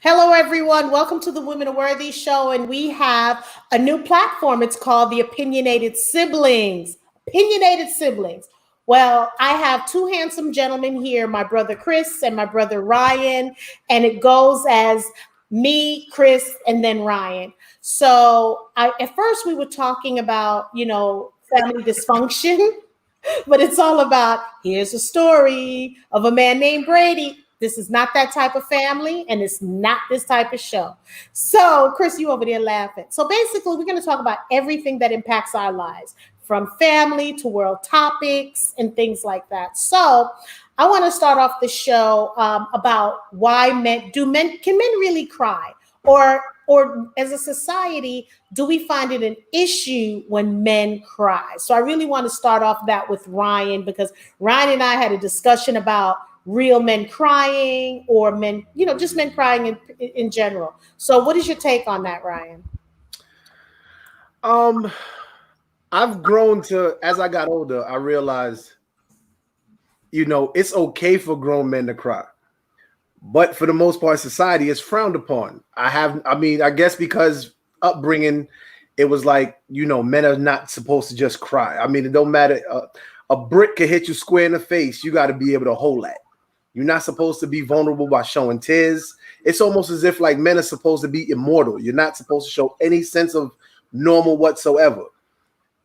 Hello, everyone. Welcome to the Women Are Worthy show. And we have a new platform. It's called the Opinionated Siblings. Opinionated Siblings. Well, I have two handsome gentlemen here, my brother Chris and my brother Ryan. And it goes as me, Chris, and then Ryan. At first we were talking about, family dysfunction, but it's all about here's a story of a man named Brady. This is not that type of family, and it's not this type of show. So, Chris, you over there laughing. So basically, we're going to talk about everything that impacts our lives, from family to world topics and things like that. So I want to start off the show about why can men really cry? Or as a society, do we find it an issue when men cry? So I really want to start off that with Ryan, because Ryan and I had a discussion about real men crying, or men, just men crying in general. So what is your take on that, Ryan? I've grown to, as I got older, I realized, it's okay for grown men to cry. But for the most part, society is frowned upon. I guess because upbringing, it was like, men are not supposed to just cry. I mean, it don't matter. A brick can hit you square in the face. You got to be able to hold that. You're not supposed to be vulnerable by showing tears. It's almost as if like men are supposed to be immortal. You're not supposed to show any sense of normal whatsoever.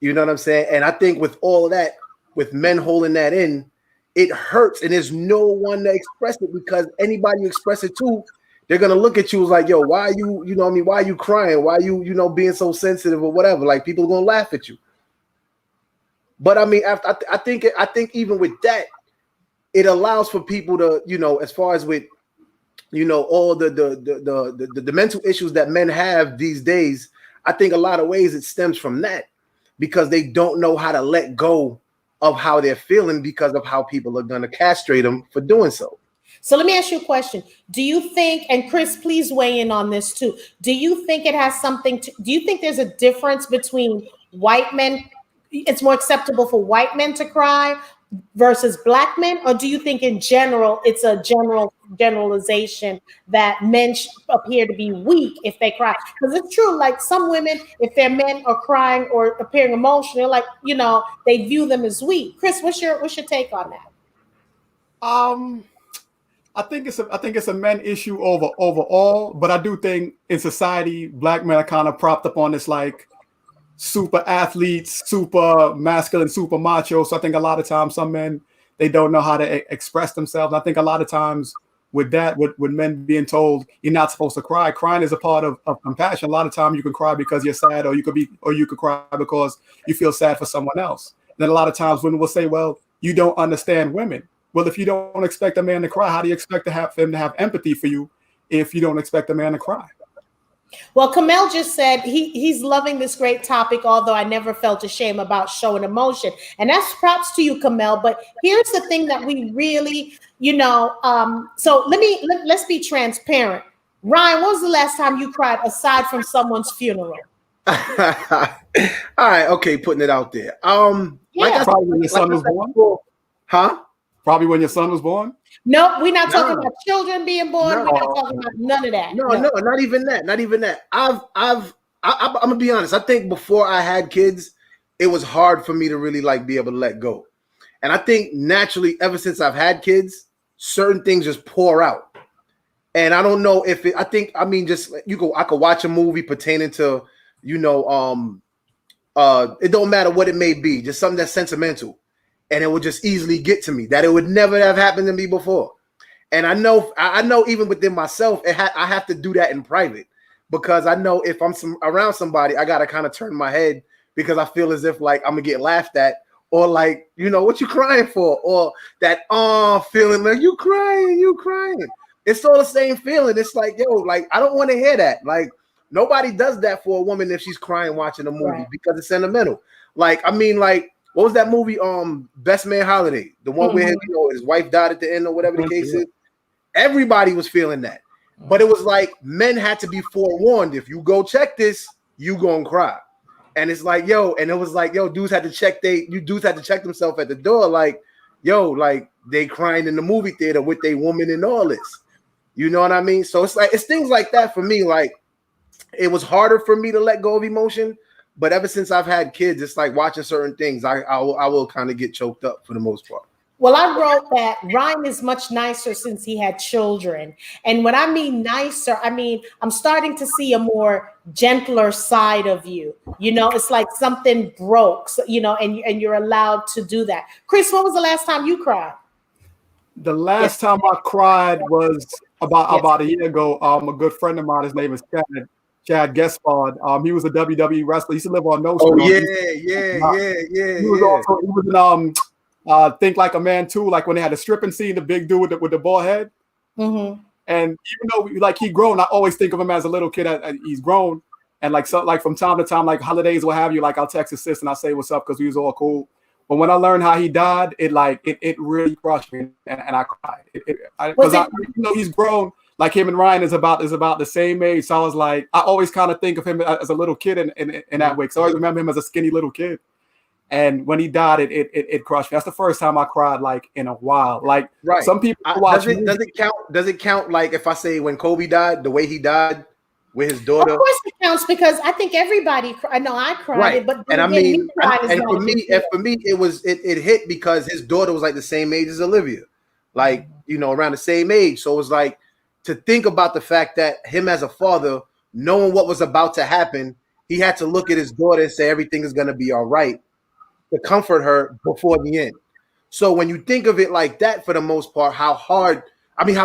You know what I'm saying? And I think with all of that, with men holding that in, it hurts, and there's no one to express it, because anybody you express it to, they're gonna look at you as like, yo, why are you, why are you crying? Why are you, being so sensitive or whatever? Like, people are gonna laugh at you. But I mean, I think even with that, it allows for people to, as far as with, all the mental issues that men have these days. I think a lot of ways it stems from that, because they don't know how to let go of how they're feeling because of how people are going to castrate them for doing so. So let me ask you a question. Do you think, and Chris, please weigh in on this too. Do you think it has do you think there's a difference between white men? It's more acceptable for white men to cry versus black men? Or do you think in general, it's a generalization that men appear to be weak if they cry? Because it's true, like some women, if their men are crying or appearing emotional, like, they view them as weak. Chris, what's your take on that? I think it's a men issue overall, but I do think in society, black men are kind of propped up on this like super athletes, super masculine, super macho. So I think a lot of times some men, they don't know how to express themselves. I think a lot of times with that, with men being told you're not supposed to cry, crying is a part of compassion. A lot of times you can cry because you're sad, or you could cry because you feel sad for someone else. And then a lot of times women will say, well, you don't understand women. Well, if you don't expect a man to cry, how do you expect him to have empathy for you if you don't expect a man to cry? Well, Kamel just said he's loving this great topic, although I never felt ashamed about showing emotion. And that's props to you, Kamel. But here's the thing that we really, so let's be transparent. Ryan, when was the last time you cried aside from someone's funeral? All right, okay, putting it out there. Probably when your son was born. Huh? Probably when your son was born. No, we're not talking about children being born. No. We're not talking about none of that. No, not even that. Not even that. I'm gonna be honest. I think before I had kids, it was hard for me to really like be able to let go. And I think naturally, ever since I've had kids, certain things just pour out. And I don't know if I could watch a movie pertaining to, it don't matter what it may be, just something that's sentimental. And it would just easily get to me, that it would never have happened to me before. And I know even within myself, I have to do that in private, because I know if I'm around somebody, I got to kind of turn my head, because I feel as if like I'm gonna get laughed at, or like, what you crying for? Or that feeling like you crying. It's all the same feeling. It's like, yo, like I don't want to hear that. Like nobody does that for a woman if she's crying watching a movie, right? Because it's sentimental. Like, I mean, like, what was that movie? Best Man Holiday, the one where his wife died at the end or whatever the case is. Everybody was feeling that, but it was like men had to be forewarned. If you go check this, you gonna cry. And it's like, yo, and it was like, yo, dudes had to check themselves at the door, like, yo, like they crying in the movie theater with their woman and all this. You know what I mean? So it's like it's things like that for me. Like it was harder for me to let go of emotion, but ever since I've had kids, it's like watching certain things. I will kind of get choked up for the most part. Well, I wrote that Ryan is much nicer since he had children. And when I mean nicer, I mean, I'm starting to see a more gentler side of you. You know, it's like something broke, so, you know, and you're allowed to do that. Chris, when was the last time you cried? The last time I cried was about a year ago. A good friend of mine, his name is Chad Gaspard. He was a WWE wrestler. He used to live on No Street. Oh yeah. He was in Think Like a Man too, like when they had the stripping scene, the big dude with the bald head. Mm-hmm. And even though like he grown, I always think of him as a little kid. He's grown, and like so, like from time to time, like holidays, what have you, like I'll text his sis and I say what's up because we was all cool. But when I learned how he died, it really crushed me, and I cried. Because you know he's grown. Like him and Ryan is about the same age. So I was like, I always kind of think of him as a little kid in that way. So I always remember him as a skinny little kid. And when he died, it crushed me. That's the first time I cried like in a while. Like some people watch. Does it count? Like if I say when Kobe died, the way he died with his daughter. Of course it counts because I think everybody. I know I cried, right? But and I mean, and for me, it hit because his daughter was like the same age as Olivia, like you know around the same age. So it was like to think about the fact that him as a father, knowing what was about to happen, he had to look at his daughter and say everything is going to be all right. To comfort her before the end. So when you think of it like that, for the most part, how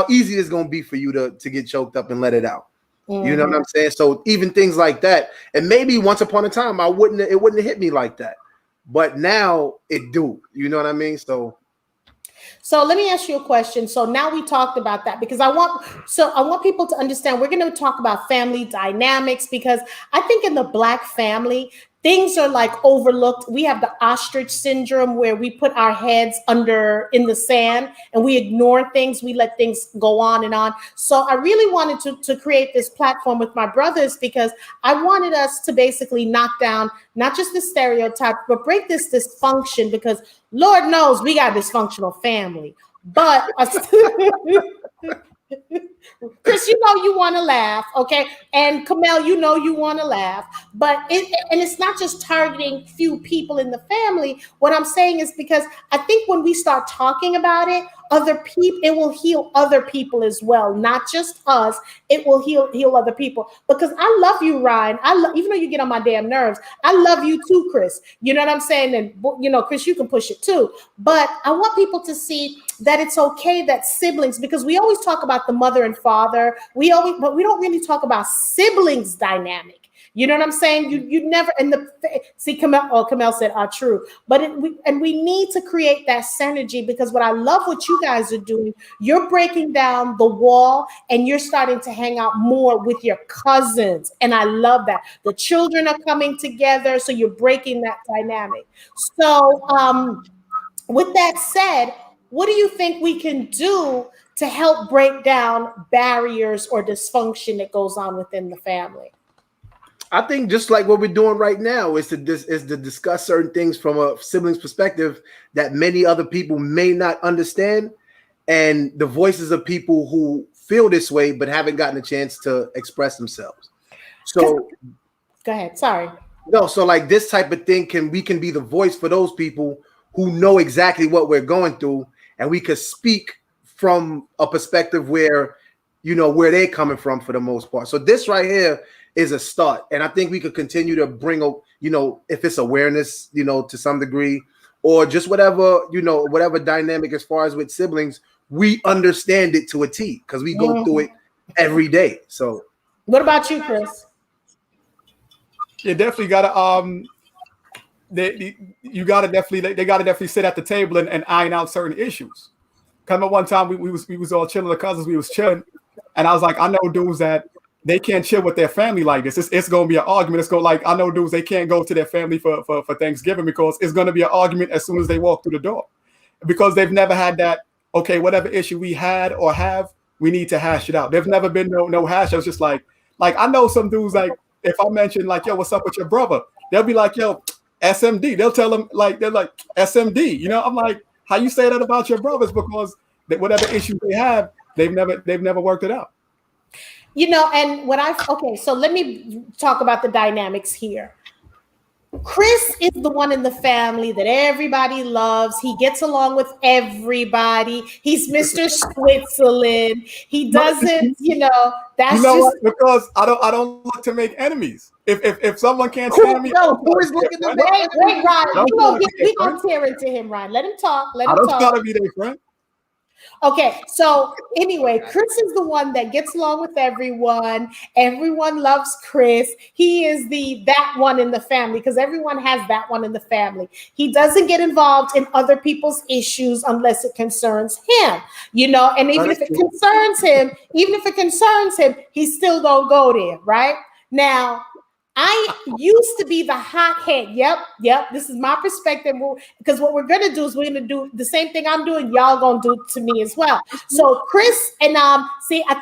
easy it's going to be for you to get choked up and let it out. Mm-hmm. You know what I'm saying? So even things like that, and maybe once upon a time, it wouldn't have hit me like that, but now it do. You know what I mean? So let me ask you a question. So now we talked about that because I want people to understand we're going to talk about family dynamics because I think in the Black family, things are like overlooked. We have the ostrich syndrome where we put our heads in the sand and we ignore things. We let things go on and on. So I really wanted to create this platform with my brothers because I wanted us to basically knock down not just the stereotype, but break this dysfunction because Lord knows we got a dysfunctional family. But Chris, you know you want to laugh, okay? And Kamel, you know you want to laugh. But it's not just targeting few people in the family. What I'm saying is because I think when we start talking about it, it will heal other people as well, not just us. It will heal other people. Because I love you, Ryan. Even though you get on my damn nerves, I love you too, Chris. You know what I'm saying? And you know, Chris, you can push it too. But I want people to see that it's okay that siblings, because we always talk about the mother and father. But we don't really talk about siblings dynamic. You know what I'm saying? You never Kamel said true, but we need to create that synergy because what I love what you guys are doing, you're breaking down the wall and you're starting to hang out more with your cousins, and I love that. The children are coming together, so you're breaking that dynamic. So, with that said, what do you think we can do to help break down barriers or dysfunction that goes on within the family? I think just like what we're doing right now is to discuss certain things from a sibling's perspective that many other people may not understand, and the voices of people who feel this way but haven't gotten a chance to express themselves. So go ahead. Sorry. No, so like this type of thing we can be the voice for those people who know exactly what we're going through, and we could speak from a perspective where where they're coming from for the most part. So this right here is a start. And I think we could continue to bring, if it's awareness, to some degree, or just whatever dynamic as far as with siblings, we understand it to a T because we go through it every day. So what about you, Chris? You definitely gotta they gotta definitely sit at the table and iron out certain issues. Come at one time we was all chilling, the cousins, we was chilling, and I was like, I know dudes that they can't chill with their family like this. It's going to be an argument. I know dudes, they can't go to their family for Thanksgiving because it's going to be an argument as soon as they walk through the door because they've never had that, okay, whatever issue we had or have, we need to hash it out. There's never been no hash. I was just like I know some dudes, like if I mention like, yo, what's up with your brother? They'll be like, yo, SMD. They'll tell them they're like SMD. I'm like, how you say that about your brothers? Because whatever issues they have, they've never worked it out. You know, and so let me talk about the dynamics here. Chris is the one in the family that everybody loves. He gets along with everybody. He's Mr. Switzerland. He doesn't, that's You know just what? Because I don't look to make enemies. If someone can't Who, stand me, no, who is looking to make? wait, Ryan. Don't We gonna tear into him, Ryan. Let him talk. I don't gotta be their friend. Okay, so anyway, Chris is the one that gets along with everyone. Everyone loves Chris. He is that one in the family because everyone has that one in the family. He doesn't get involved in other people's issues unless it concerns him, and even if it concerns him, he still don't go there, right? Now, I used to be the hothead. Yep. This is my perspective. Because what we're gonna do is we're gonna do the same thing I'm doing. Y'all gonna do to me as well. So Chris and see, I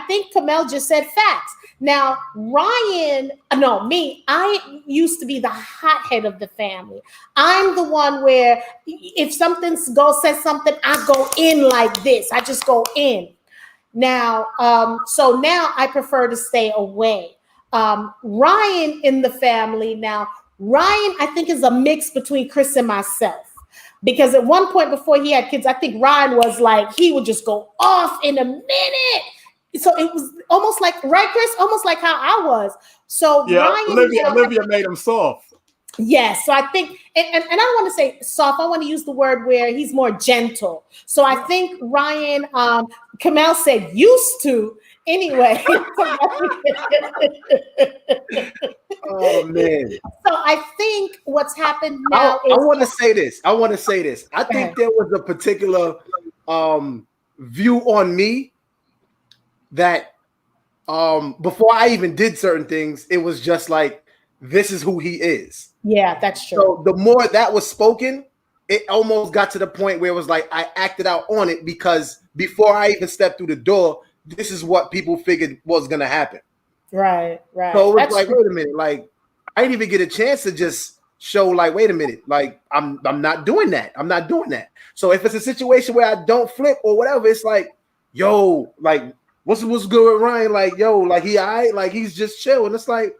think Kamel just said facts. Now Ryan, no, me. I used to be the hothead of the family. I'm the one where if something says something, I go in like this. I just go in. Now, so now I prefer to stay away. Ryan in the family now. Ryan, I think, is a mix between Chris and myself. Because at one point before he had kids, I think Ryan was like, he would just go off in a minute. So it was almost like, right, Chris? Almost like how I was. So yeah, Ryan, Olivia made him soft. Yes, so I think, and I don't want to say soft. I want to use the word where he's more gentle. So I think Ryan, Kamel said used to. Anyway. Oh man. So I think what's happened now I want to say this. I think there was a particular view on me that before I even did certain things, it was just like, this is who he is. Yeah, that's true. So the more that was spoken, it almost got to the point where it was like I acted out on it because before I even stepped through the door, this is what people figured was going to happen. Right. So it was like, wait a minute, like I didn't even get a chance to just show like, wait a minute, like I'm not doing that. I'm not doing that. So if it's a situation where I don't flip or whatever, it's like, yo, like what's good with Ryan? Like, yo, like he all right, like he's just chill. And it's like,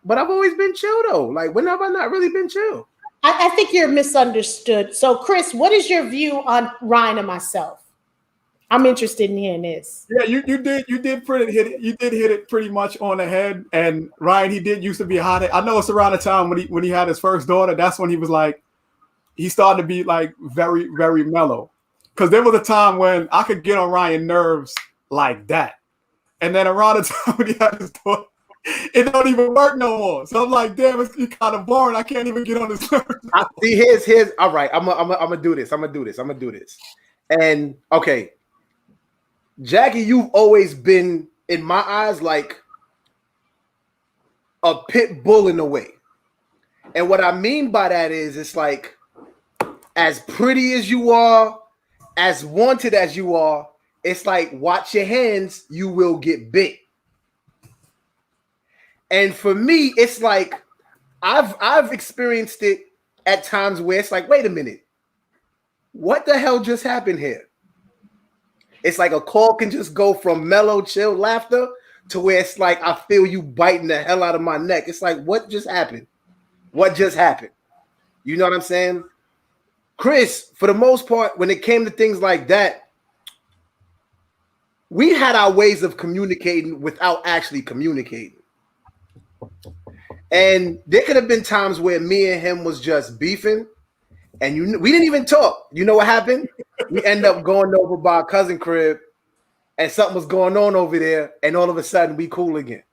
but I've always been chill though. Like when have I not really been chill? I think you're misunderstood. So Chris, what is your view on Ryan and myself? I'm interested in hearing this. Yeah, you did hit it pretty much on the head. And Ryan, he did used to be hot. I know it's around the time when he had his first daughter. That's when he was like, he started to be like very, very mellow. Because there was a time when I could get on Ryan's nerves like that. And then around the time when he had his daughter, it don't even work no more. So I'm like, damn, it's kind of boring. I can't even get on his nerves. See, here's all right. I'm gonna do this. I'm gonna do this. And okay. Jackie, you've always been, in my eyes, like a pit bull in a way. And what I mean by that is it's like as pretty as you are, as wanted as you are, it's like watch your hands, you will get bit. And for me, it's like I've experienced it at times where it's like, wait a minute, what the hell just happened here? It's like a call can just go from mellow, chill laughter to where it's like I feel you biting the hell out of my neck. It's like, what just happened? What just happened? You know what I'm saying? Chris, for the most part, when it came to things like that, we had our ways of communicating without actually communicating. And there could have been times where me and him was just beefing. And we didn't even talk. You know what happened? We end up going over by our cousin crib, and something was going on over there, and all of a sudden we cool again.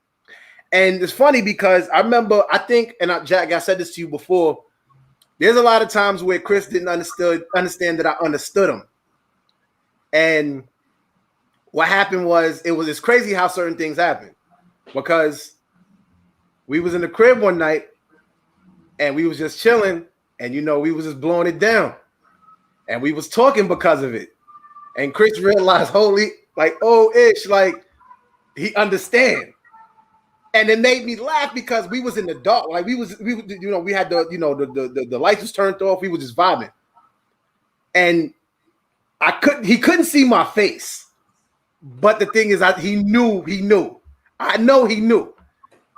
And it's funny because I remember, I think, and Jack, I said this to you before. There's a lot of times where Chris didn't understand that I understood him. And what happened was, it's crazy how certain things happen, because we was in the crib one night, and we was just chilling. And, we was just blowing it down. And we was talking because of it. And Chris realized, like he understand. And it made me laugh because we was in the dark. Like we had the lights was turned off. We were just vibing. And he couldn't see my face. But the thing is, he knew. I know he knew.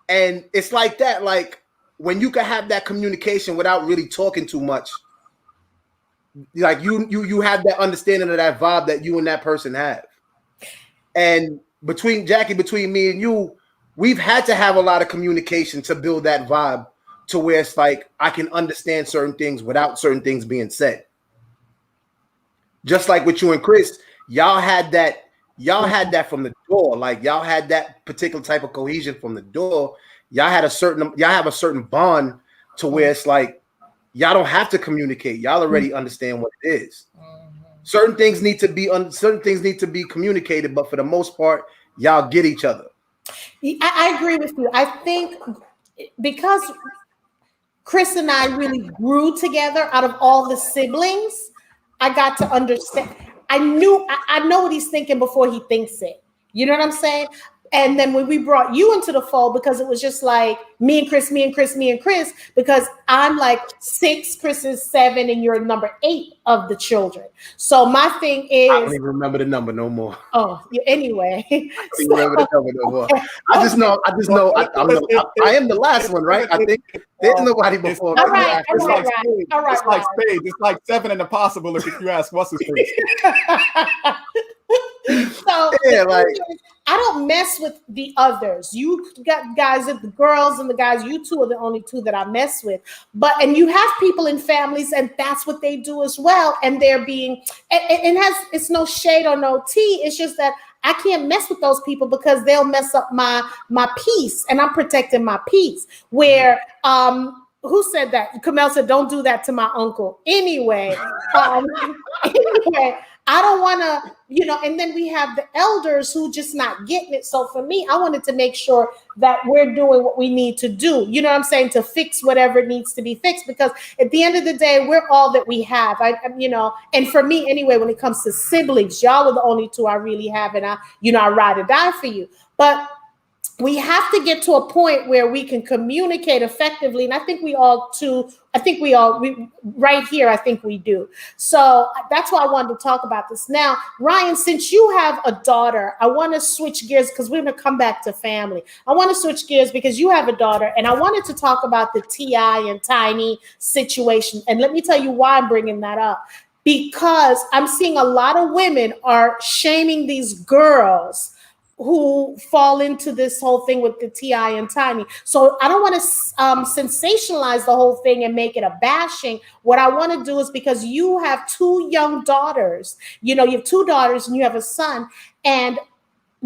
And it's like that, like when you can have that communication without really talking too much, like you have that understanding of that vibe that you and that person have. And between Jackie, between me and you, we've had to have a lot of communication to build that vibe to where it's like I can understand certain things without certain things being said. Just like with you and Chris, y'all had that from the door. Like y'all had that particular type of cohesion from the door. Y'all have a certain bond to where it's like y'all don't have to communicate. Y'all already understand what it is. Certain things need to be communicated, but for the most part, y'all get each other. I agree with you. I think because Chris and I really grew together out of all the siblings, I got to understand. I know what he's thinking before he thinks it. You know what I'm saying? And then when we brought you into the fold, because it was just like me and Chris, because I'm like 6, Chris is 7, and you're number 8 of the children. So my thing is, I don't even remember the number no more. Oh, anyway. I don't even remember the number no more. I just know I am the last one, right? I think there's nobody before me. All right. It's like spades. It's like 7 and impossible if you ask what's his face. So yeah, like I don't mess with the others. You got guys, the girls and the guys, you two are the only two that I mess with. And you have people in families, and that's what they do as well. And they're being, it's no shade or no tea. It's just that I can't mess with those people because they'll mess up my peace, and I'm protecting my peace. Where who said that? Kamel said, "Don't do that to my uncle." Anyway, I don't want to, and then we have the elders who just not getting it. So for me, I wanted to make sure that we're doing what we need to do. You know what I'm saying? To fix whatever needs to be fixed, because at the end of the day, we're all that we have. And for me anyway, when it comes to siblings, y'all are the only two I really have. And I ride or die for you. But we have to get to a point where we can communicate effectively. And I think we right here, I think we do. So that's why I wanted to talk about this. Now, Ryan, since you have a daughter, I want to switch gears because we're going to come back to family. I want to switch gears because you have a daughter, and I wanted to talk about the T.I. and Tiny situation. And let me tell you why I'm bringing that up. Because I'm seeing a lot of women are shaming these girls who fall into this whole thing with the T.I. and Tiny. So I don't want to sensationalize the whole thing and make it a bashing. What I want to do is, because you have 2 young daughters, you have 2 daughters and you have a son, and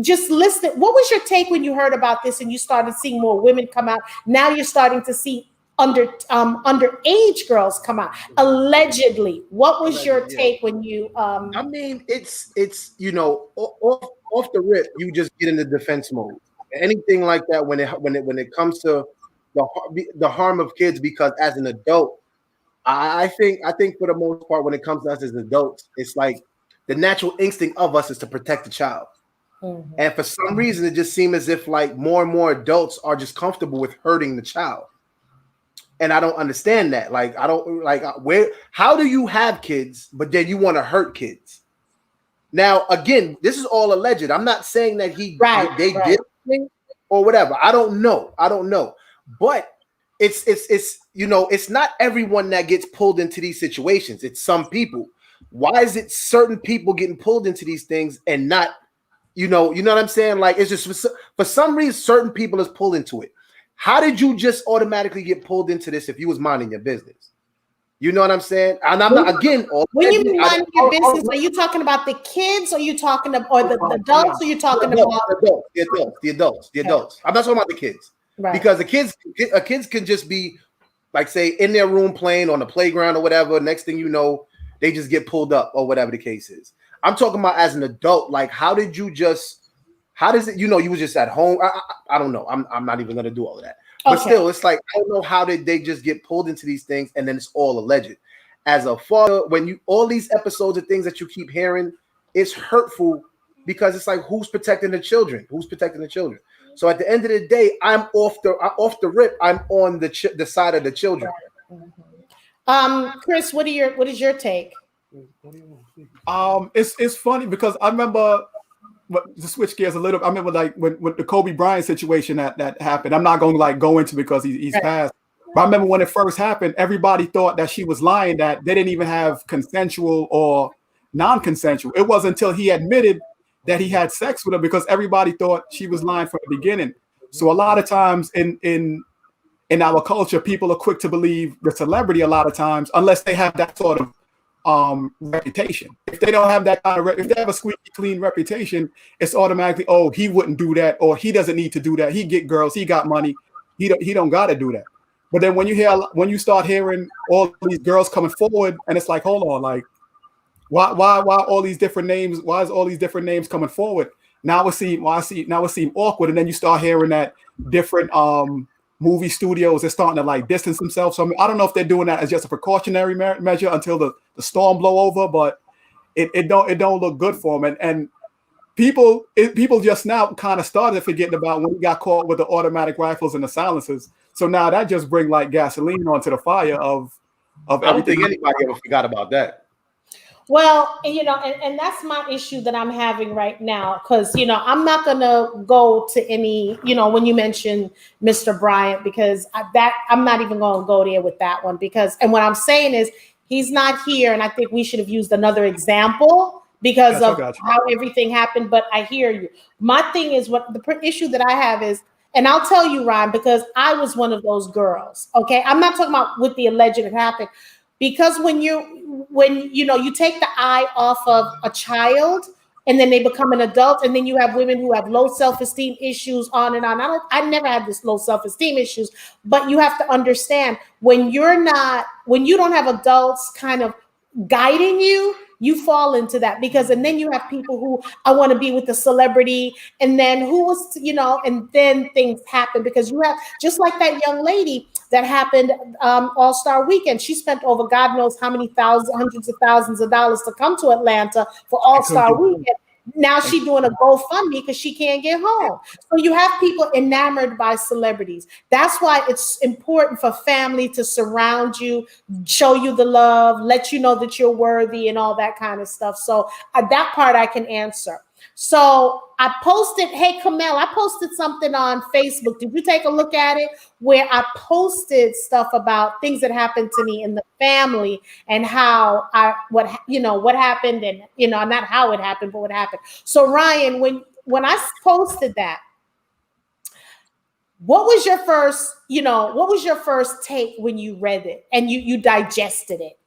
just listen. What was your take when you heard about this and you started seeing more women come out? Now you're starting to see underage girls come out allegedly. What was your take when you I mean, it's off the rip, you just get into defense mode. Anything like that when it comes to the harm of kids, because as an adult, I think for the most part, when it comes to us as adults, it's like the natural instinct of us is to protect the child. Mm-hmm. And for some reason, it just seems as if like more and more adults are just comfortable with hurting the child. And I don't understand that. Like, I don't like how do you have kids, but then you want to hurt kids? Now, again, this is all alleged. I'm not saying that they did it or whatever. I don't know. But it's not everyone that gets pulled into these situations. It's some people. Why is it certain people getting pulled into these things and not, you know what I'm saying? Like, it's just for some reason, certain people is pulled into it. How did you just automatically get pulled into this if you was minding your business? You know what I'm saying? And I'm not, again, when you mean minding your business, are you talking about the kids, or you talking about, or the adults, or you talking about the adults? I'm not talking about the kids, right? Because the kids can just be like, say, in their room playing on the playground or whatever. Next thing you know, they just get pulled up or whatever the case is. I'm talking about as an adult. Like, how does it? You was just at home. I don't know. I'm not even gonna do all of that. But still, it's like, I don't know how did they just get pulled into these things, and then it's all alleged. As a father, when all these episodes of things that you keep hearing, it's hurtful, because it's like, who's protecting the children? So at the end of the day, I'm off the rip. I'm on the side of the children. Chris, what is your take? It's funny because I remember but to switch gears a little, I remember like when the Kobe Bryant situation that happened. I'm not going to like go into because he's passed. But I remember when it first happened, everybody thought that she was lying, that they didn't even have consensual or non-consensual. It wasn't until he admitted that he had sex with her because everybody thought she was lying from the beginning. So a lot of times in our culture, people are quick to believe the celebrity a lot of times, unless they have that sort of reputation. If they don't have that kind of if they have a squeaky clean reputation, it's automatically, oh, he wouldn't do that, or he doesn't need to do that. He get girls, he got money, he don't got to do that. But then when you start hearing all these girls coming forward, and it's like, hold on, like why all these different names? Why is all these different names coming forward? Now it seem awkward, and then you start hearing that different movie studios are starting to like distance themselves. So I don't know if they're doing that as just a precautionary measure until the storm blow over, but it don't look good for them. And people just now kind of started forgetting about when we got caught with the automatic rifles and the silencers. So now that just bring like gasoline onto the fire of everything. I don't think anybody ever forgot about that. Well, and that's my issue that I'm having right now, because, I'm not going to go to any, when you mention Mr. Bryant, because I'm not even going to go there with that one, and what I'm saying is he's not here. And I think we should have used another example because of how everything happened. But I hear you. My thing is, what the issue that I have is, and I'll tell you, Ryan, because I was one of those girls. Okay. I'm not talking about with the alleged it happened. Because when you take the eye off of a child and then they become an adult, and then you have women who have low self-esteem issues, on and on. I never had this low self-esteem issues, but you have to understand when you don't have adults kind of guiding you, you fall into that and then you have people who, I want to be with the celebrity, and then and then things happen because you have, just like that young lady that happened All-Star Weekend. She spent over God knows how many hundreds of thousands of dollars to come to Atlanta for All-Star Weekend. Now she's doing a GoFundMe because she can't get home. So you have people enamored by celebrities. That's why it's important for family to surround you, show you the love, let you know that you're worthy and all that kind of stuff. So that part I can answer. So I posted, hey, Kamel, I posted something on Facebook. Did you take a look at it? Where I posted stuff about things that happened to me in the family and how what happened, and not how it happened, but what happened. So Ryan, when I posted that, what was your first take when you read it and you digested it?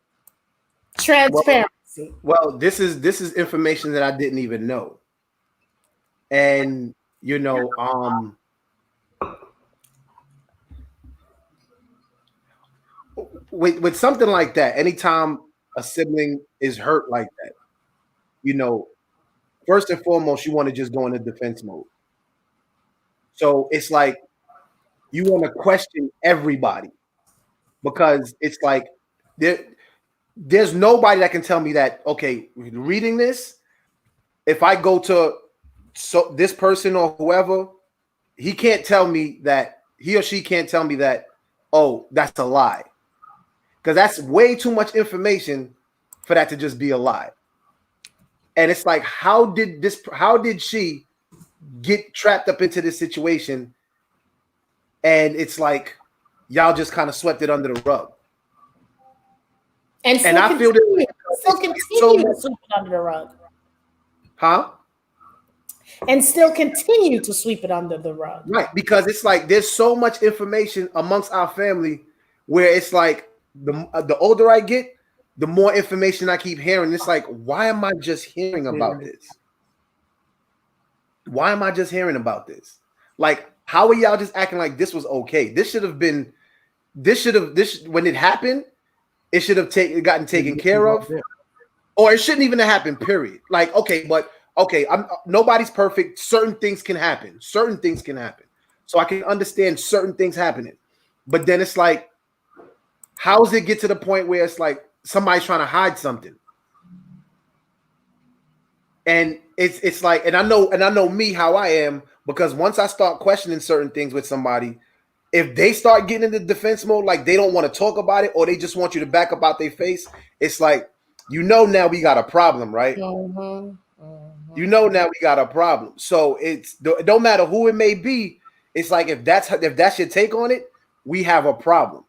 Transparency. Well, this is information that I didn't even know. And with something like that, anytime a sibling is hurt like that, first and foremost, you want to just go into defense mode. So it's like you want to question everybody, because it's like there's nobody that can tell me that, okay, reading this, if I go to this person or whoever, he can't tell me that, he or she can't tell me that, oh, that's a lie. Because that's way too much information for that to just be a lie. And it's like, how did she get trapped up into this situation? And it's like, y'all just kind of swept it under the rug. And I feel that still continue to sweep it under the rug. Huh? And still continue to sweep it under the rug. Right, because it's like there's so much information amongst our family where it's like the older I get, the more information I keep hearing. It's like, why am I just hearing about this? Why am I just hearing about this? Like, how are y'all just acting like this was okay? When it happened, it should have gotten taken care of, or it shouldn't even have happened, period. Like, okay, nobody's perfect. Certain things can happen. So I can understand certain things happening. But then it's like, how does it get to the point where it's like somebody's trying to hide something? And it's like, and I know me, how I am, because once I start questioning certain things with somebody, if they start getting into defense mode, like they don't want to talk about it, or they just want you to back up out their face, it's like, now we got a problem, right? You know, now we got a problem. So it don't matter who it may be. It's like if that's your take on it, we have a problem.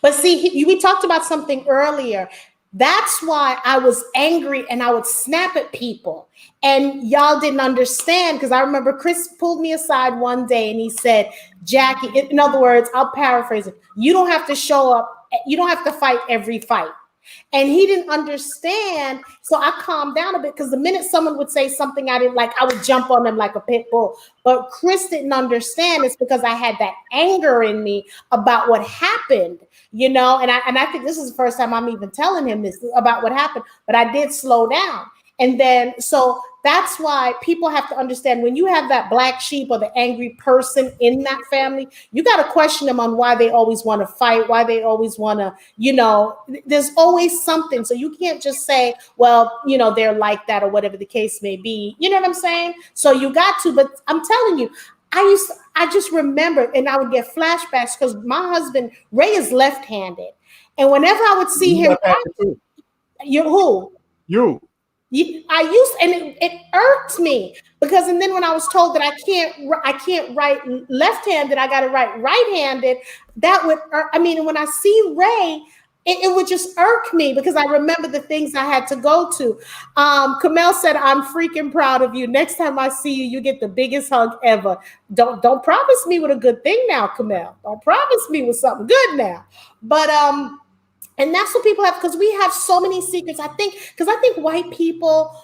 But see, we talked about something earlier. That's why I was angry and I would snap at people. And y'all didn't understand, because I remember Chris pulled me aside one day and he said, Jackie, in other words, I'll paraphrase it. You don't have to show up. You don't have to fight every fight. And he didn't understand. So I calmed down a bit, because the minute someone would say something I didn't like, I would jump on them like a pit bull. But Chris didn't understand. It's because I had that anger in me about what happened, you know, and I think this is the first time I'm even telling him this about what happened, but I did slow down. And then, so that's why people have to understand, when you have that black sheep or the angry person in that family, you got to question them on why they always want to fight, why they always want to, you know, there's always something. So you can't just say, well, you know, they're like that or whatever the case may be. You know what I'm saying? So you got to, but I'm telling you, I just remember, and I would get flashbacks, because my husband, Ray, is left-handed. And whenever I would see him, who? You. I used, and it irked me, because, and then when I was told that I can't write left-handed, I got to write right-handed, that would, I mean, when I see Ray, it would just irk me, because I remember the things I had to go to. Kamel said, I'm freaking proud of you. Next time I see you, you get the biggest hug ever. Don't promise me with a good thing now, Kamel. Don't promise me with something good now. But, and that's what people have, because we have so many secrets. I think white people,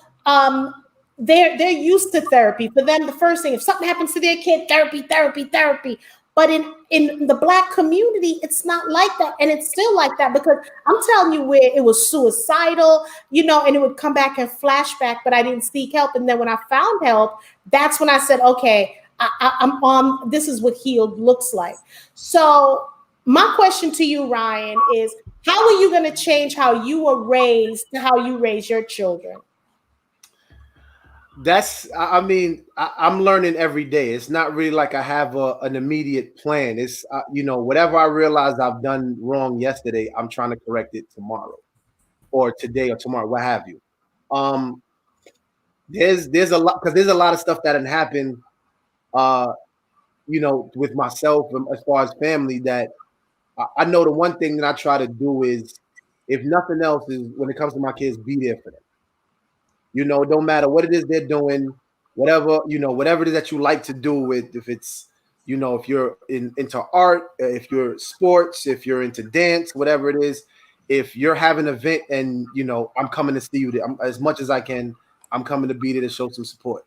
they're used to therapy. For them, the first thing, if something happens to their kid, therapy. But in the Black community, it's not like that. And it's still like that, because I'm telling you, where it was suicidal, you know, and it would come back and flashback, but I didn't seek help. And then when I found help, that's when I said, okay, I'm on, this is what healed looks like. So my question to you, Ryan, is how are you going to change how you were raised to how you raise your children? I mean, I'm learning every day. It's not really like I have an immediate plan. It's, you know, whatever I realized I've done wrong yesterday, I'm trying to correct it tomorrow or today or tomorrow, what have you. There's a lot, because there's a lot of stuff that had happened, you know, with myself as far as family, that I know the one thing that I try to do is, if nothing else, is when it comes to my kids, be there for them. You know, don't matter what it is they're doing, whatever, you know, whatever it is that you like to do with, if it's, you know, if you're into art, if you're sports, if you're into dance, whatever it is, if you're having an event and, you know, I'm coming to see you as much as I can, I'm coming to be there to show some support.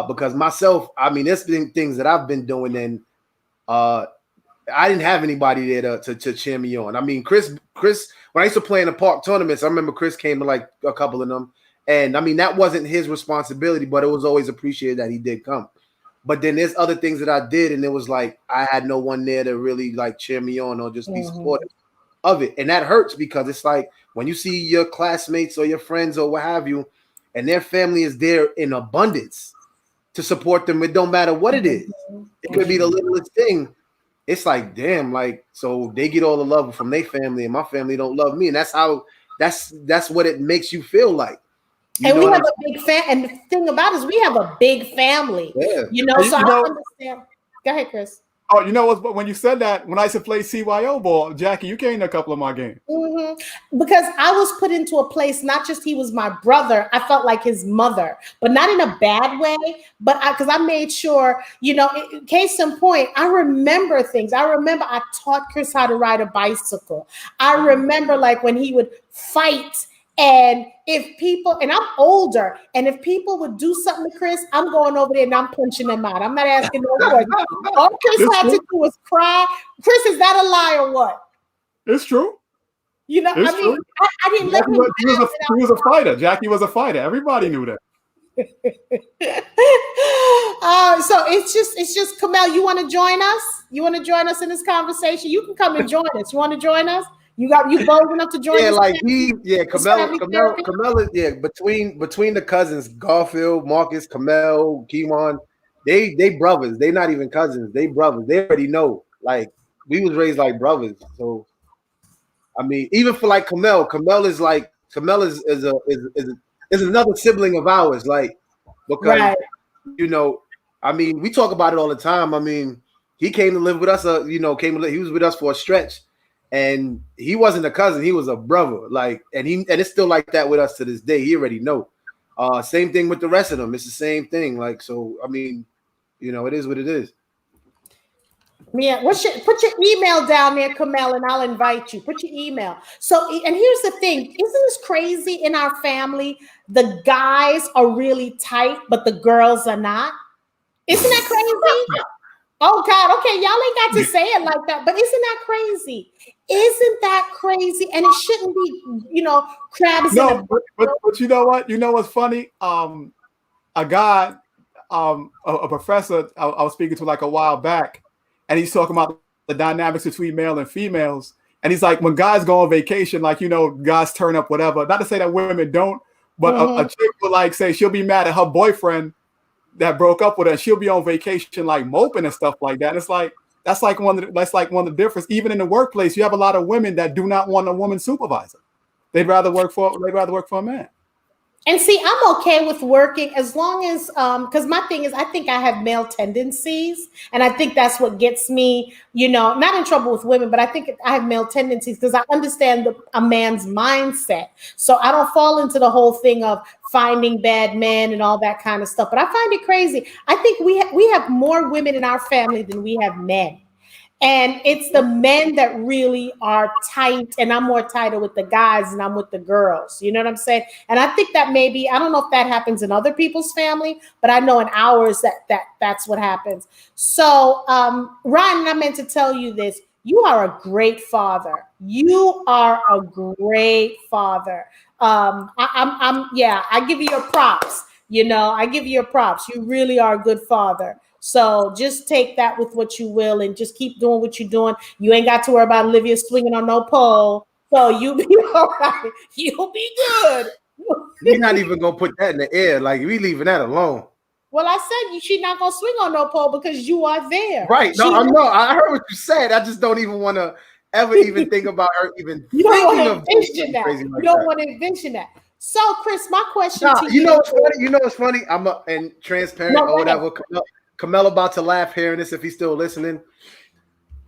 Because myself, I mean, there's been things that I've been doing, and I didn't have anybody there to cheer me on. I mean, Chris, when I used to play in the park tournaments, I remember Chris came to like a couple of them. And I mean, that wasn't his responsibility, but it was always appreciated that he did come. But then there's other things that I did, and it was like I had no one there to really like cheer me on or just be supportive of it. And that hurts, because it's like when you see your classmates or your friends or what have you, and their family is there in abundance to support them. It don't matter what it is. It could be the littlest thing. It's like, damn, like, so they get all the love from their family and my family don't love me. And that's what it makes you feel like. And we have a big and the thing about it is we have a big family, you know, so I understand. Go ahead, Chris. Oh, you know what? But when you said that, when I used to play CYO ball, Jackie, you came to a couple of my games. Because I was put into a place, not just he was my brother, I felt like his mother, but not in a bad way. But because I made sure, you know, case in point, I remember things. I remember I taught Chris how to ride a bicycle. I remember like when he would fight. And if people, and I'm older, and if people would do something to Chris, I'm going over there and I'm punching them out. I'm not asking no questions. All Chris had to do was cry. Chris, is that a lie or what? It's true. You know, I mean, I didn't let him. He was a fighter. Jackie was a fighter. Everybody knew that. So it's just Kamel, you want to join us? You want to join us in this conversation? You can come and join us. You want to join us? You bold enough to join us? Kamel is between the cousins, Garfield, Marcus, Kamel, Keewan, they brothers. They not even cousins. They brothers. They already know. Like, we was raised like brothers. So I mean, even for like Kamel is another sibling of ours. Like, because Right. you know, I mean, we talk about it all the time. I mean, he came to live with us. He was with us for a stretch, and he wasn't a cousin; he was a brother. Like, and it's still like that with us to this day. He already know. Same thing with the rest of them. It's the same thing. Like, so I mean, you know, it is what it is. Yeah, put your email down there, Kamel, and I'll invite you. Put your email. So, and here's the thing: isn't this crazy? In our family, the guys are really tight, but the girls are not. Isn't that crazy? Oh God, okay, y'all ain't got to say it like that, but isn't that crazy? Isn't that crazy? And it shouldn't be, crabs. No, but you know what? You know what's funny? A guy, a professor I was speaking to like a while back, and he's talking about the dynamics between male and females. And he's like, when guys go on vacation, like, guys turn up, whatever. Not to say that women don't, but a chick will like say she'll be mad at her boyfriend that broke up with her. She'll be on vacation like moping and stuff like that. And it's like that's like one of the difference. Even in the workplace, you have a lot of women that do not want a woman supervisor. They'd rather work for a man. And see, I'm okay with working as long as, because my thing is, I think I have male tendencies, and I think that's what gets me, not in trouble with women, but I think I have male tendencies because I understand a man's mindset. So I don't fall into the whole thing of finding bad men and all that kind of stuff. But I find it crazy. I think we have more women in our family than we have men. And it's the men that really are tight, and I'm more tighter with the guys than I'm with the girls. You know what I'm saying? And I think that maybe, I don't know if that happens in other people's family, but I know in ours that's what happens. So, Ryan, I meant to tell you this. You are a great father. You are a great father. I give you your props. I give you your props. You really are a good father. So just take that with what you will and just keep doing what you're doing. You ain't got to worry about Olivia swinging on no pole. So you'll be all right. You'll be good. We're not even going to put that in the air. Like, we leaving that alone. Well, I said she's not going to swing on no pole because you are there. Right. No, I know. I heard what you said. I just don't even want to ever even think about her even you don't thinking want to envision that. Crazy like you don't that. want to envision that. So, Chris, my question to you know what's funny? You know what's funny? I'm and transparent or whatever. Kamel about to laugh hearing this if he's still listening.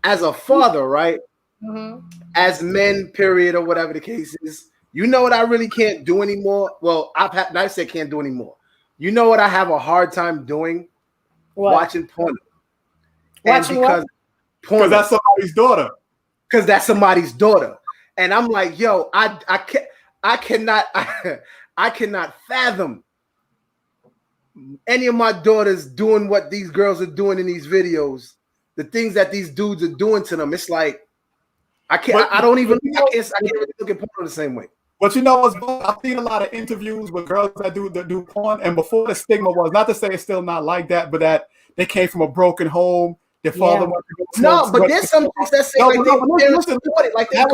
As a father, right? Mm-hmm. As men, period, or whatever the case is, you know what I really can't do anymore? Well, I said can't do anymore. You know what I have a hard time doing? What? Watching porn. Watching what? Because that's somebody's daughter. Because that's somebody's daughter. And I'm like, yo, I cannot fathom any of my daughters doing what these girls are doing in these videos, the things that these dudes are doing to them. It's like I can't really look at porn the same way. But I've seen a lot of interviews with girls that do porn, and before the stigma was, not to say it's still not like that, but that they came from a broken home. Their father went to go smoke. No, but there's some things that say like they go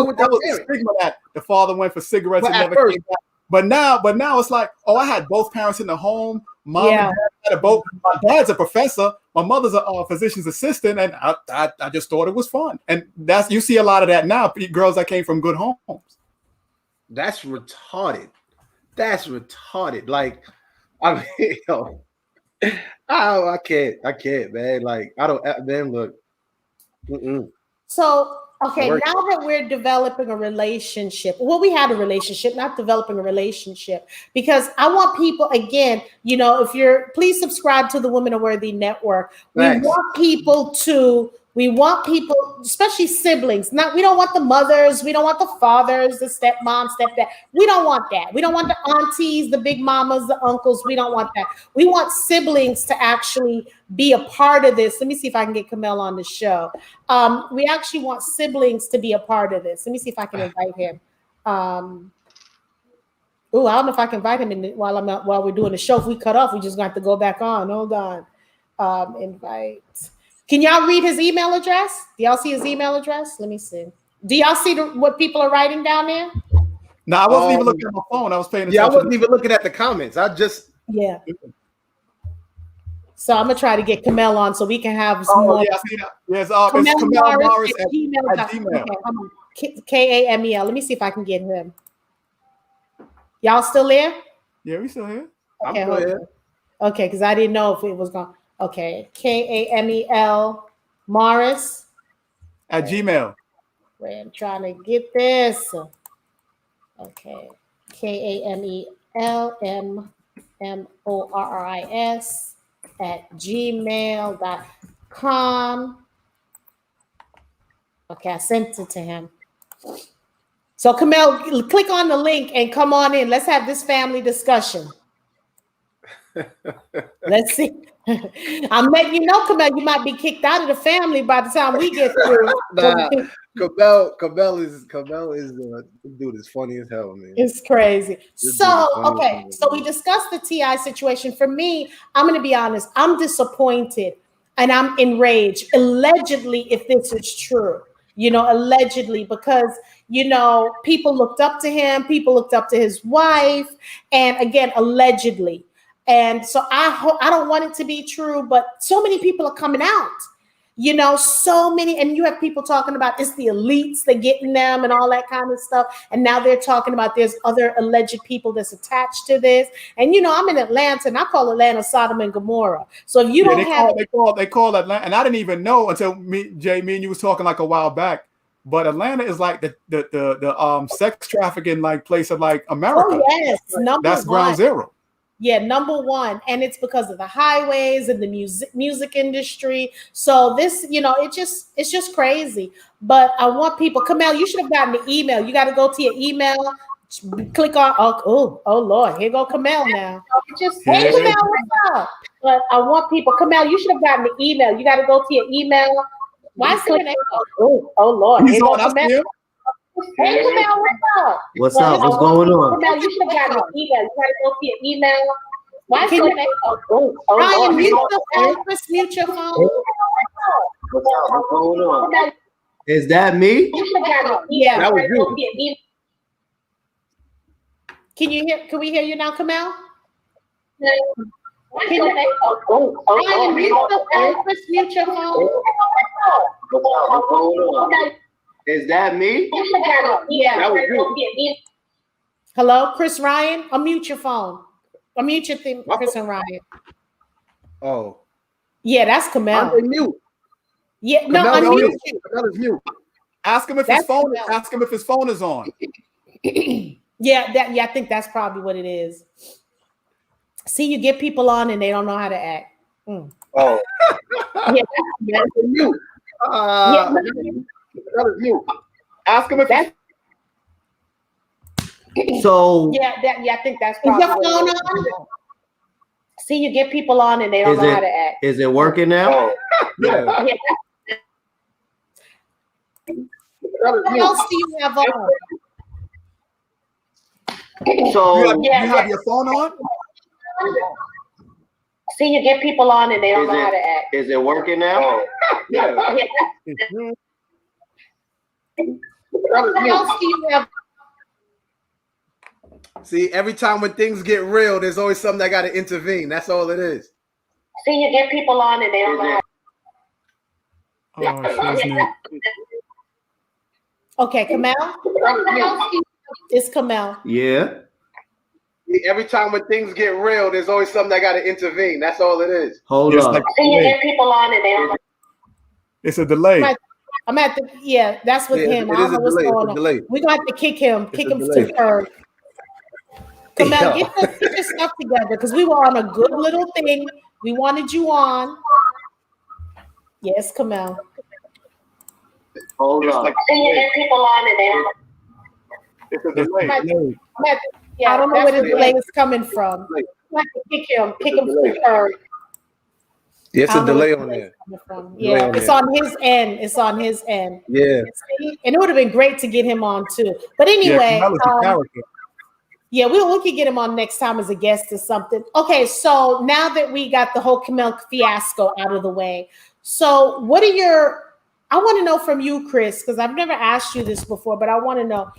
with that was the stigma that the father went for cigarettes and never came back. But now it's like, I had both parents in the home. Mom and dad had both. My dad's a professor. My mother's a physician's assistant, and I just thought it was fun. And you see a lot of that now. Girls that came from good homes. That's retarded. Like, I mean, I can't, man. Like, I don't. Man, look. Mm-mm. So. Okay, now that we're developing a relationship, we had a relationship, not developing a relationship, because I want people, again, please subscribe to the Women Are Worthy Network. Thanks. We want people, especially siblings. We don't want the mothers, we don't want the fathers, the stepmom, stepdad. We don't want that. We don't want the aunties, the big mamas, the uncles. We don't want that. We want siblings to actually be a part of this. Let me see if I can get Kamel on the show. We actually want siblings to be a part of this. Let me see if I can invite him. I don't know if I can invite him while we're doing the show. If we cut off, we just have to go back on. Hold on. Invite. Can y'all read his email address? Do y'all see his email address? Let me see. Do y'all see what people are writing down there? No, I wasn't even looking at my phone. I was paying attention. Yeah, I wasn't even looking at the comments. Yeah. So I'm gonna try to get Kamel on so we can have some more. Yeah, I see that. Yes, it's Kamel Morris at Gmail. Okay, Kamel. Let me see if I can get him. Y'all still there? Yeah, we still here. Okay, I'm still here. Okay, because I didn't know if it was going. Okay, Kamel Morris at Gmail. Wait, I'm trying to get this. Okay, KamelMMORRIS at gmail.com. Okay, I sent it to him. So Kamel, click on the link and come on in. Let's have this family discussion. Let's see. I'm letting you know, Kamel, you might be kicked out of the family by the time we get through. Nah, Cabell is dude is funny as hell, man. It's crazy. So, okay, so we discussed the T.I. situation. For me, I'm going to be honest, I'm disappointed and I'm enraged, allegedly, if this is true, allegedly, because, people looked up to him, people looked up to his wife, and again, allegedly. And so I don't want it to be true, but so many people are coming out. So many, and you have people talking about it's the elites that getting them and all that kind of stuff. And now they're talking about there's other alleged people that's attached to this. And I'm in Atlanta, and I call Atlanta Sodom and Gomorrah. So if you don't they call Atlanta, and I didn't even know until me and you was talking like a while back. But Atlanta is like the sex trafficking like place of like America. Oh yes, that's ground zero. Yeah, number one. And it's because of the highways and the music industry. So this, it's just crazy. But I want people, Kamel, you should have gotten the email. You got to go to your email, click on, oh Lord, here go Kamel now. Hey, Kamel, what's up? But I want people, Kamel, you should have gotten the email. You got to go to your email. Why is it? Oh Lord, here go Kamel. Hey, Kamel, what's up? What's up? What's going on? Kamel, you should have gotten an email. You got to go to your email. Why can you? Ryan, mute the phone. Chris, mute your phone. What's going on? Is that me? Yeah, that was you. Can you hear? Can we hear you now, Kamel? Ryan, mute the phone. Chris, mute your phone. What's going on? Is that me? Yeah. That was you. Hello, Chris Ryan. Unmute your phone. Unmute your thing, Chris and Ryan. Oh. Yeah, that's Kamel. I'm mute. Yeah, no, unmute. Kamel is mute. Ask him if his phone. Ask him if his phone is on. Yeah, I think that's probably what it is. See, you get people on and they don't know how to act. Oh. Yeah, that's mute. That is mute. Ask him if that's. So yeah, I think that's probably what's going on. See, you get people on and they don't know how to act. Is it working now? Yeah. What else do you have on? So you have your phone on? See, you get people on and they don't know how to act. Is it working now? Yeah. What else do you have? See, every time when things get real, there's always something that got to intervene. That's all it is. See, you get people on and they don't know. Okay, Kamel. It's Kamel. Yeah. See, every time when things get real, there's always something that got to intervene. That's all it is. Hold on. See, you get people on and they don't know. It's a delay. I'm at the that's with him. I don't know what's going on. We're gonna have to kick him to the curb. Kamel, get your stuff together because we were on a good little thing. We wanted you on. Yes, Kamel. Hold on. See, you get people on and they don't. It's a delay. I don't know where the delay is coming from. We have to kick him to the curb. It's a delay on there. Yeah, it's on his end. It's on his end. Yeah. And it would have been great to get him on too. But anyway, yeah, we could get him on next time as a guest or something. Okay, so now that we got the whole Kamel fiasco out of the way, so I want to know from you, Chris, because I've never asked you this before, but I want to know,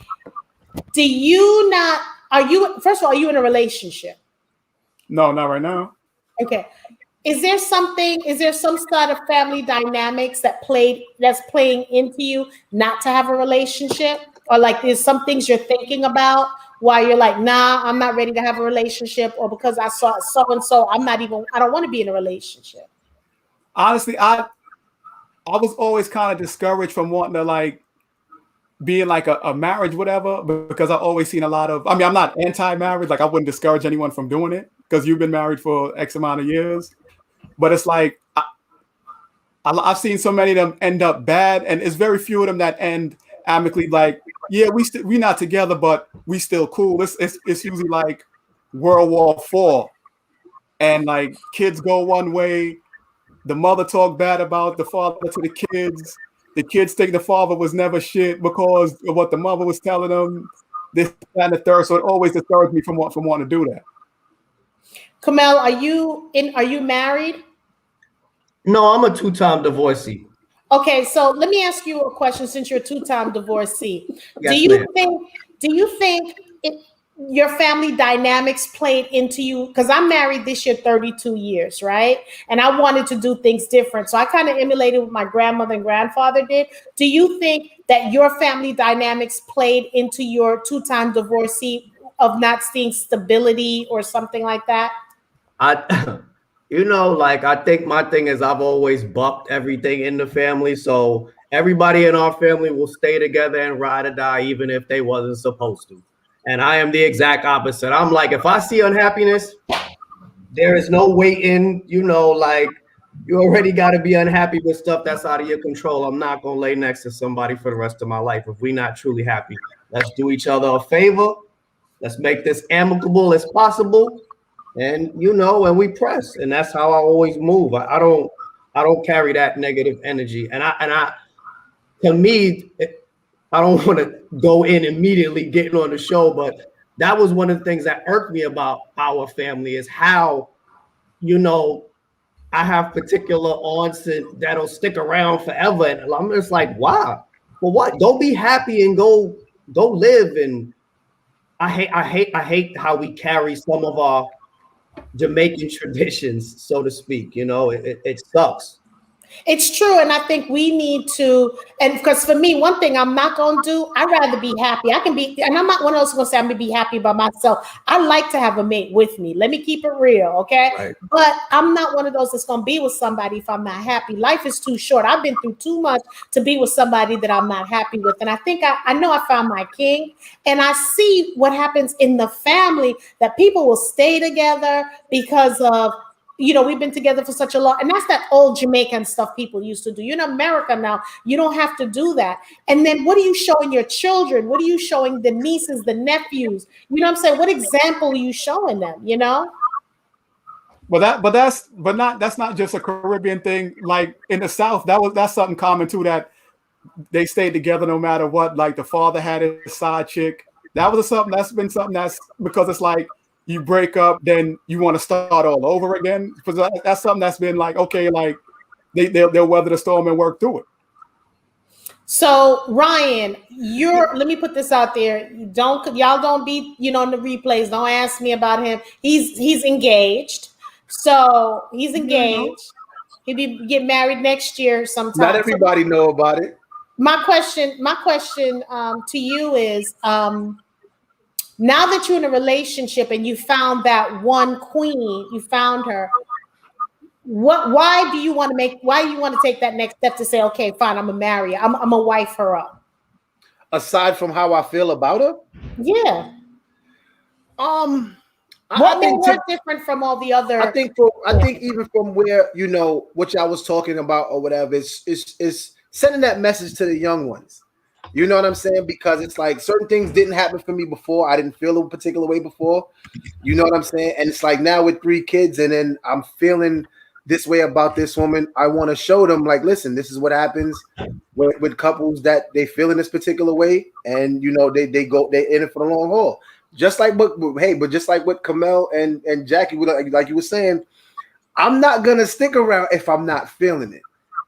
first of all, are you in a relationship? No, not right now. Okay. Is there some sort of family dynamics that's playing into you not to have a relationship? Or like there's some things you're thinking about why you're like, nah, I'm not ready to have a relationship, or because I saw so and so, I don't want to be in a relationship? Honestly, I was always kind of discouraged from wanting to like be in like a marriage, whatever, because I always seen a lot of. I mean, I'm not anti-marriage. Like I wouldn't discourage anyone from doing it because you've been married for X amount of years. But it's like I've seen so many of them end up bad, and it's very few of them that end amicably. Like, yeah, we not together, but we still cool. It's usually like World War IV, and like kids go one way, the mother talk bad about the father to the kids. The kids think the father was never shit because of what the mother was telling them. This, that, and the third. So it always discouraged me from wanting to do that. Kamel, are you married? No, I'm a 2-time divorcee. Okay, so let me ask you a question since you're a 2-time divorcee. Yes, Do you think your family dynamics played into you? Because I'm married this year 32 years, right? And I wanted to do things different. So I kind of emulated what my grandmother and grandfather did. Do you think that your family dynamics played into your 2-time divorcee of not seeing stability or something like that? Like I think my thing is I've always bucked everything in the family. So everybody in our family will stay together and ride or die, even if they wasn't supposed to. And I am the exact opposite. I'm like, if I see unhappiness, there is no waiting, like you already got to be unhappy with stuff that's out of your control. I'm not going to lay next to somebody for the rest of my life. If we're not truly happy, let's do each other a favor. Let's make this amicable as possible. And and we press, and that's how I always move. I don't carry that negative energy. And to me, I don't want to go in immediately getting on the show, but that was one of the things that irked me about our family is how, I have particular aunts that'll stick around forever. And I'm just like, wow, well, what? Go be happy and go live. And I hate how we carry some of our Jamaican traditions, so to speak. It sucks. It's true, and I think we need to. And because for me, one thing I'm not going to do, I'd rather be happy. I can be, and I'm not one of those going to say I'm going to be happy by myself. I like to have a mate with me. Let me keep it real, okay? Right. But I'm not one of those that's going to be with somebody if I'm not happy. Life is too short. I've been through too much to be with somebody that I'm not happy with. And I think I know I found my king, and I see what happens in the family, that people will stay together because of, we've been together for such a long, and that's that old Jamaican stuff people used to do. In America now, you don't have to do that. And then what are you showing your children? What are you showing the nieces, the nephews? You know what I'm saying? What example are you showing them, But that's not just a Caribbean thing. Like in the South, that's something common too, that they stayed together no matter what. Like the father had his side chick. That's because it's like, you break up, then you want to start all over again. Because that's something that's been like, okay, like they'll weather the storm and work through it. So Ryan, let me put this out there. Y'all don't be, on the replays. Don't ask me about him. He's engaged. So he's engaged. He'll be get married next year sometime. Not everybody know about it. My question to you is, now that you're in a relationship and you found that one queen, you found her, why do you want to take that next step to say, okay, fine, I'm gonna marry her, I'm gonna wife her up? Aside from how I feel about her? Yeah. What made her different from all the other? I think even from where, what y'all was talking about or whatever, is sending that message to the young ones. You know what I'm saying? Because it's like certain things didn't happen for me before. I didn't feel a particular way before. You know what I'm saying? And it's like now with 3 kids, and then I'm feeling this way about this woman. I want to show them, like, listen, this is what happens with couples that they feel in this particular way, and they in it for the long haul. Just like what Kamel and Jackie, like you were saying, I'm not gonna stick around if I'm not feeling it.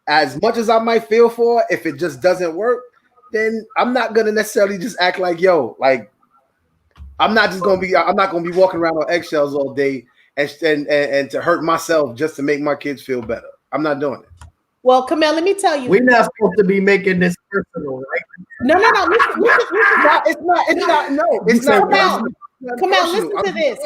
As much as I might feel for it, if it just doesn't work, then I'm not gonna necessarily just act like, I'm not gonna be walking around on eggshells all day and to hurt myself just to make my kids feel better. I'm not doing it. Well, Kamel, let me tell you, we're not supposed to be making this personal, right? No. It's not. No, it's not. Come out, listen to this.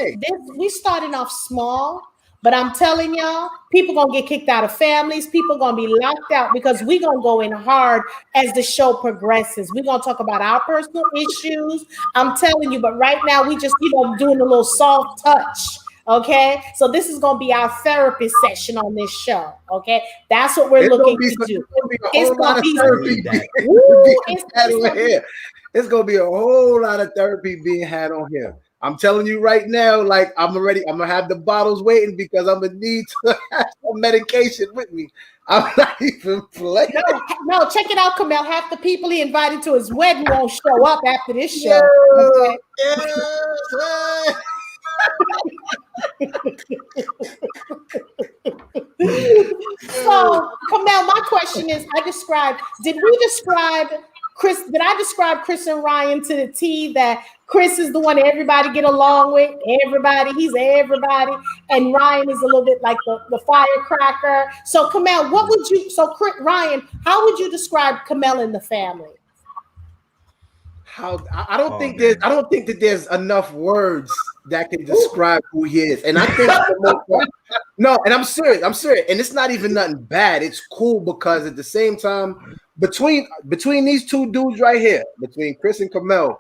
We starting off small, but I'm telling y'all, people gonna get kicked out of families. People gonna be locked out because we gonna go in hard as the show progresses. We're gonna talk about our personal issues. I'm telling you, but right now we just doing a little soft touch. Okay, so this is gonna be our therapy session on this show. Okay, that's what we're looking to do. It's gonna be a whole lot of therapy. It's gonna be a whole lot of therapy being had on here. I'm telling you right now, like I'm gonna have the bottles waiting because I'm gonna need to have some medication with me. I'm not even playing. No, check it out, Kamel. Half the people he invited to his wedding won't show up after this show. So, Kamel, my question is: did I describe Chris and Ryan to the T, that Chris is the one that everybody get along with? He's everybody, and Ryan is a little bit like the firecracker. So, Kamel, Ryan, how would you describe Kamel in the family? I don't think that there's enough words that can describe who he is. And I think no, and I'm serious, and it's not even nothing bad. It's cool because at the same time, between these two dudes right here, between Chris and Kamel,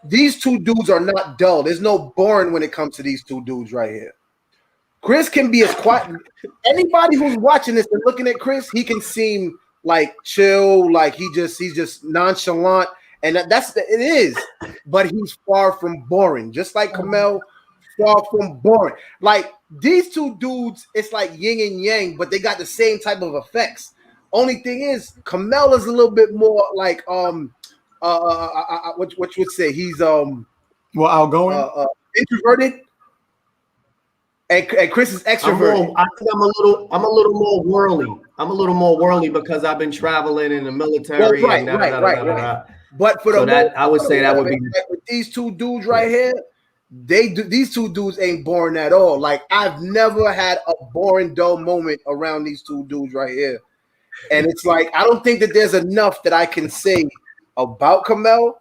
these two dudes are not dull. There's no boring when it comes to these two dudes right here. Chris can be as quiet. Anybody who's watching this and looking at Chris, he can seem like chill, like he's just nonchalant, and it is. But he's far from boring. Just like Kamel, far from boring. Like these two dudes, it's like yin and yang, but they got the same type of effects. Only thing is, Kamel is a little bit more like what you would say he's more outgoing, introverted. And Chris is extroverted. I think I'm a little more whirly. I'm a little more whirly because I've been traveling in the military. Right. But for I would say that would be with these two dudes right here. These two dudes ain't boring at all. Like I've never had a boring, dull moment around these two dudes right here. And it's like I don't think that there's enough that I can say about Kamel.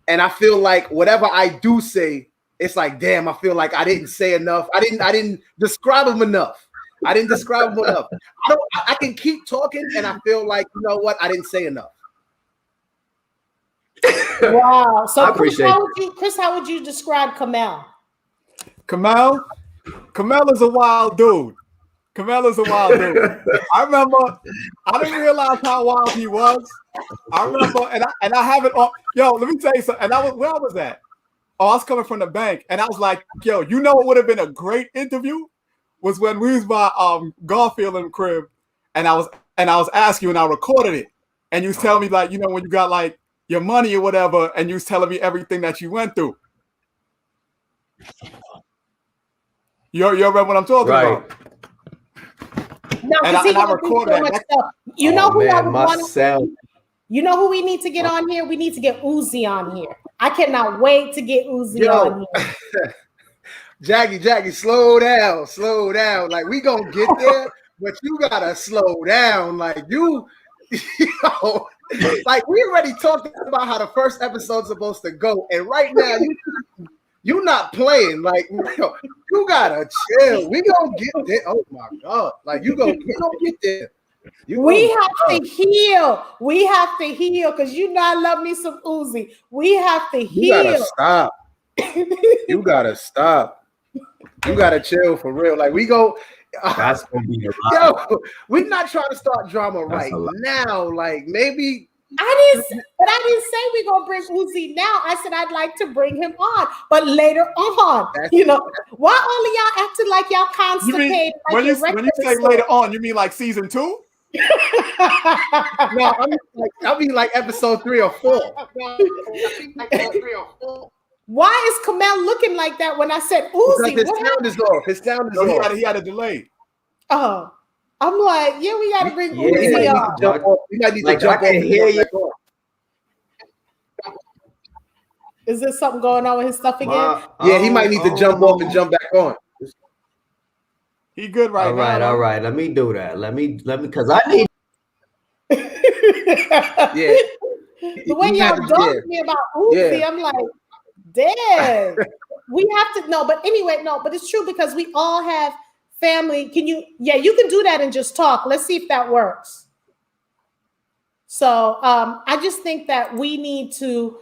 And I feel like whatever I do say, it's like, damn, I feel like I didn't say enough. I didn't describe him enough. I can keep talking, and I feel like, you know what? I didn't say enough. Wow. So, Chris, how would you describe Kamel? Kamel is a wild dude. I remember, I didn't realize how wild he was. I remember, and I have it on. Yo, let me tell you something. And where I was at? Oh, I was coming from the bank, and I was like, yo, you know what would have been a great interview? Was when we was by Garfield in the crib, and I was asking you, and I recorded it, and you was telling me, like, you know, when you got like your money or whatever, and you was telling me everything that you went through. You remember what I'm talking about? No, and I recorded that. You know who I would want to. You know who we need to get on here? We need to get Uzi on here. I cannot wait to get Uzi on here. Jackie, slow down. Like we gonna get there, but you gotta slow down. Like you know, like we already talked about how the first episode's supposed to go, and right now you're not playing. Like you gotta chill. We gonna get there. Oh my god! Like you gonna get there. We have to heal. We have to heal because you know I love me some Uzi. We have to heal. You gotta stop. You gotta chill for real. Like we go. That's gonna be a lot. Yo, we're not trying to start drama right now. Like maybe. I didn't say we're gonna bring Uzi now. I said I'd like to bring him on, but later on. Why all of y'all acting like y'all constipated? When you say later on, you mean like season 2? No, I mean like episode 3 or 4. Why is Kamel looking like that when I said Uzi? His sound is off. He had a delay. Oh, I'm like, yeah, we got to bring Uzi on. You might need to jump off and hear you. Is there something going on with his stuff again? Yeah, he might need to jump off and jump back on. He good right now. All right. Let me do that. Let me, because I need. Yeah. The way You y'all have to- dogged me about Oopsie, Yeah. I'm like, damn. We have to no, but anyway, no, but it's true because we all have family. You can do that and just talk. Let's see if that works. So I just think that we need to,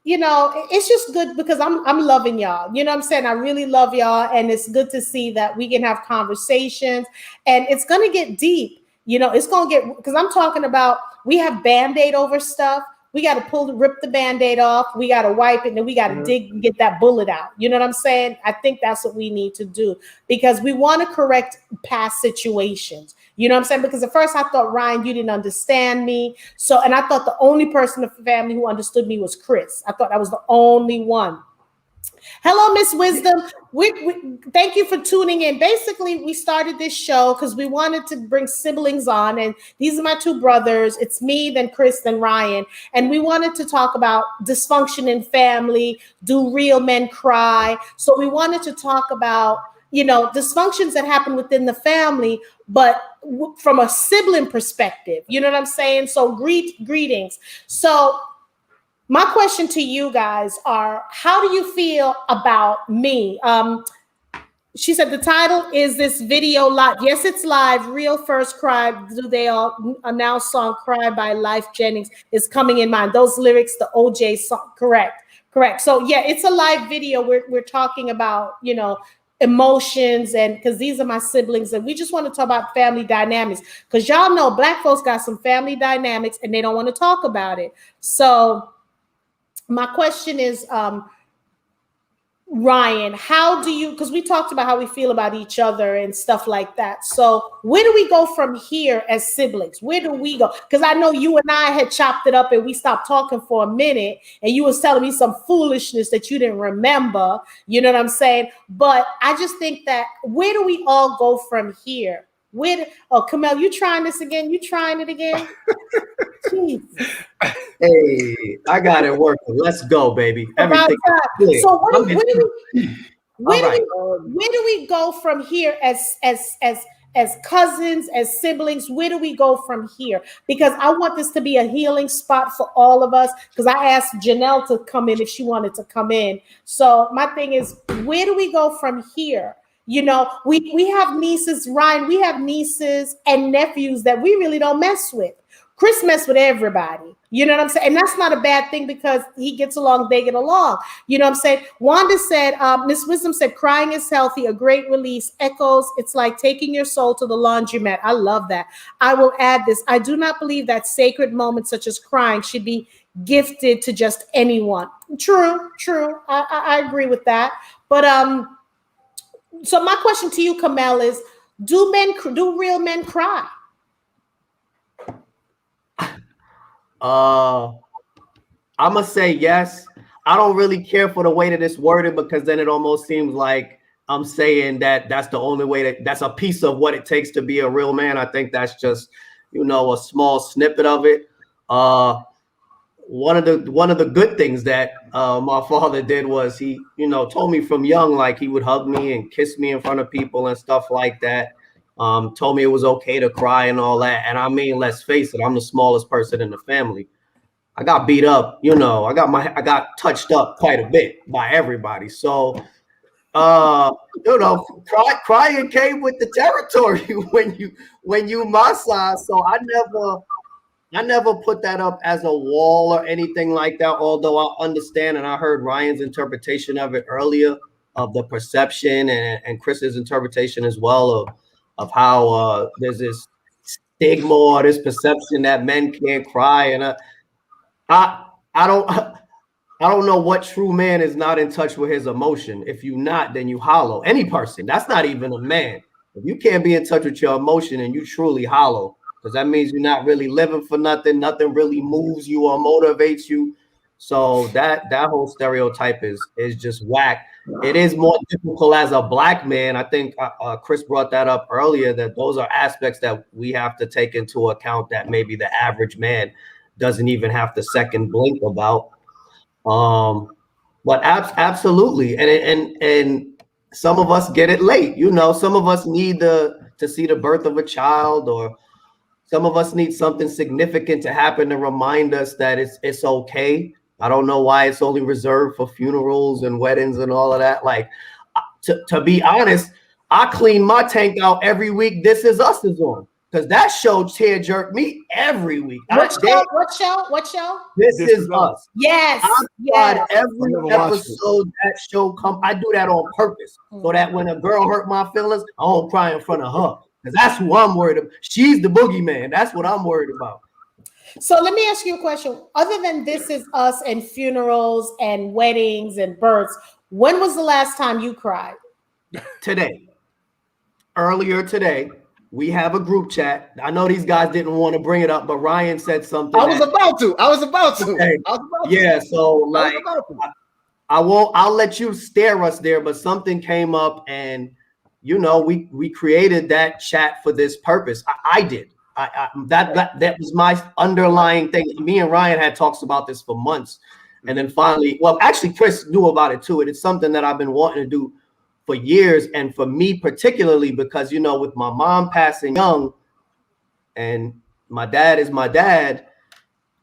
it's just good because I'm loving y'all. You know what I'm saying? I really love y'all, and it's good to see that we can have conversations, and it's gonna get deep. It's gonna get, because I'm talking about, we have Band-Aid over stuff. We got to rip the Band-Aid off. We got to wipe it, and then we got to dig and get that bullet out. You know what I'm saying? I think that's what we need to do, because we want to correct past situations. You know what I'm saying? Because at first I thought, Ryan, you didn't understand me. And I thought the only person in the family who understood me was Chris. I thought I was the only one. Hello, Miss Wisdom. Thank you for tuning in. Basically, we started this show because we wanted to bring siblings on, and these are my two brothers. It's me, then Chris, then Ryan, and we wanted to talk about dysfunction in family. Do real men cry? So we wanted to talk about dysfunctions that happen within the family, but from a sibling perspective. You know what I'm saying? So greetings. So my question to you guys are, how do you feel about me? She said the title is this video live. Yes, it's live. Real First Cry. Do they all announce song Cry by Life Jennings is coming in mind. Those lyrics, the OJ song. Correct. So yeah, it's a live video. We're talking about, emotions, and because these are my siblings, and we just want to talk about family dynamics, because y'all know Black folks got some family dynamics and they don't want to talk about it. So my question is, Ryan, how do you, because we talked about how we feel about each other and stuff like that. So where do we go from here as siblings? Where do we go? Because I know you and I had chopped it up and we stopped talking for a minute, and you was telling me some foolishness that you didn't remember. You know what I'm saying? But I just think that, where do we all go from here? Kamel, you trying this again? You trying it again? Jeez. Hey, I got it working. Let's go, baby. Everything. So where do we go from here as cousins, as siblings? Where do we go from here? Because I want this to be a healing spot for all of us. Because I asked Janelle to come in if she wanted to come in. So my thing is, where do we go from here? We have nieces, Ryan. We have nieces and nephews that we really don't mess with. Chris messed with everybody. You know what I'm saying? And that's not a bad thing, because he gets along, they get along. You know what I'm saying? Wanda said, Miss Wisdom said, crying is healthy, a great release. Echoes, it's like taking your soul to the laundromat. I love that. I will add this. I do not believe that sacred moments such as crying should be gifted to just anyone. True. I agree with that. But so my question to you, Kamel, is, do real men cry? I'm gonna say yes. I don't really care for the way that it's worded, because then it almost seems like I'm saying that that's the only way, that's a piece of what it takes to be a real man. I think that's just, a small snippet of it. One of the good things that my father did was he, told me from young, like, he would hug me and kiss me in front of people and stuff like that. Told me it was okay to cry and all that. And I mean, let's face it, I'm the smallest person in the family. I got beat up, I got touched up quite a bit by everybody. So, crying came with the territory when you my size. So I never put that up as a wall or anything like that. Although I understand, and I heard Ryan's interpretation of it earlier, of the perception, and Chris's interpretation as well of how there's this stigma or this perception that men can't cry. And I don't know what true man is not in touch with his emotion. If you not, then you hollow. Any person, that's not even a man. If you can't be in touch with your emotion, and you truly hollow, because that means you're not really living for nothing. Nothing really moves you or motivates you. So that whole stereotype is just whack. It is more difficult as a Black man. I think Chris brought that up earlier, that those are aspects that we have to take into account that maybe the average man doesn't even have to second blink about. But absolutely, and some of us get it late. Some of us need to see the birth of a child, or Some of us need something significant to happen to remind us that it's okay. I don't know why it's only reserved for funerals and weddings and all of that. Like, to be honest, I clean my tank out every week. This Is Us is on, because that show tear jerked me every week. What show? What show? This Is Us. Yes. Yes. Every episode that show come, I do that on purpose, so that when a girl hurt my feelings, I don't cry in front of her, because that's who I'm worried about. She's the boogeyman. That's what I'm worried about. So let me ask you a question. Other than This Is Us and funerals and weddings and births, when was the last time you cried? Today. Earlier today. We have a group chat. I know these guys didn't want to bring it up, but Ryan said something. I was about to. Okay. Yeah, so like I won't. I'll let you stare us there. But something came up, and we created that chat for this purpose. I did. That was my underlying thing. Me and Ryan had talks about this for months, and then finally, well, actually, Chris knew about it too. And it's something that I've been wanting to do for years, and for me particularly, because with my mom passing young, and my dad is my dad,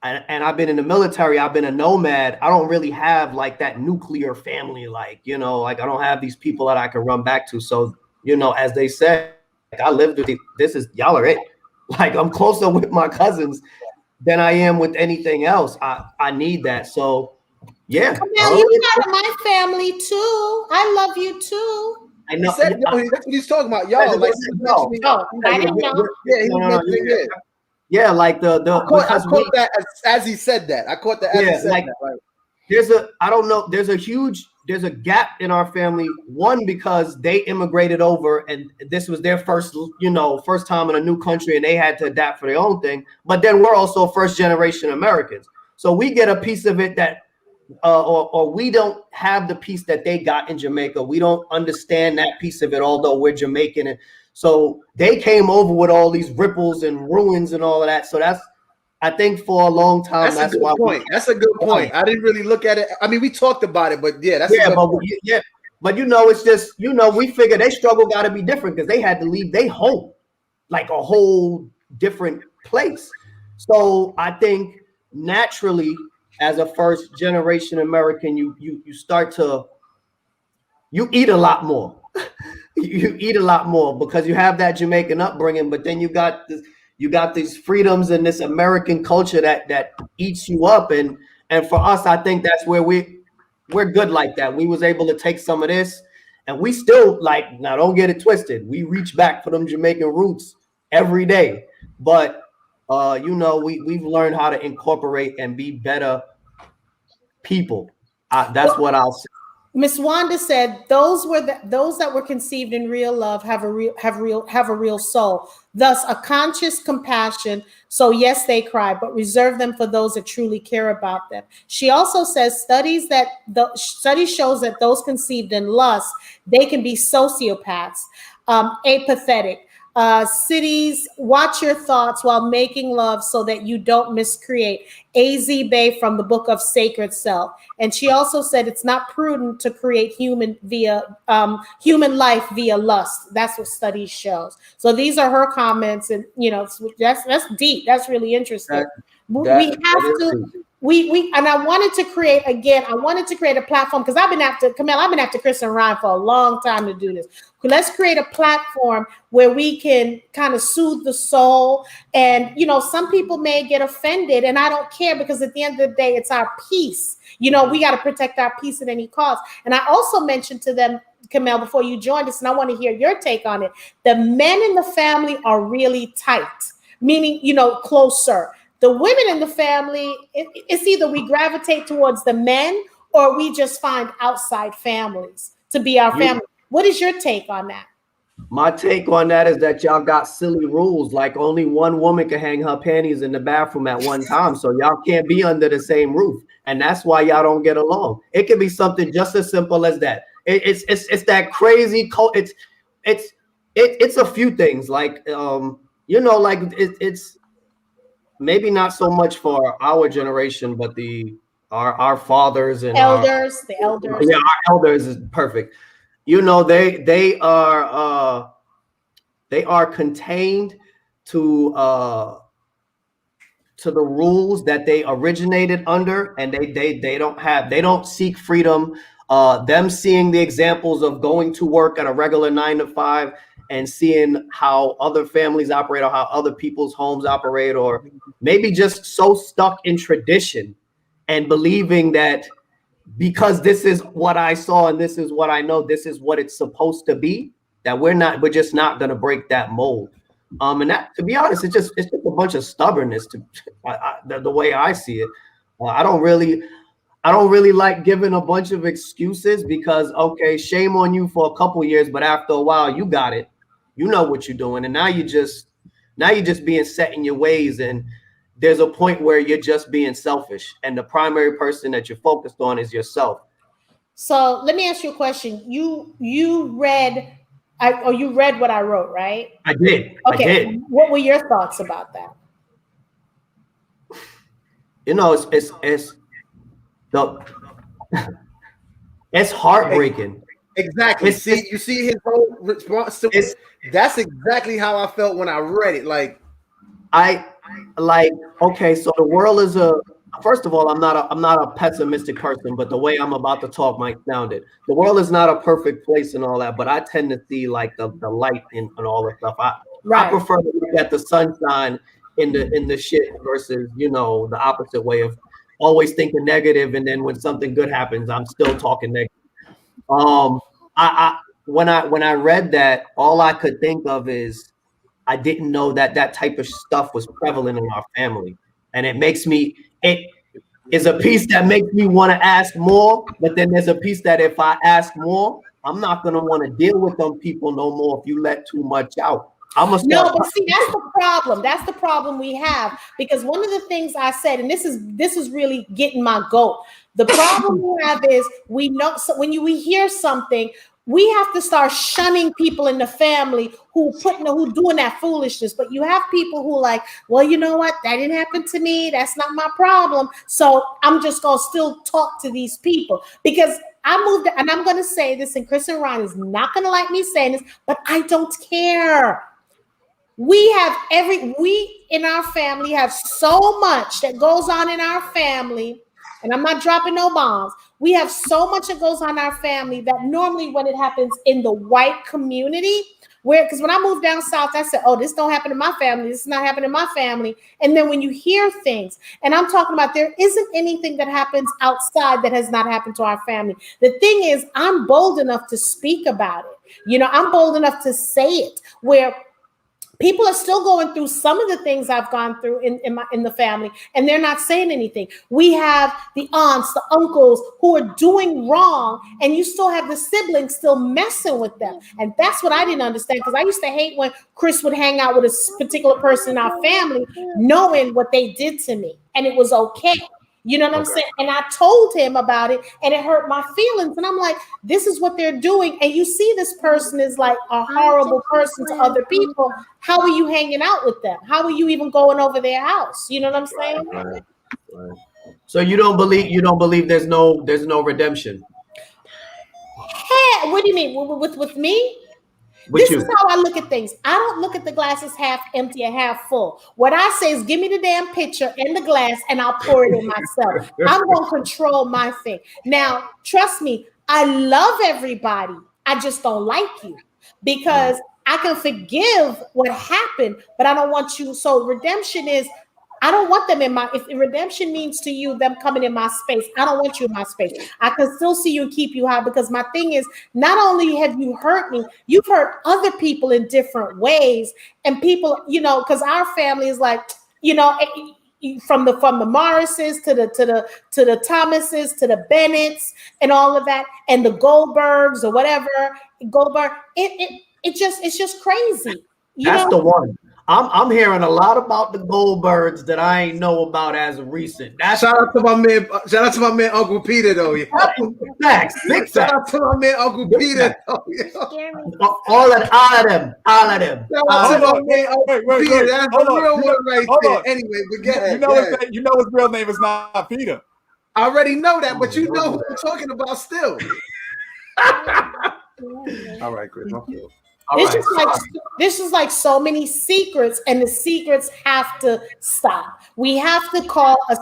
and I've been in the military, I've been a nomad. I don't really have like that nuclear family, like I don't have these people that I can run back to. So as they said, like, I lived with y'all are it. Like, I'm closer with my cousins than I am with anything else. I need that. So yeah. Camille, you part of my family too. I love you too. I know. That's what he's talking about, y'all. Like, I didn't know. Yeah, like the I caught that as he said that. I caught that as he said that. Like, there's a gap in our family. One, because they immigrated over, and this was their first time in a new country, and they had to adapt for their own thing. But then we're also first generation Americans, so we get a piece of it that. Or we don't have the piece that they got in Jamaica. We don't understand that piece of it, although we're Jamaican. And so they came over with all these ripples and ruins and all of that. So I think for a long time, that's a good point. That's a good point. I didn't really look at it. I mean, we talked about it, but yeah, but it's just, we figure their struggle got to be different, because they had to leave their home, like a whole different place. So I think naturally, as a first generation American, you start to eat a lot more. You eat a lot more because you have that Jamaican upbringing, but then you got these freedoms and this American culture that eats you up. And for us, I think that's where we're good like that. We was able to take some of this, and we still, like, now don't get it twisted, we reach back for them Jamaican roots every day. But we've learned how to incorporate and be better people. That's what I'll say. Miss Wanda said those that were conceived in real love have a real soul, thus a conscious compassion. So yes, they cry, but reserve them for those that truly care about them. She also says study shows that those conceived in lust, they can be sociopaths, apathetic. Cities, watch your thoughts while making love so that you don't miscreate. A.Z. Bay from the book of Sacred Self. And she also said it's not prudent to create human life via lust. That's what studies shows. So these are her comments, and that's deep. That's really interesting. We have to. And I wanted to create a platform, because I've been after Chris and Ryan for a long time to do this. Let's create a platform where we can kind of soothe the soul. And, some people may get offended, and I don't care, because at the end of the day, it's our peace. We got to protect our peace at any cost. And I also mentioned to them, Camille, before you joined us, and I want to hear your take on it. The men in the family are really tight, meaning, closer. The women in the family, it's either we gravitate towards the men, or we just find outside families to be our family. What is your take on that? My take on that is that y'all got silly rules, like only one woman can hang her panties in the bathroom at one time. So y'all can't be under the same roof. And that's why y'all don't get along. It can be something just as simple as that. It's that crazy cult. It's a few things, like it's maybe not so much for our generation, but our fathers and elders. Our elders is perfect. They are contained. to the rules that they originated under, and they don't seek freedom. Them seeing the examples of going to work at a regular 9 to 5 and seeing how other families operate or how other people's homes operate, or maybe just so stuck in tradition and believing that because this is what I saw and this is what I know, this is what it's supposed to be, that we're just not going to break that mold. And that, to be honest, it's just a bunch of stubbornness the way I see it. I don't really like giving a bunch of excuses because, okay, shame on you for a couple years, but after a while you got it, you know what you're doing, and now you're just being set in your ways, and there's a point where you're just being selfish, and the primary person that you're focused on is yourself. So let me ask you a question. You read what I wrote, right? I did. Okay. I did. What were your thoughts about that? You know, it's heartbreaking. Exactly. You see his whole response to it. That's exactly how I felt when I read it. Okay, so the world is first of all, I'm not a pessimistic person, but the way I'm about to talk might sound it. The world is not a perfect place and all that, but I tend to see like the light and all the stuff. I prefer to look at the sunshine in the shit versus, you know, the opposite way of always thinking negative, and then when something good happens, I'm still talking negative. When I read that, all I could think of is I didn't know that type of stuff was prevalent in our family, and it is a piece that makes me want to ask more. But then there's a piece that if I ask more, I'm not gonna want to deal with them people no more. If you let too much out, but see, that's the problem. That's the problem we have, because one of the things I said, and this is really getting my goat. The problem we have is we know, so when we hear something, we have to start shunning people in the family who doing that foolishness. But you have people who like, well, you know what? That didn't happen to me. That's not my problem. So I'm just going to still talk to these people because I moved. And I'm going to say this, and Chris and Ron is not going to like me saying this, but I don't care. We in our family have so much that goes on in our family. And I'm not dropping no bombs. We have so much that goes on in our family that normally when it happens in the white community, because when I moved down south, I said, oh, this don't happen in my family. This is not happening in my family. And then when you hear things, and I'm talking about there isn't anything that happens outside that has not happened to our family. The thing is, I'm bold enough to speak about it. You know, I'm bold enough to say it, where people are still going through some of the things I've gone through in the family, and they're not saying anything. We have the aunts, the uncles who are doing wrong, and you still have the siblings still messing with them. And that's what I didn't understand, because I used to hate when Chris would hang out with a particular person in our family, knowing what they did to me, and it was okay. You know what I'm saying? And I told him about it, and it hurt my feelings. And I'm like, this is what they're doing. And you see this person is like a horrible person to other people. How are you hanging out with them? How are you even going over their house? You know what I'm saying? Right. So you don't believe there's no redemption? Hey, what do you mean? With me? This is how I look at things. I don't look at the glasses half empty and half full. What I say is, give me the damn pitcher and the glass, and I'll pour it in myself. I'm going to control my thing. Now, trust me, I love everybody. I just don't like you, because I can forgive what happened, but I don't want you. So redemption is, I don't want them in my, if redemption means to you, them coming in my space, I don't want you in my space. I can still see you and keep you high, because my thing is, not only have you hurt me, you've hurt other people in different ways. And people, you know, because our family is like, you know, from the Morrises to the Thomases to the Bennetts and all of that, and the Goldbergs or whatever, Goldberg, it's just crazy. That's the one. I'm hearing a lot about the Goldbergs that I ain't know about as of recent. Shout out to my man Uncle Peter though. Yeah. Facts. Big Shout out to my man Uncle Peter. Though, yeah. All of them. Shout out to my man Uncle Peter. That's the real one right there. Anyway, but get it. You know his real name is not Peter. I already know that, but you know who I'm talking about still. All right, Chris. All This right. is like so many secrets, and the secrets have to stop. We have to call a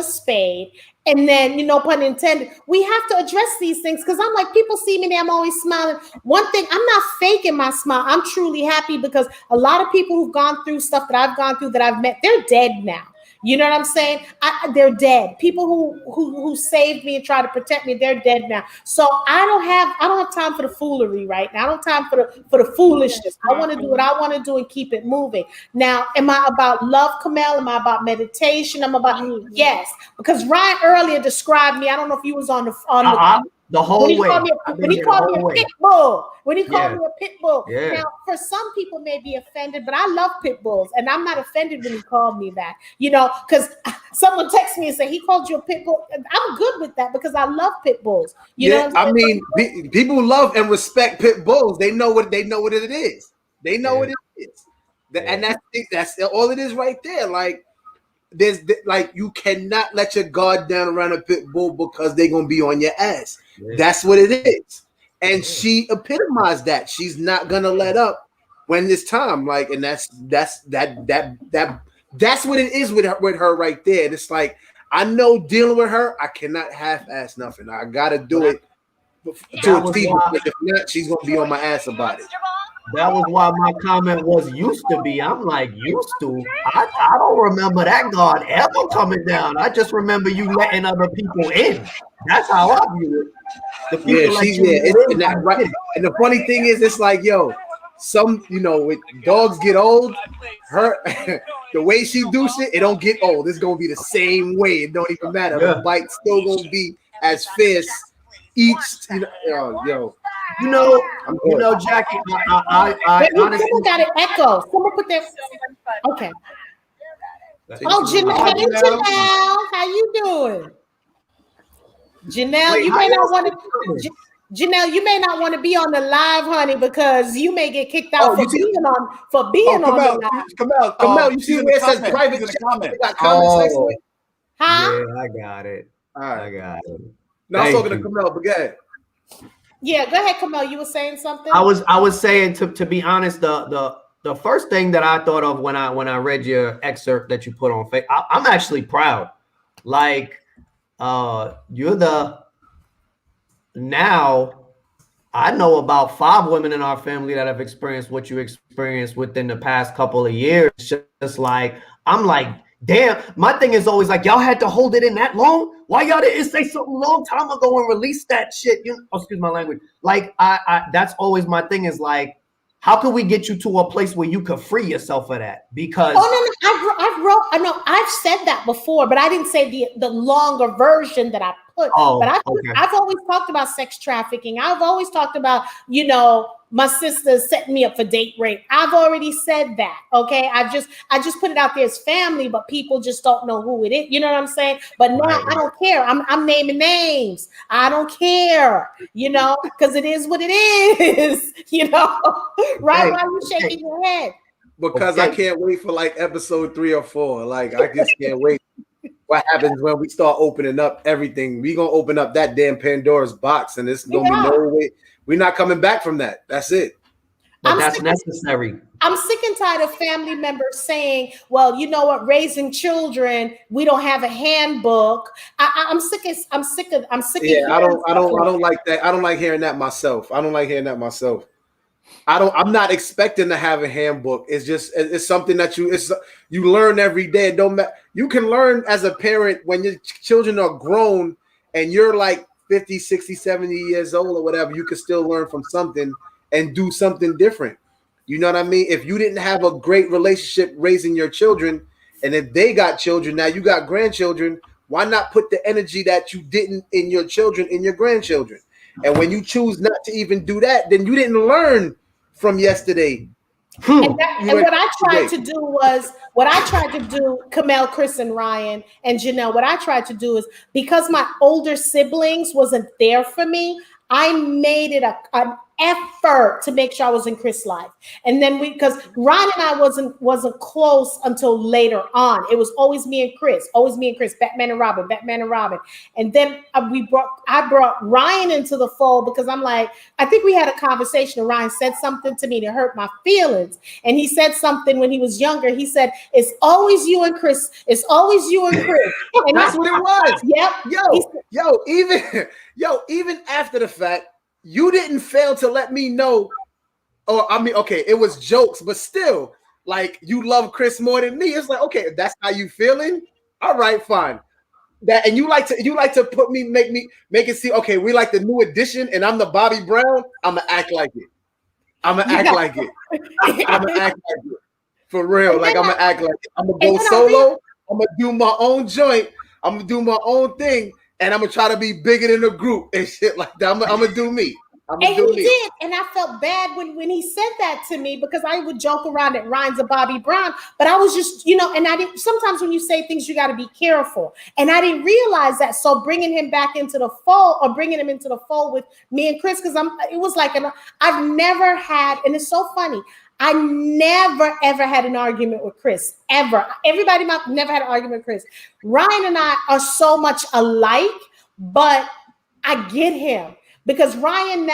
spade, and then, pun intended, we have to address these things, because I'm like, people see me there, I'm always smiling. One thing, I'm not faking my smile. I'm truly happy, because a lot of people who've gone through stuff that I've gone through, that I've met, they're dead now. You know what I'm saying? They're dead. People who saved me and try to protect me, they're dead now. So I don't have time for the foolery right now. I don't have time for the foolishness. I want to do what I want to do and keep it moving. Now, am I about love, Kamel? Am I about meditation? Yes, because Ryan earlier described me. I don't know if you was on the whole way. When he called me a pit bull. When he called me a pit bull. Yeah. Now, for some people may be offended, but I love pit bulls, and I'm not offended when he called me that. Because someone texted me and said he called you a pit bull. I'm good with that, because I love pit bulls. You know what I'm saying? I mean, people love and respect pit bulls. They know what it is. They know what it is. And that's all it is right there. Like, you cannot let your guard down around a pit bull, because they're gonna be on your ass. Yeah. That's what it is. And she epitomized that. She's not gonna let up when it's time. Like, and that's what it is with her right there. And it's like, I know dealing with her, I cannot half-ass nothing. I gotta do it to a T. If not, she's gonna be on my ass about it. That was why my comment was used to be. I'm like, used to? I don't remember that guard ever coming down. I just remember you letting other people in. That's how I view it. Right. And the funny thing is, it's like, when dogs get old, the way she do shit, it don't get old. It's gonna be the same way. It don't even matter. The bite's still gonna be as fierce. Jackie, I honestly, someone got an echo. Someone put their okay. Oh, Janelle, how you doing? Janelle, you may not want to. Janelle, you may not want to be on the live, honey, because you may get kicked out for being on the live. Kamel, you see where it says private chat? Huh? Yeah, I got it. All right. I got it. Now I'm talking to Kamel, but go ahead. Yeah, go ahead, Kamel. You were saying something? I was saying, to be honest, the first thing that I thought of when I read your excerpt that you put on Facebook, I'm actually proud. Like, now I know about 5 women in our family that have experienced what you experienced within the past couple of years. Just like, I'm like, damn, my thing is always like, y'all had to hold it in that long? Why y'all didn't say something a long time ago and release that shit? Excuse my language. Like, I that's always my thing, is like, how can we get you to a place where you could free yourself of that? Because I've said that before, but I didn't say the longer version that I put. I've always talked about sex trafficking. I've always talked about, my sister setting me up for date rape. I've already said that. Okay. I just put it out there as family, but people just don't know who it is. You know what I'm saying? But now I don't care. I'm naming names. I don't care, because it is what it is, right? Why are you shaking your head? Because I can't wait for like episode 3 or 4. Like, I just can't wait. What happens when we start opening up everything? We're going to open up that damn Pandora's box, and it's going to be no way. We're not coming back from that. That's it. But that's necessary. I'm sick and tired of family members saying, well, you know what, raising children, we don't have a handbook. I'm sick of Yeah, I don't like that. I don't like hearing that myself. I'm not expecting to have a handbook. It's something that you learn every day. It don't matter. You can learn as a parent when your children are grown and you're like 50, 60, 70 years old or whatever. You can still learn from something and do something different. You know what I mean? If you didn't have a great relationship raising your children, and if they got children, now you got grandchildren, why not put the energy that you didn't in your children, in your grandchildren? And when you choose not to even do that, then you didn't learn from yesterday. And what I tried to do, Kamel, Chris, and Ryan, and Janelle, what I tried to do is, because my older siblings wasn't there for me, I made it effort to make sure I was in Chris' life. And then because Ryan and I wasn't close until later on. It was always me and Chris, Batman and Robin. And then I brought Ryan into the fold because I'm like, I think we had a conversation and Ryan said something to me to hurt my feelings. And he said something when he was younger. He said, it's always you and Chris. It's always you and Chris. And that's what it was. Yep. Even after the fact, you didn't fail to let me know. Or I mean, okay, it was jokes, but still, like, you love Chris more than me. It's like, okay, if that's how you feeling, all right, fine. That, and you like to make it seem, okay, we like the new edition, and I'm the Bobby Brown. I'ma act like it. I'm gonna act like it. For real. Like, I'm gonna act like it. I'm gonna go solo. I'm gonna do my own joint. I'm gonna do my own thing, and I'm gonna try to be bigger than the group and shit like that. I'm gonna do me. And he did, and I felt bad when he said that to me because I would joke around that Ryan's a Bobby Brown, but I was just, and I didn't. Sometimes when you say things, you got to be careful, and I didn't realize that. So bringing him back into the fold, or bringing him into the fold with me and Chris, because it was like I've never had, and it's so funny. I never ever had an argument with Chris ever. Everybody never had an argument with Chris. Ryan and I are so much alike, but I get him. Because Ryan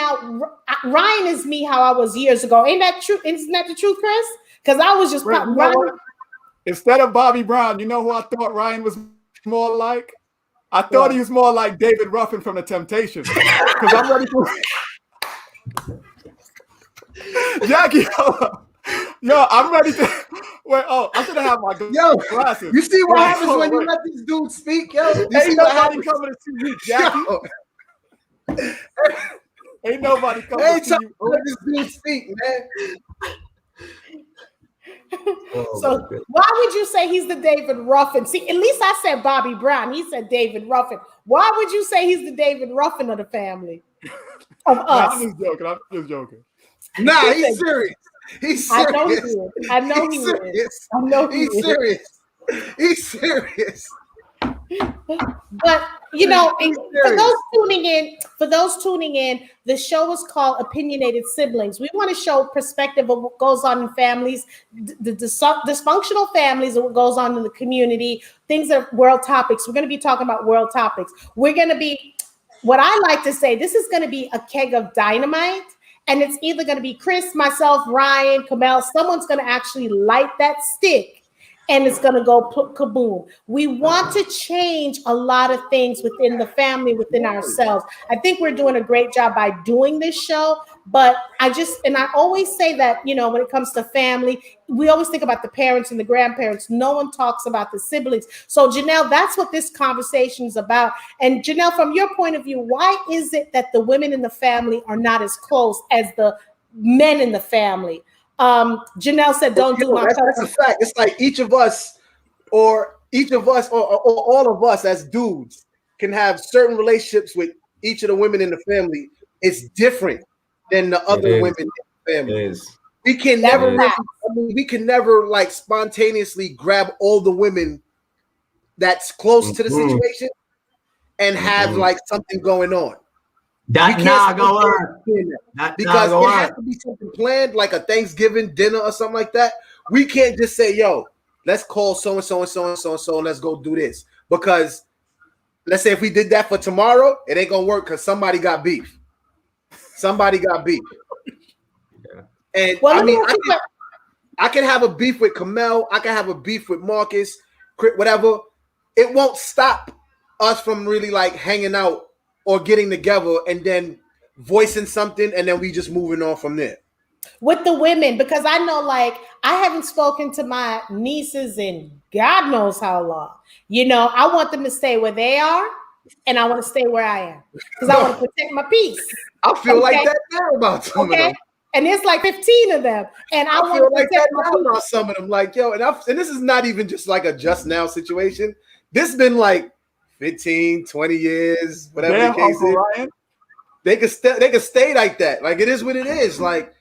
is me how I was years ago. Ain't that true? Isn't that the truth, Chris? Because I was just instead of Bobby Brown, you know who I thought Ryan was more like? I thought he was more like David Ruffin from The Temptations. Because I'm ready for Jackie. Yo, I'm ready to wait. Oh, I should have my glasses. You see what happens when you let these dudes speak, yo? Ain't nobody coming to see you, Jackie. Ain't nobody coming to see you. Let this dude speak, man. So why would you say he's the David Ruffin? See, at least I said Bobby Brown. He said David Ruffin. Why would you say he's the David Ruffin of the family? Of us? I'm just joking. Nah, he's serious. He's serious. I know he is. Serious. He's serious. But for those tuning in, the show is called Opinionated Siblings. We want to show perspective of what goes on in families, the dysfunctional families, and what goes on in the community. Things that are world topics. We're going to be talking about world topics. We're going to be, what I like to say, this is going to be a keg of dynamite. And it's either going to be Chris, myself, Ryan, Kamel. Someone's going to actually light that stick, and it's going to go kaboom. We want to change a lot of things within the family, within ourselves. I think we're doing a great job by doing this show. But I always say that, when it comes to family, we always think about the parents and the grandparents. No one talks about the siblings. So Janelle, that's what this conversation is about. And Janelle, from your point of view, why is it that the women in the family are not as close as the men in the family? Janelle said, "Don't do my." That's a fact. It's like each of us, or all of us as dudes, can have certain relationships with each of the women in the family. It's different than the other women in the family. We can never like spontaneously grab all the women that's close to the situation and have like something going on. That's not going on. Because it has to be something planned, like a Thanksgiving dinner or something like that. We can't just say, yo, let's call so-and-so and so-and-so and let's go do this. Because let's say if we did that for tomorrow, it ain't going to work because somebody got beef. Yeah. And I can have a beef with Kamel. I can have a beef with Marcus, whatever. It won't stop us from really like hanging out or getting together and then voicing something, and then we just moving on from there. With the women, because I know, like, I haven't spoken to my nieces in God knows how long. I want them to stay where they are, and I want to stay where I am because I want to protect my peace. I feel like that now about some of them. And it's like 15 of them, and I want feel to like protect that now about some of them. Like, yo, and this is not even just like a just now situation. This has been like 15, 20 years, whatever the case is. Ryan. They can stay like that. Like, it is what it is. Like,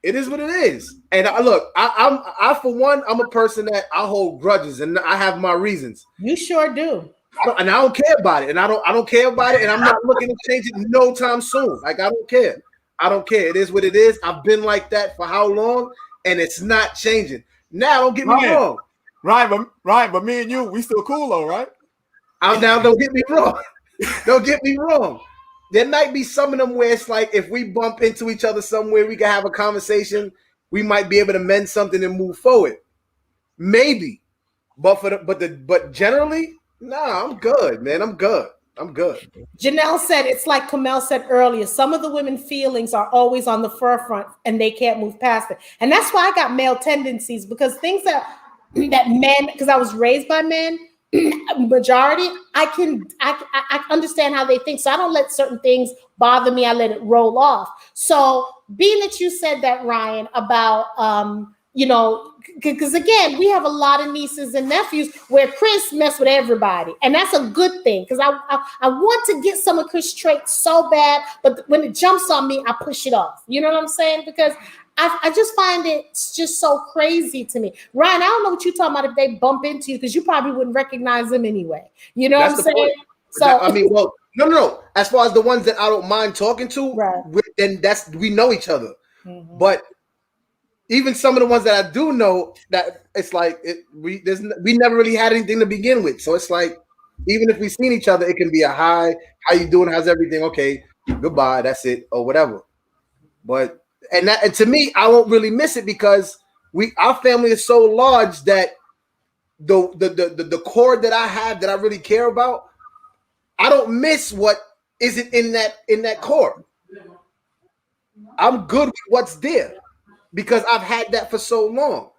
it is what it is. And I for one, I'm a person that I hold grudges, and I have my reasons. You sure do. And I don't care about it. And I don't care about it. And I'm not looking to change it no time soon. Like, I don't care. I don't care. It is what it is. I've been like that for how long, and it's not changing. Now, don't get me wrong. Right, but me and you, we still cool though, right? Now, don't get me wrong. Don't get me wrong. There might be some of them where it's like if we bump into each other somewhere, we can have a conversation. We might be able to mend something and move forward. Maybe, but generally, nah, I'm good, man. I'm good. Janelle said it's like Kamel said earlier. Some of the women's feelings are always on the forefront, and they can't move past it. And that's why I got male tendencies, because things that men, because I was raised by men, majority, I understand how they think. So I don't let certain things bother me. I let it roll off. So being that you said that, Ryan, about because again, we have a lot of nieces and nephews where Chris mess with everybody, and that's a good thing, because I want to get some of Chris' traits so bad, but when it jumps on me, I push it off. You know what I'm saying? Because I just find it just so crazy to me. Ryan, I don't know what you're talking about if they bump into you, because you probably wouldn't recognize them anyway. You know what I'm saying? Point. So I mean, well, no. As far as the ones that I don't mind talking to, right, then we know each other. Mm-hmm. But even some of the ones that I do know, that it's like we never really had anything to begin with. So it's like, even if we've seen each other, it can be a hi, how you doing, how's everything? Okay, goodbye, that's it, or whatever. But and to me, I won't really miss it, because our family is so large that the core that I have that I really care about, I don't miss what isn't in that core. I'm good with what's there, because I've had that for so long.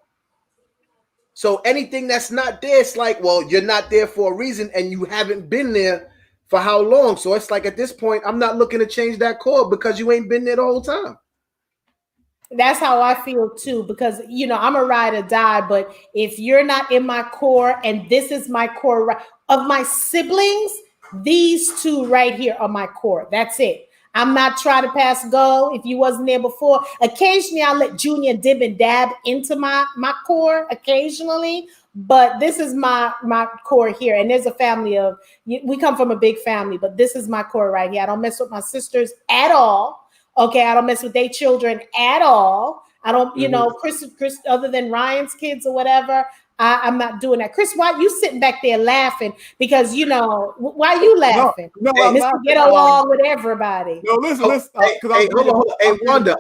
So anything that's not there, it's like, well, you're not there for a reason, and you haven't been there for how long. So it's like, at this point, I'm not looking to change that core, because you ain't been there the whole time. That's how I feel too, because I'm a ride or die, but if you're not in my core, and this is my core of my siblings, these two right here are my core. That's it. I'm not trying to pass go. If you wasn't there before, occasionally I'll let Junior dib and dab into my core occasionally, but this is my core here. And there's a family we come from a big family, but this is my core right here. I don't mess with my sisters at all. Okay, I don't mess with their children at all. I don't, Chris, other than Ryan's kids or whatever, I'm not doing that. Chris, why you sitting back there laughing? Because why are you laughing? No, Mr. Get along with everybody. No, listen. Hold on. Hey, Wanda,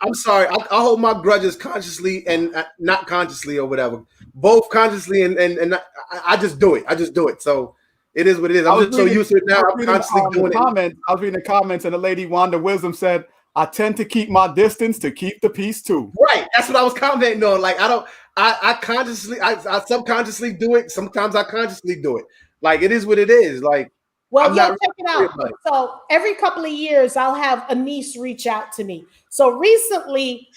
I'm sorry. I hold my grudges consciously and not consciously or whatever. Both consciously and I just do it. So it is what it is. I'm just so used to it now. I'm constantly doing it. I was reading the comments, and the lady Wanda Wisdom said, I tend to keep my distance to keep the peace too. Right. That's what I was commenting on. Like, I subconsciously do it. Sometimes I consciously do it. Like, it is what it is. Like, well, check it out. So every couple of years, I'll have a niece reach out to me. So recently,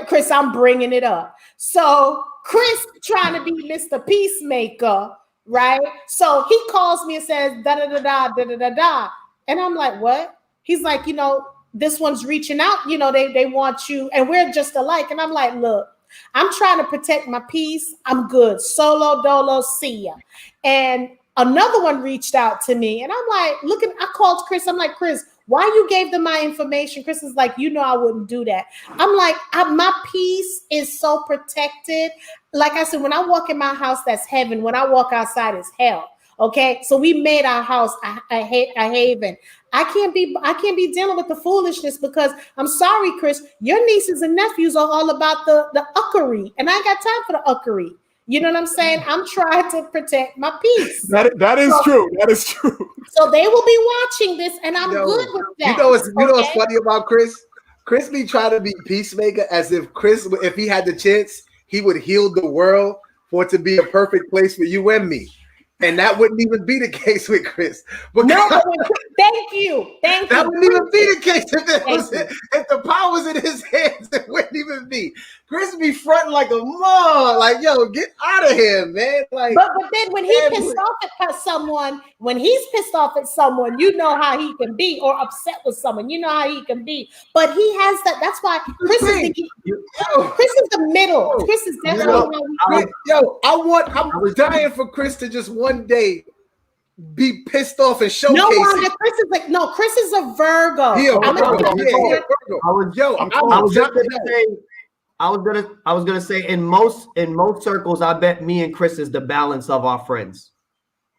Chris, I'm bringing it up. So Chris trying to be Mr. Peacemaker, right? So he calls me and says, da da da da da da da da, and I'm like, what? He's like, this one's reaching out, they want you, and we're just alike. And I'm like, look, I'm trying to protect my peace. I'm good. Solo dolo, see ya. And another one reached out to me, and I'm like, I called Chris. I'm like, Chris, why you gave them my information? Chris is like, I wouldn't do that. I'm like, my peace is so protected. Like I said, when I walk in my house, that's heaven. When I walk outside, it's hell. Okay, so we made our house a haven. I can't be dealing with the foolishness, because I'm sorry, Chris, your nieces and nephews are all about the uckery, and I ain't got time for the uckery. You know what I'm saying? I'm trying to protect my peace. That is true. That is true. So they will be watching this, and I'm good with that. You know what's funny about Chris? Chris be trying to be peacemaker, as if Chris, if he had the chance, he would heal the world for it to be a perfect place for you and me. And that wouldn't even be the case with Chris. Thank you. That wouldn't even be the case if the power was in his hands. It wouldn't even be. Chris be fronting like a mom, like, yo, get out of here, man. Like, but then when he's pissed off at someone, you know how he can be, or upset with someone, you know how he can be. But he has that. That's why Chris is the middle. Chris is definitely I'm dying for Chris to just one day be pissed off and showcase No, Wanda, it. Chris is a Virgo. He a I'm Virgo. gonna Yeah, he a Virgo. I was gonna say in most circles, I bet me and Chris is the balance of our friends.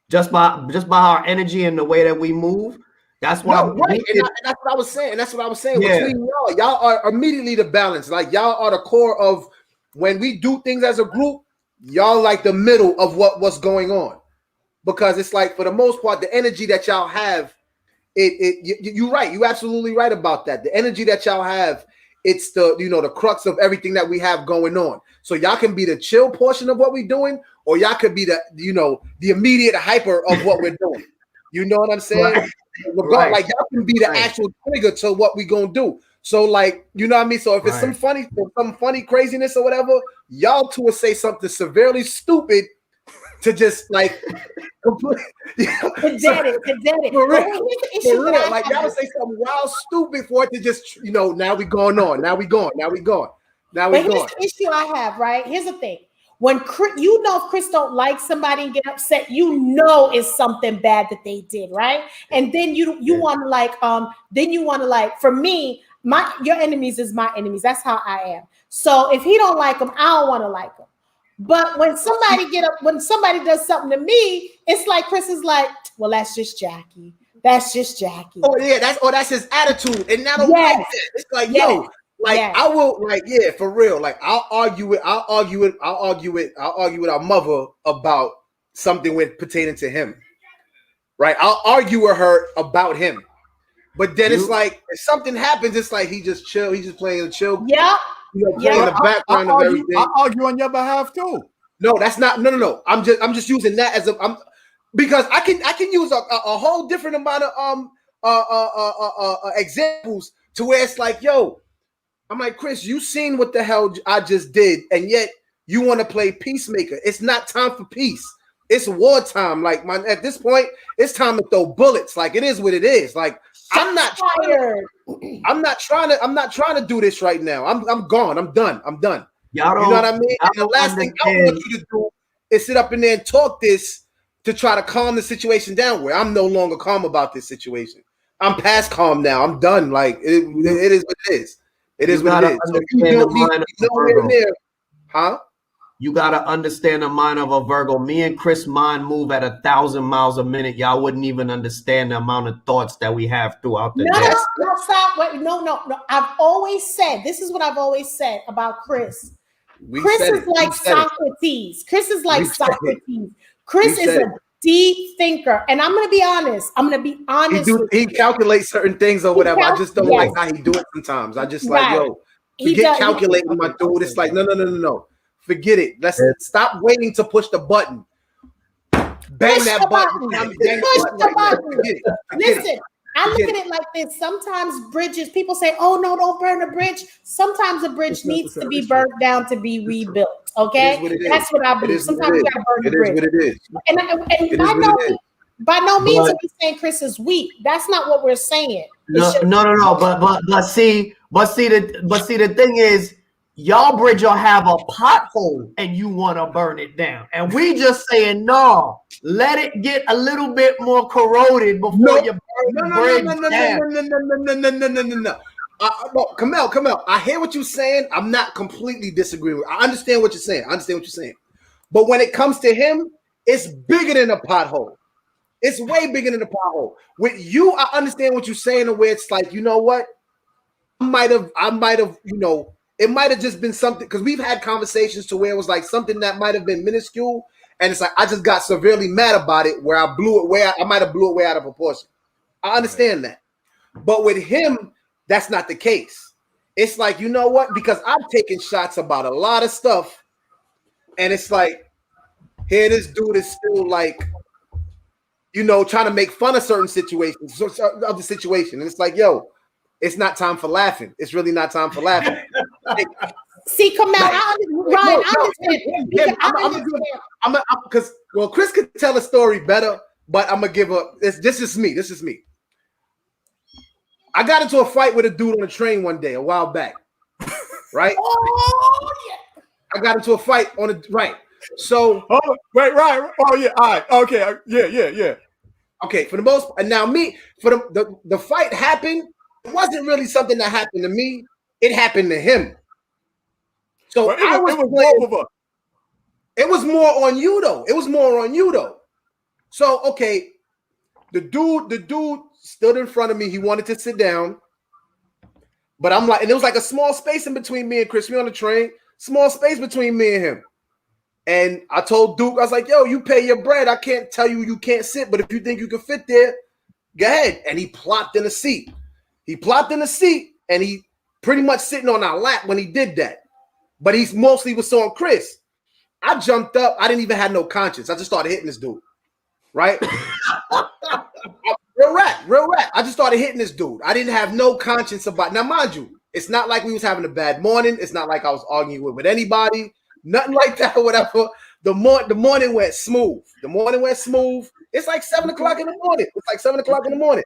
Just by our energy and the way that we move. That's why that's what I was saying. That's what I was saying. Yeah. Between y'all are immediately the balance. Like y'all are the core of when we do things as a group, y'all like the middle of what's going on. Because it's like for the most part, the energy that y'all have, you're right. You're absolutely right about that. The energy that y'all have, it's the crux of everything that we have going on. So y'all can be the chill portion of what we're doing, or y'all could be the immediate hyper of what we're doing. You know what I'm saying? Right. Like y'all can be the actual trigger to what we gonna do. So like, you know what I mean? So if it's some funny craziness or whatever, y'all two will say something severely stupid to just like completely, to dead it. For real. Like y'all would say something wild stupid for it to just now we going on. Now we going. Here's the issue I have, right? Here's the thing. When if Chris don't like somebody and get upset, it's something bad that they did, right? And then you want to for me, your enemies is my enemies. That's how I am. So if he don't like them, I don't want to like them. But when somebody does something to me, it's like Chris is like, well, that's just Jackie. That's just Jackie. Oh yeah, that's his attitude, and not only like that. It's like I will for real. Like I'll argue with our mother about something pertaining to him. Right? I'll argue with her about him. But then it's like if something happens, it's like he just chill. He's just playing a chill. Yeah. Playing the background of everything. I'll argue on your behalf too. No, that's not. No. I'm just using that as because I can use a whole different amount of examples to where it's like, I'm like, Chris, you seen what the hell I just did, and yet you want to play peacemaker. It's not time for peace. It's wartime. Like at this point, it's time to throw bullets. Like it is what it is. Like I'm not trying to do this right now. I'm gone. I'm done. You know what I mean? And the last thing I want you to do is sit up in there and talk this to try to calm the situation down. Where I'm no longer calm about this situation. I'm past calm now. I'm done. Like it is what it is. It is what it is. So you don't need to be nowhere near, huh? You gotta understand the mind of a Virgo. Me and Chris' mind move at 1,000 miles a minute. Y'all wouldn't even understand the amount of thoughts that we have throughout the day. No, stop. Wait, no. I've always said, this is what I've always said about Chris. Chris is like Socrates. Chris is a deep thinker. And I'm going to be honest. He calculates certain things or whatever. I just don't like how he do it sometimes. I just forget calculating my dude. It's like, no. Forget it. Let's stop waiting to push the button. Bang that button. Push the button. Listen, I look at it like this. Sometimes bridges, people say, oh, no, don't burn a bridge. Sometimes a bridge needs to be burnt down to be rebuilt. Okay? That's what I believe. Sometimes you got to burn the bridge. It is what it is. By no means are we saying Chris is weak. That's not what we're saying. No. But see, the thing is, y'all bridge will have a pothole and you want to burn it down. And we just saying, no, let it get a little bit more corroded before you burn the bridge down. No. Kamel, I hear what you're saying. I'm not completely disagreeing with. I understand what you're saying. But when it comes to him, it's bigger than a pothole. It's way bigger than a pothole. With you, I understand what you're saying, where it's like, you know what? I might have, it might have just been something, because we've had conversations to where it was like something that might have been minuscule, and it's like I just got severely mad about it, where I might have blew it way out of proportion. I understand that. But with him, that's not the case. It's like, you know what? Because I've taken shots about a lot of stuff, and it's like, here this dude is still like, trying to make fun of certain situations, of the situation. And it's like, it's not time for laughing. It's really not time for laughing. See, Kamel, I understand. Because Chris could tell a story better, but I'm gonna give up. This is me. I got into a fight with a dude on a train one day a while back, right? Oh yeah. I got into a fight on a right. So right. Oh yeah. All right. Okay. Yeah. Okay, for the most, and now me, for the fight happened. It wasn't really something that happened to me. It happened to him. So But it was playing, both of us. it was more on you though. It was more on you though. So okay, the dude stood in front of me. He wanted to sit down, but I'm like, and there was like a small space in between me and Chris. We on the train, small space between me and him. And I told Duke, I was like, yo, you pay your bread. I can't tell you you can't sit, but if you think you can fit there, go ahead. And he plopped in a seat. He plopped in a seat, and he pretty much sitting on our lap when he did that. But he mostly was on Chris. I jumped up. I didn't even have no conscience. I just started hitting this dude, right? Real rap. I just started hitting this dude. I didn't have no conscience about. Now, mind you, it's not like we was having a bad morning. It's not like I was arguing with anybody. Nothing like that or whatever. The morning went smooth. It's like 7 o'clock in the morning.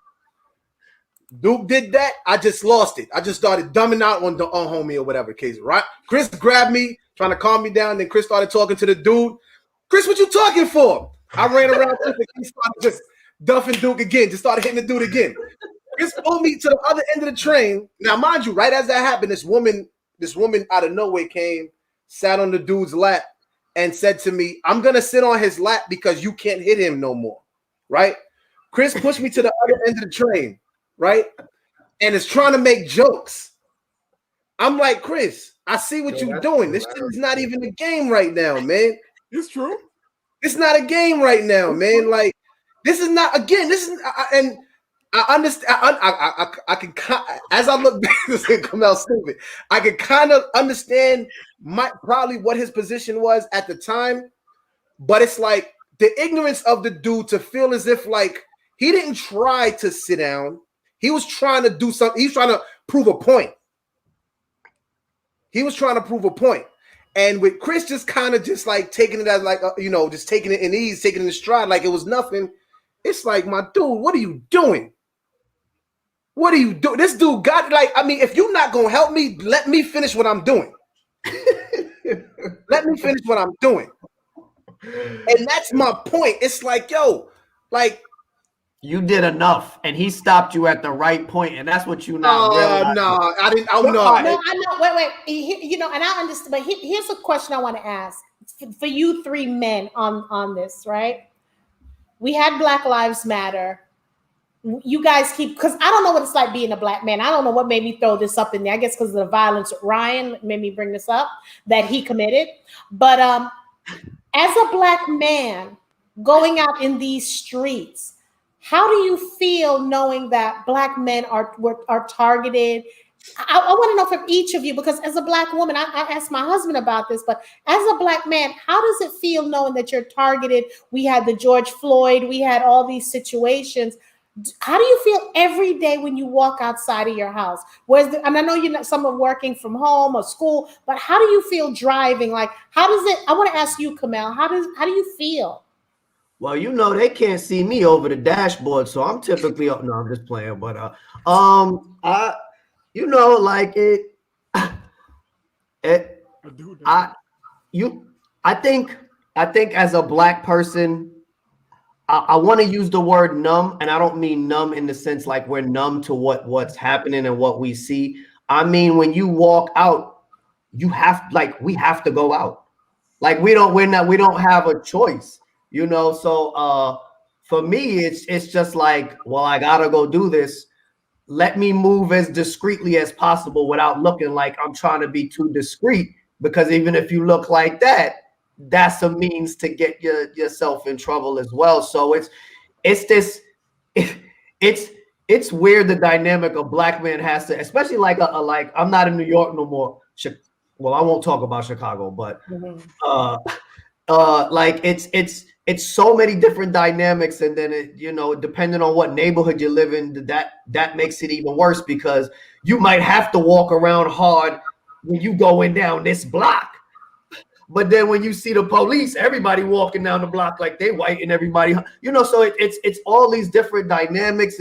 Duke did that. I just lost it. I just started dumbing out on homie or whatever case, right? Chris grabbed me, trying to calm me down. Then Chris started talking to the dude. Chris, what you talking for? I ran around and he started just duffing Duke again. Just started hitting the dude again. Chris pulled me to the other end of the train. Now, mind you, right as that happened, this woman out of nowhere came, sat on the dude's lap, and said to me, I'm going to sit on his lap because you can't hit him no more, right? Chris pushed me to the other end of the train, right? And is trying to make jokes. I'm like, Chris, I see what you're doing. This shit is not even a game right now, man. It's true. It's not a game right now, man. Like, this is not, again, this is, and I understand, I can, as I look back, this can come out stupid. I can kind of understand probably what his position was at the time, but it's like the ignorance of the dude to feel as if like he didn't try to sit down. He was trying to do something. He was trying to prove a point. And with Chris just kind of just like taking it as like, just taking it in ease, taking it in stride like it was nothing. It's like, my dude, what are you doing? What are you doing? This dude got like, I mean, if you're not going to help me, let me finish what I'm doing. Let me finish what I'm doing. And that's my point. It's like, yo, like, you did enough, and he stopped you at the right point, and that's what you now realize. No, I didn't. Oh, no. No, I know. Wait. And I understand. But here's a question I want to ask for you three men on this, right? We had Black Lives Matter. You guys because I don't know what it's like being a black man. I don't know what made me throw this up in there. I guess because of the violence Ryan made me bring this up that he committed. But as a black man going out in these streets, how do you feel knowing that black men are targeted? I want to know from each of you, because as a black woman, I asked my husband about this, but as a black man, how does it feel knowing that you're targeted? We had the George Floyd, we had all these situations. How do you feel every day when you walk outside of your house? I know you're not someone working from home or school, but how do you feel driving? Like, how does it? I want to ask you, Kamel. How do you feel? Well, they can't see me over the dashboard, so I'm typically up. No, I'm just playing, but I think as a black person, I want to use the word numb, and I don't mean numb in the sense like we're numb to what's happening and what we see. I mean, when you walk out, we have to go out. Like we don't have a choice, So for me, it's just like, well, I gotta go do this. Let me move as discreetly as possible without looking like I'm trying to be too discreet, because even if you look like that, that's a means to get yourself in trouble as well. So it's weird, the dynamic a black man has to, especially like I'm not in New York no more. Well, I won't talk about Chicago, but it's so many different dynamics, and then depending on what neighborhood you live in, that makes it even worse, because you might have to walk around hard when you going down this block. But then when you see the police, everybody walking down the block like they white and everybody, so it's all these different dynamics.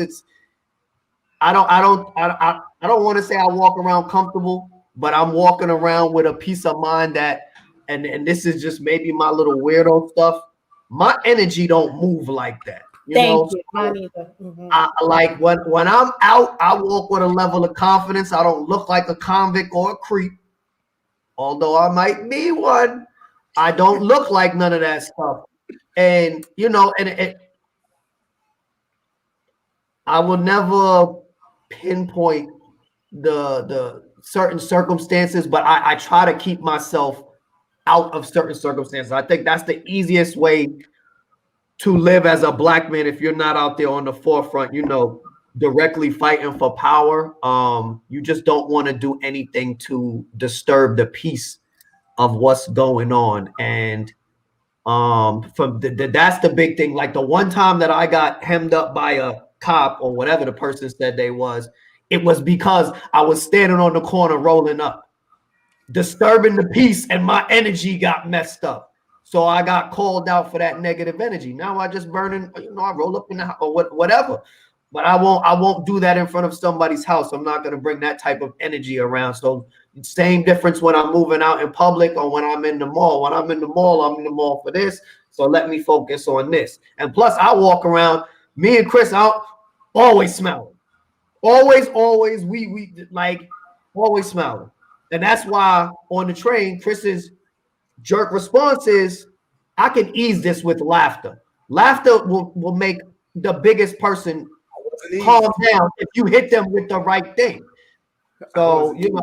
I don't want to say I walk around comfortable, but I'm walking around with a peace of mind that, and this is just maybe my little weirdo stuff. My energy don't move like that. You Thank know, you. Mine either. Mhm. I like when I'm out, I walk with a level of confidence. I don't look like a convict or a creep, although I might be one. I don't look like none of that stuff, and you know, and I will never pinpoint the certain circumstances, but I try to keep myself out of certain circumstances. I think that's the easiest way to live as a black man if you're not out there on the forefront, you know, directly fighting for power. You just don't want to do anything to disturb the peace of what's going on. And that's the big thing. Like the one time that I got hemmed up by a cop or whatever the person said they was, it was because I was standing on the corner rolling up, disturbing the peace, and my energy got messed up. So I got called out for that negative energy. Now I just burning, you know, I roll up in the house or whatever. But I won't do that in front of somebody's house. I'm not going to bring that type of energy around. So same difference when I'm moving out in public or when I'm in the mall. When I'm in the mall, I'm in the mall for this. So let me focus on this. And plus, I walk around, me and Chris out, always smiling. Always, we like always smiling. And that's why on the train, Chris's jerk response is, I can ease this with laughter. Laughter will make the biggest person calm down if you hit them with the right thing. So you know,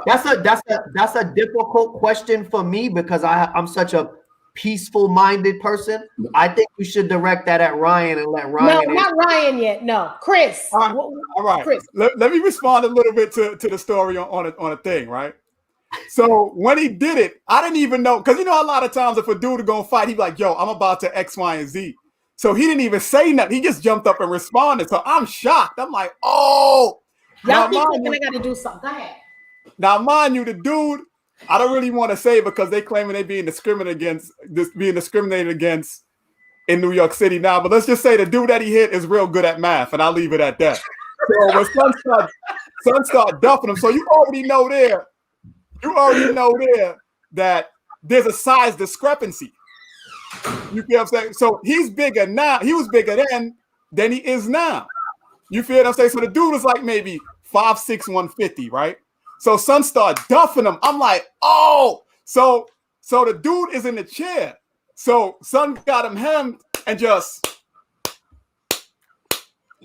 that's a difficult question for me because I'm such a peaceful-minded person. I think we should direct that at Ryan and let Ryan. No, not Ryan yet. No, Chris. All right. Chris. Let me respond a little bit to the story on a thing, right? So when he did it, I didn't even know, because you know a lot of times if a dude is gonna fight, he'd be like, yo, I'm about to X, Y, and Z. So he didn't even say nothing. He just jumped up and responded. So I'm shocked. I'm like, oh. Y'all keep thinking I gotta do something. Go ahead. Now, mind you, the dude, I don't really want to say because they claiming they being discriminated against in New York City now. But let's just say the dude that he hit is real good at math, and I'll leave it at that. So when son start duffing him, so you already know there that there's a size discrepancy. You feel what I'm saying? So he's bigger now. He was bigger then than he is now. You feel what I'm saying? So the dude was like maybe 5'6", 150, right? So son start duffing him. I'm like, oh. So the dude is in the chair. So son got him hemmed and just.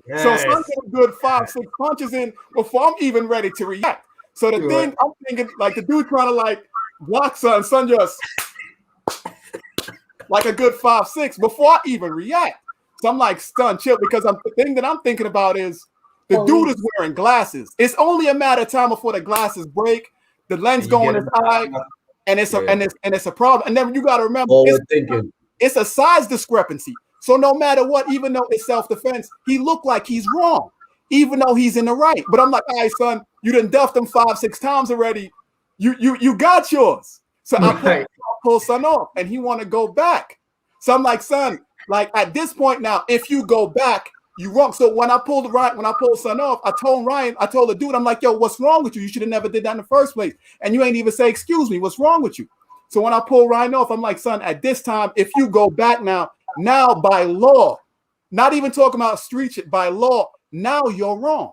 Yes. So son got a good 5-6 punches in before I'm even ready to react. So the thing, I'm thinking, like the dude trying to like block son just like a good 5-6 before I even react. So I'm like, son, chill, because the thing that I'm thinking about is the dude is wearing glasses. It's only a matter of time before the glasses break, the lens go in his eye, and it's a problem. And then you got to remember, it's a size discrepancy. So no matter what, even though it's self-defense, he looked like he's wrong, even though he's in the right. But I'm like, all right, son, you done duffed him 5-6 times already. You got yours. So I pull son off, and he want to go back. So I'm like, son, like at this point now, if you go back, you wrong. So when I pulled son off, I told the dude, I'm like, yo, what's wrong with you? You should have never did that in the first place. And you ain't even say, excuse me, what's wrong with you? So when I pull Ryan off, I'm like, son, at this time, if you go back now by law, not even talking about street shit, by law, now you're wrong.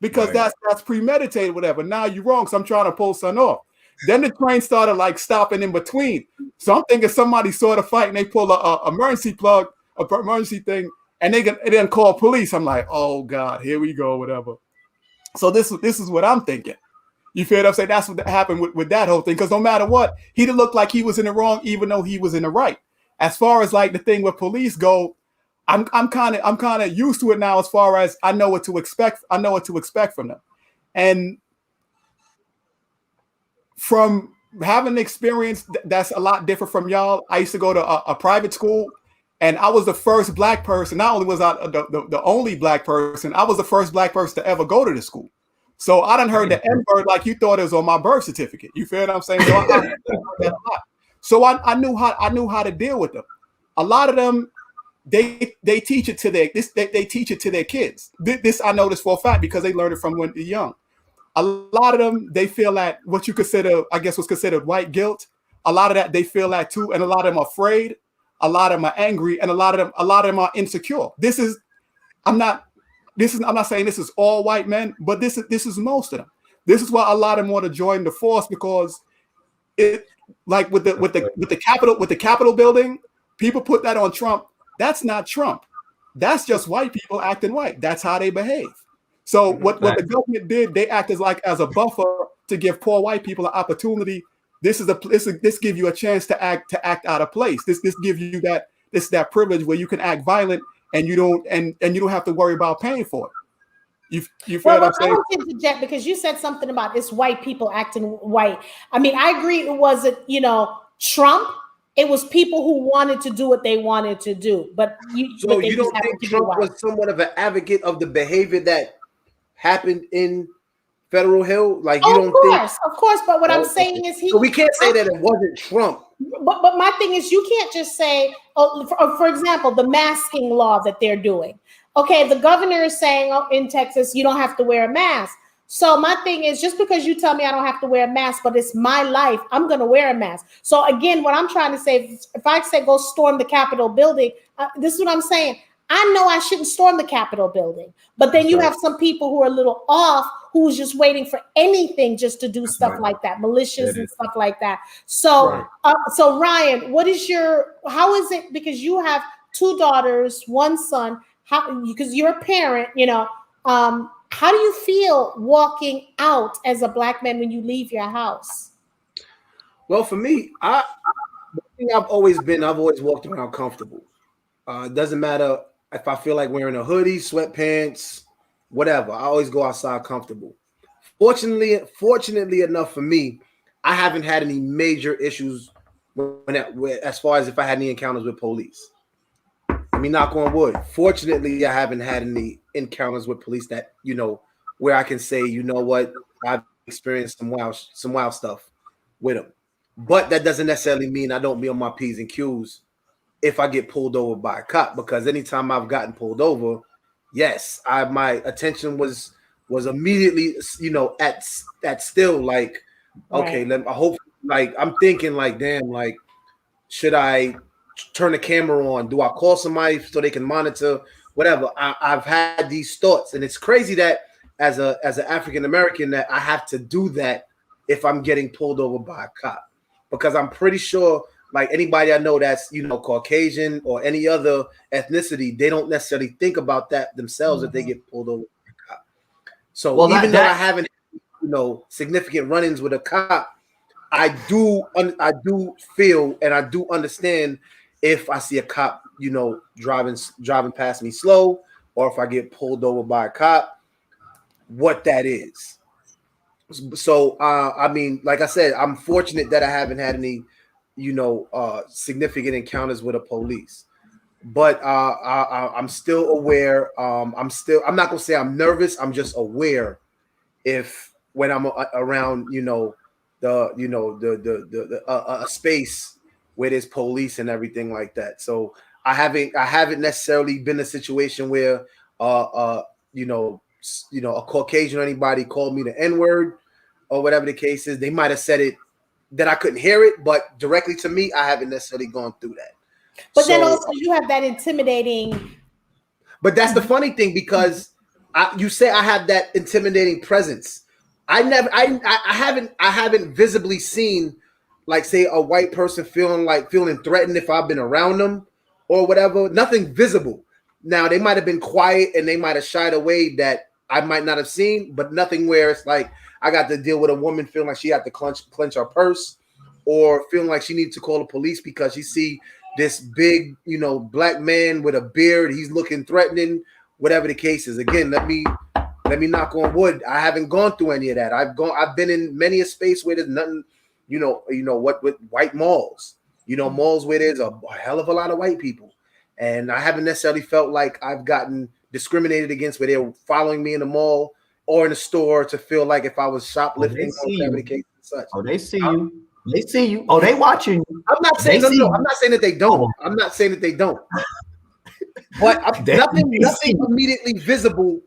Because that's premeditated, whatever. Now you're wrong. So I'm trying to pull son off. Then the train started like stopping in between. So I'm thinking somebody saw the fight and they pull a emergency plug, a emergency thing, and they didn't call police. I'm like, oh God, here we go, whatever. So this is what I'm thinking. You feel what I'm saying? That's what happened with that whole thing. Because no matter what, he didn't look like he was in the wrong, even though he was in the right. As far as like the thing with police go, I'm kind of used to it now. As far as I know what to expect, from them, and from having an experience that's a lot different from y'all. I used to go to a private school, and I was the first black person. Not only was I the only black person, I was the first black person to ever go to the school. So I done heard the N-word like you thought it was on my birth certificate. You feel what I'm saying? So I knew how to deal with them. A lot of them, they teach it to their kids. This I know this for a fact because they learned it from when they're young. A lot of them, they feel that what you consider, I guess, was considered white guilt. A lot of that they feel that too, and a lot of them are afraid a lot of them are angry, and a lot of them are insecure. I'm not saying this is all white men, but this is most of them. This is why a lot of them want to join the force, because it, like with the Capitol building, people put that on Trump. That's not Trump. That's just white people acting white. That's how they behave. So what the government did, they act as a buffer to give poor white people an opportunity. This gives you a chance to act out of place. This gives you that privilege where you can act violent and you don't have to worry about paying for it. You feel what I'm saying? I want to interject because you said something about it's white people acting white. I mean, I agree. It wasn't, Trump. It was people who wanted to do what they wanted to do. But you don't think Trump was somewhat of an advocate of the behavior that happened in Federal Hill? Like, you don't think? Of course. But what I'm saying is So we can't say that it wasn't Trump. But my thing is, you can't just say, for example, the masking law that they're doing. Okay, the governor is saying in Texas, you don't have to wear a mask. So my thing is, just because you tell me I don't have to wear a mask, but it's my life, I'm going to wear a mask. So again, what I'm trying to say, if I say go storm the Capitol building, this is what I'm saying. I know I shouldn't storm the Capitol building, but then you have some people who are a little off, who's just waiting for anything just to do stuff like that, malicious and stuff like that. So, so Ryan, how is it, because you have 2 daughters, 1 son, because you're a parent, how do you feel walking out as a black man when you leave your house? Well, for me, I've always walked around comfortable. It doesn't matter if I feel like wearing a hoodie, sweatpants, whatever. I always go outside comfortable. Fortunately enough for me, I haven't had any major issues as far as if I had any encounters with police. I mean, knock on wood. Fortunately, I haven't had any encounters with police that, where I can say, what, I've experienced some wild stuff with them. But that doesn't necessarily mean I don't be on my P's and Q's if I get pulled over by a cop, because anytime I've gotten pulled over, yes, my attention was immediately, at still like, okay, I hope, like, I'm thinking like, damn, like, should I turn the camera on? Do I call somebody so they can monitor? Whatever. I've had these thoughts, and it's crazy that as an African American that I have to do that if I'm getting pulled over by a cop, because I'm pretty sure, like, anybody I know that's Caucasian or any other ethnicity, they don't necessarily think about that themselves if they get pulled over by a cop. So even though I haven't significant run-ins with a cop, I do feel and I do understand if I see a cop, driving past me slow, or if I get pulled over by a cop, what that is. So, I mean, like I said, I'm fortunate that I haven't had any, significant encounters with the police. But I'm still aware. I'm not gonna say I'm nervous. I'm just aware when I'm around, a space where there's police and everything like that. So I haven't necessarily been in a situation where a Caucasian or anybody called me the N-word or whatever the case is. They might have said it that I couldn't hear it, but directly to me, I haven't necessarily gone through that. But then also you have that intimidating. But that's the funny thing, because you say I have that intimidating presence. I haven't visibly seen, like, say, a white person feeling threatened if I've been around them or whatever. Nothing visible. Now, they might have been quiet and they might have shied away that I might not have seen, but nothing where it's like I got to deal with a woman feeling like she had to clench her purse, or feeling like she needs to call the police because she see this big, black man with a beard. He's looking threatening, whatever the case is. Again, let me knock on wood. I haven't gone through any of that. I've been in many a space where there's nothing, with white malls, malls where there's a hell of a lot of white people. And I haven't necessarily felt like I've gotten discriminated against where they're following me in the mall or in the store to feel like if I was shoplifting or whatever the case is such. Oh, they see you. They see you. Oh, they watching you. I'm not saying I'm not saying that they don't. I'm not saying that they don't. But nothing immediately visible.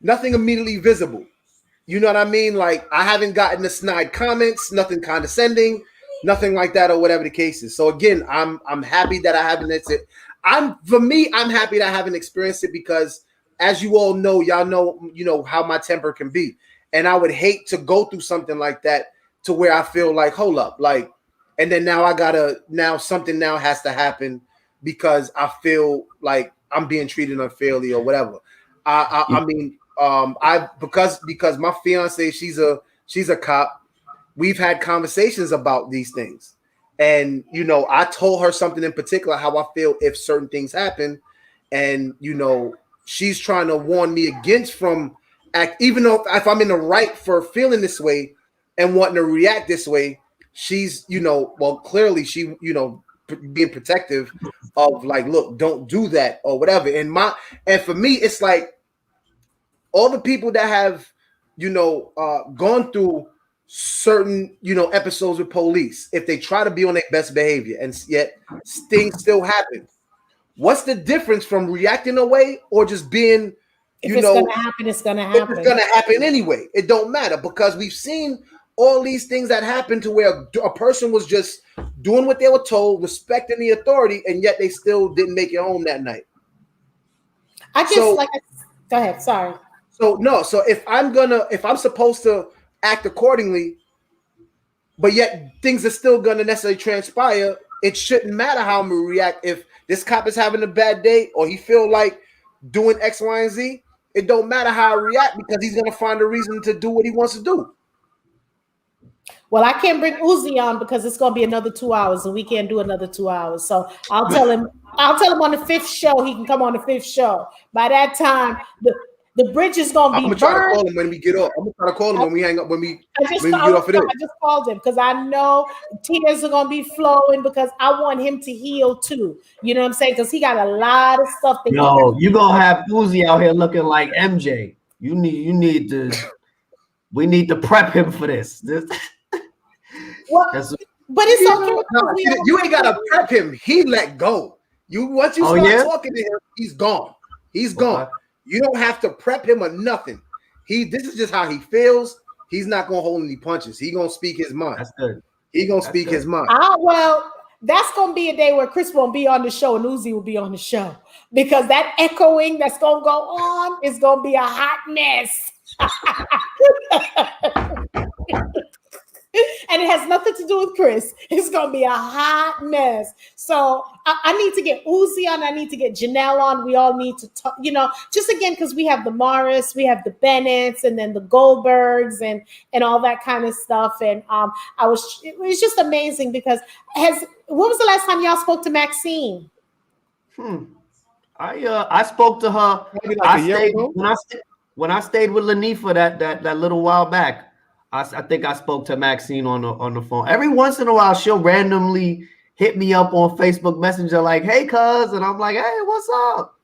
Nothing immediately visible. You know what I mean? Like, I haven't gotten the snide comments, nothing condescending. nothing like that, or whatever the case is. So again, I'm happy that I haven't. I'm happy that I haven't experienced it because, as you all know, y'all know, you know how my temper can be, and I would hate to go through something like that to where I feel like, hold up, like, and then now something now has to happen because I feel like I'm being treated unfairly or whatever. I mean, because my fiance, she's a cop. We've had conversations about these things. And, you know, I told her something in particular, how I feel if certain things happen. And, you know, she's trying to warn me against from act, even though if I'm in the right for feeling this way and wanting to react this way, she's, you know, well, clearly she, you know, being protective of like, look, don't do that or whatever. And for me, it's like all the people that have, you know, gone through certain, you know, episodes with police, if they try to be on their best behavior and yet things still happen, what's the difference from reacting away or just being, if it's gonna happen, it's gonna happen. If it's gonna happen anyway, it don't matter, because we've seen all these things that happen to where a person was just doing what they were told, respecting the authority, and yet they still didn't make it home that night. Go ahead, sorry. So if I'm supposed to act accordingly, but yet things are still gonna necessarily transpire, it shouldn't matter how I'm gonna react. If this cop is having a bad day or he feel like doing X, Y, and Z, it don't matter how I react because he's gonna find a reason to do what he wants to do. Well, I can't bring Uzi on because it's going to be another 2 hours, and we can't do another 2 hours. So I'll tell him on the 5th show he can come on the 5th show. By that time, the bridge is going to be burned. I'm gonna try to call him when we get off. I'm gonna try to call him when we hang up. When we get off of this. I just called him because I know tears are going to be flowing because I want him to heal too. You know what I'm saying? Because he got a lot of stuff. You gonna have Uzi out here looking like MJ. You need to. We need to prep him for this. Well, but it's okay. No, you ain't gotta prep him. He let go. Once you start talking to him, he's gone. He's gone. Okay. You don't have to prep him or nothing. This is just how he feels. He's not gonna hold any punches. He gonna speak his mind. That's good. He gonna speak his mind. Well, that's gonna be a day where Chris won't be on the show and Uzi will be on the show because that echoing that's gonna go on is gonna be a hot mess. And it has nothing to do with Chris. It's going to be a hot mess. So I need to get Uzi on. I need to get Janelle on. We all need to talk, you know, just again, because we have the Morris, we have the Bennetts, and then the Goldbergs and all that kind of stuff. And it was just amazing because when was the last time y'all spoke to Maxine? I spoke to her. When I stayed with Lanifa that little while back. I think I spoke to Maxine on the phone. Every once in a while, she'll randomly hit me up on Facebook Messenger like, "Hey, cuz," and I'm like, "Hey, what's up?"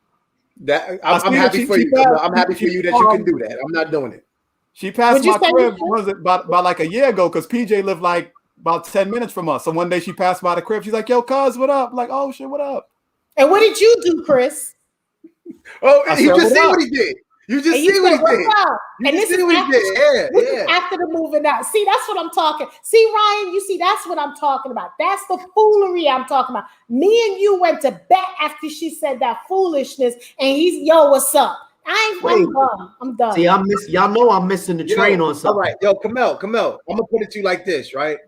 I'm happy for you. I'm happy for you that you can do that. I'm not doing it. She passed my crib. Was it about like a year ago? Because PJ lived like about 10 minutes from us. So one day she passed by the crib. She's like, "Yo, cuz, what up?" I'm like, "Oh shit, what up?" And what did you do, Chris? Oh, you just see what he did. You just see what he did. And this is what he did. Yeah. After the moving out. See, that's what I'm talking. See, Ryan, you see, that's what I'm talking about. That's the foolery I'm talking about. Me and you went to bed after she said that foolishness, and he's, yo, what's up? I'm done. See, y'all know I'm missing the train on something. All right, yo, Kamel, I'm gonna put it to you like this, right?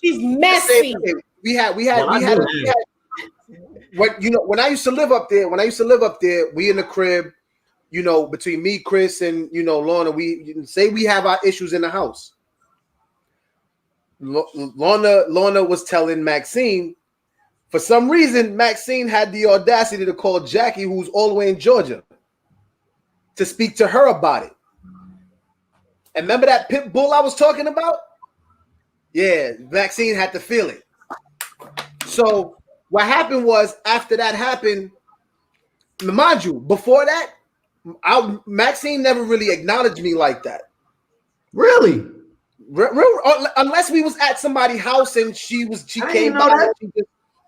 She's messy. We had when I used to live up there, we in the crib, you know, between me, Chris, and you know, Lorna, we say we have our issues in the house. Lorna was telling Maxine, for some reason, Maxine had the audacity to call Jackie, who's all the way in Georgia, to speak to her about it. And remember that pit bull I was talking about? Yeah, Maxine had to feel it. So what happened was, after that happened, mind you, before that, Maxine never really acknowledged me like that. Really? Unless we was at somebody's house and she came by.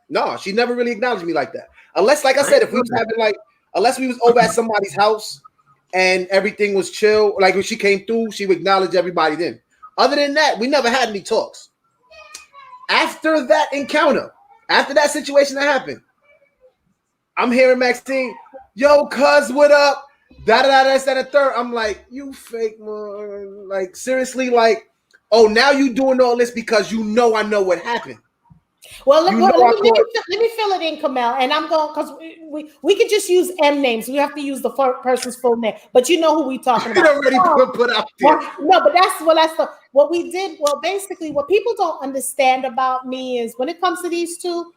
No, she never really acknowledged me like that. Unless, like I said, if we was having unless we was over at somebody's house and everything was chill, like when she came through, she would acknowledge everybody then. Other than that, we never had any talks. after that encounter, after that situation that happened, I'm hearing Maxine, yo, cuz, what up? Da da da, that's that, a third. I'm like, you fake man. Like, seriously, like, oh, now you doing all this because you know I know what happened. Well, let me fill it in, Kamel, and I'm going because we could just use M names. We have to use the person's full name, but you know who we talking about. Already put out there. No, but that's what we did. Well, basically, what people don't understand about me is when it comes to these two.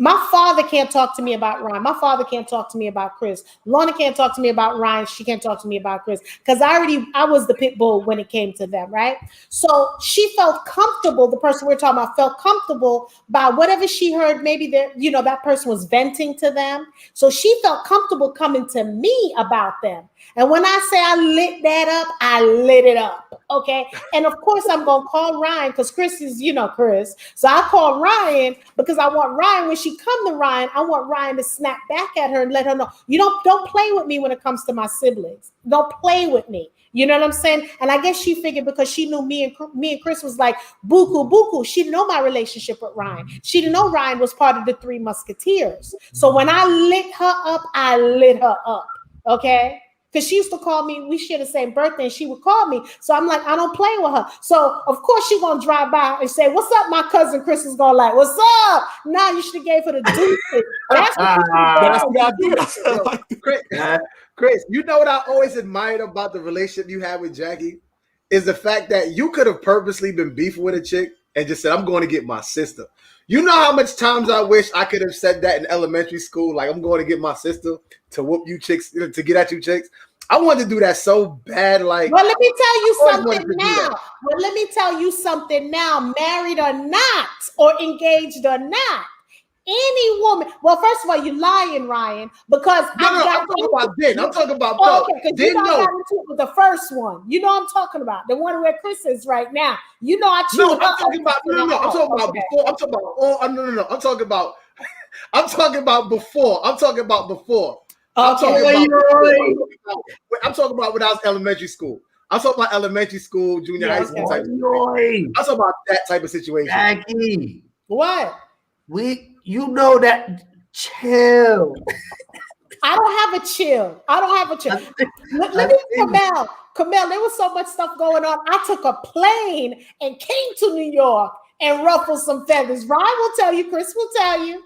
My father can't talk to me about Ryan. My father can't talk to me about Chris. Lorna can't talk to me about Ryan. She can't talk to me about Chris because I was the pit bull when it came to them, right? So she felt comfortable. The person we're talking about felt comfortable by whatever she heard. Maybe that person was venting to them. So she felt comfortable coming to me about them. And when I say I lit that up, I lit it up. Okay. And of course, I'm going to call Ryan because Chris is, Chris. So I call Ryan because I want Ryan, when she come to Ryan, I want Ryan to snap back at her and let her know, don't play with me when it comes to my siblings. Don't play with me. You know what I'm saying? And I guess she figured because she knew me and Chris was like buku. She didn't know my relationship with Ryan. She didn't know Ryan was part of the Three Musketeers. So when I lit her up, I lit her up. Okay. Because she used to call me, we share the same birthday, and she would call me. So I'm like, I don't play with her. So of course she's gonna drive by and say, what's up? My cousin Chris is gonna like, what's up? Nah, you should have gave her the deuces. That's what Chris, you know what I always admired about the relationship you had with Jackie is the fact that you could have purposely been beefing with a chick and just said, I'm going to get my sister. You know how much times I wish I could have said that in elementary school, like I'm going to get my sister to whoop you chicks, to get at you chicks. I wanted to do that so bad. Like, well, let me tell you something now. Married or not, or engaged or not, any woman. Well, first of all, you lying, Ryan, because I'm talking about then. I'm talking about okay, because I got into it with the first one. You know, I'm talking about the one where Chris is right now. You know, I choose. No, I'm talking about I'm talking about before. I'm talking about no. I'm talking about. I'm talking about before. I'm talking about before. I'm talking about when I was elementary school. I'm talking about elementary school, junior high school type of situation. I'm talking about that type of situation. Jackie, what? You know that chill. I don't have a chill. Let me Kamel, there was so much stuff going on. I took a plane and came to New York and ruffled some feathers. Ryan will tell you. Chris will tell you.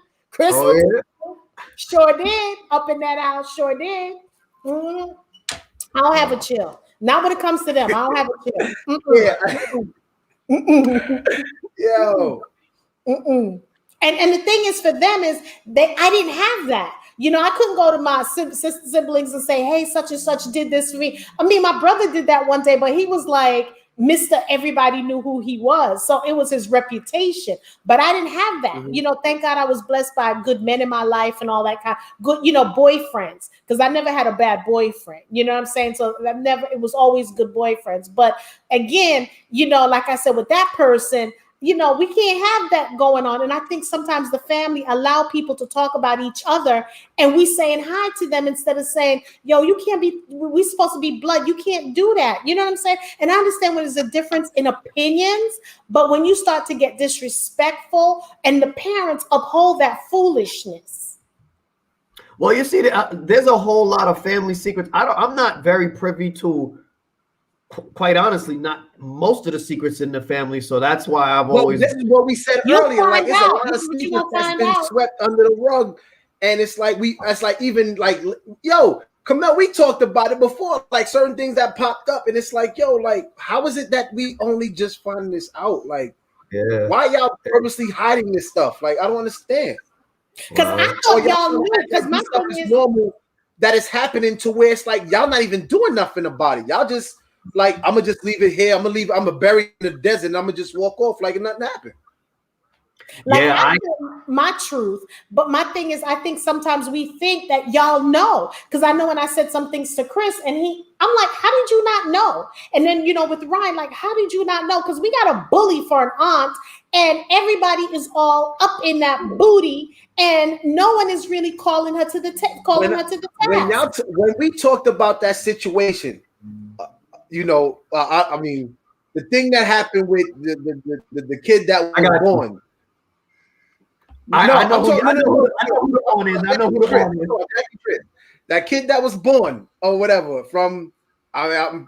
Sure did. Up in that house, sure did. Mm-hmm. I don't have a chill. Not when it comes to them. I don't have a chill. Yo. And the thing is, for them is I didn't have that. I couldn't go to my siblings and say, hey, such and such did this for me. I mean, my brother did that one day, but he was like, Mr. Everybody knew who he was. So it was his reputation. But I didn't have that. Mm-hmm. Thank God I was blessed by good men in my life and all that kind of good, boyfriends. Because I never had a bad boyfriend. You know what I'm saying? So it was always good boyfriends. But again, like I said, with that person, we can't have that going on. And I think sometimes the family allow people to talk about each other and we saying hi to them instead of saying, yo, you can't we supposed to be blood. You can't do that. You know what I'm saying? And I understand when there's a difference in opinions, but when you start to get disrespectful and the parents uphold that foolishness. Well, you see, there's a whole lot of family secrets. I'm not very privy to, quite honestly, not most of the secrets in the family. So that's why I've always. This is what we said earlier. Like, it's a lot of secrets that's been swept under the rug, and it's like yo, Kamel, we talked about it before. Like certain things that popped up, and it's like, yo, like, how is it that we only just find this out? Like, why y'all purposely hiding this stuff? Like, I don't understand. Because I thought y'all knew. Because my stuff is normal. That is happening to where it's like y'all not even doing nothing about it. Y'all just. Like, I'm gonna just leave it here. I'm gonna bury it in the desert and I'm gonna just walk off like nothing happened. I my truth, but my thing is, I think sometimes we think that y'all know, because I know when I said some things to Chris and I'm like, how did you not know? And then, with Ryan, like, how did you not know? Because we got a bully for an aunt and everybody is all up in that booty and no one is really calling her to the task. When we talked about that situation, I mean, the thing that happened with the kid that was born, I know who the pawn is. I know who the pawn is. That kid that was born or whatever from.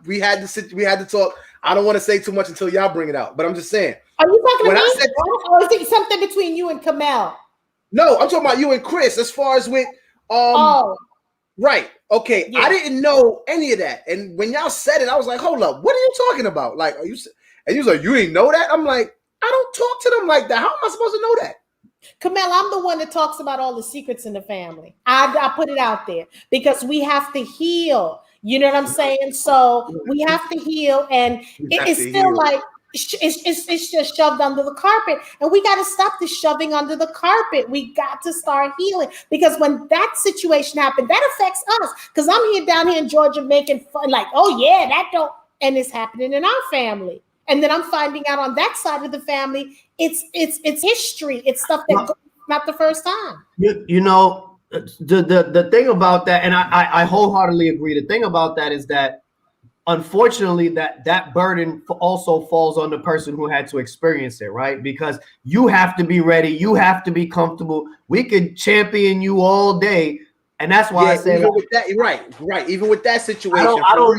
We had to talk. I don't want to say too much until y'all bring it out, but I'm just saying. Are you talking when to me? I said, or is it something between you and Kamel? No, I'm talking about you and Chris. As far as with right. Okay. Yeah. I didn't know any of that. And when y'all said it, I was like, hold up, what are you talking about? Like, are you? And you was like, you ain't know that? I'm like, I don't talk to them like that. How am I supposed to know that? Kamel, I'm the one that talks about all the secrets in the family. I put it out there because we have to heal. You know what I'm saying? So we have to heal, and it's still like it's just shoved under the carpet, and we got to stop the shoving under the carpet. We got to start healing, because when that situation happened, that affects us. Because I'm here down here in Georgia making fun, like, oh yeah, that don't, and it's happening in our family. And then I'm finding out on that side of the family, it's history. It's stuff that not the first time. You know, the thing about that, and I wholeheartedly agree. The thing about that is that, unfortunately, that burden also falls on the person who had to experience it, right? Because you have to be ready. You have to be comfortable. We could champion you all day. And that's why I say, even with that, right. Even with that situation, I don't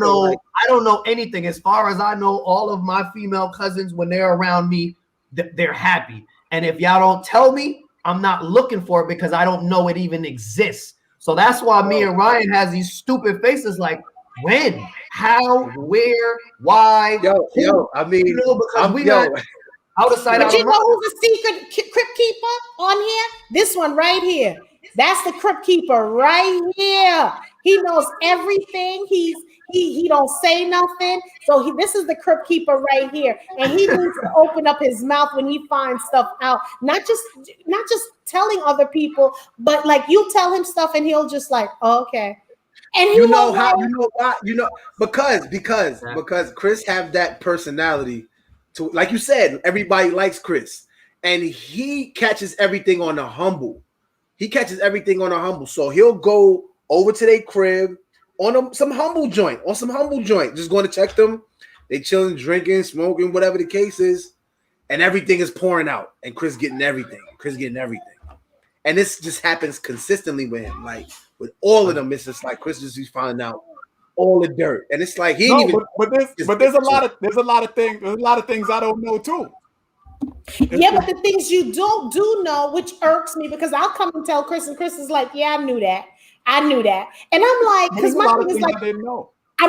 know anything. As far as I know, all of my female cousins, when they're around me, they're happy. And if y'all don't tell me, I'm not looking for it, because I don't know it even exists. So that's why me and Ryan has these stupid faces like, when, how, where, why? Yo, I mean, you know, because we not out of sight. But you know who's the secret crypt keeper on here? This one right here. That's the crypt keeper right here. He knows everything. He don't say nothing. So this is the crypt keeper right here, and he needs to open up his mouth when he finds stuff out. Not just telling other people, but like you tell him stuff, and he'll just like, oh, okay. And he because Chris have that personality to, like you said, everybody likes Chris, and he catches everything on the humble. So he'll go over to their crib on some humble joint, just going to check them. They chilling, drinking, smoking, whatever the case is, and everything is pouring out, and Chris getting everything. And this just happens consistently with him. Like with all of them, it's just like Chris just finding out all the dirt, and it's like he ain't even. But there's a lot of things I don't know too. Yeah, but the things you do know, which irks me, because I'll come and tell Chris, and Chris is like, yeah, I knew that, and I'm like, because my thing is like, I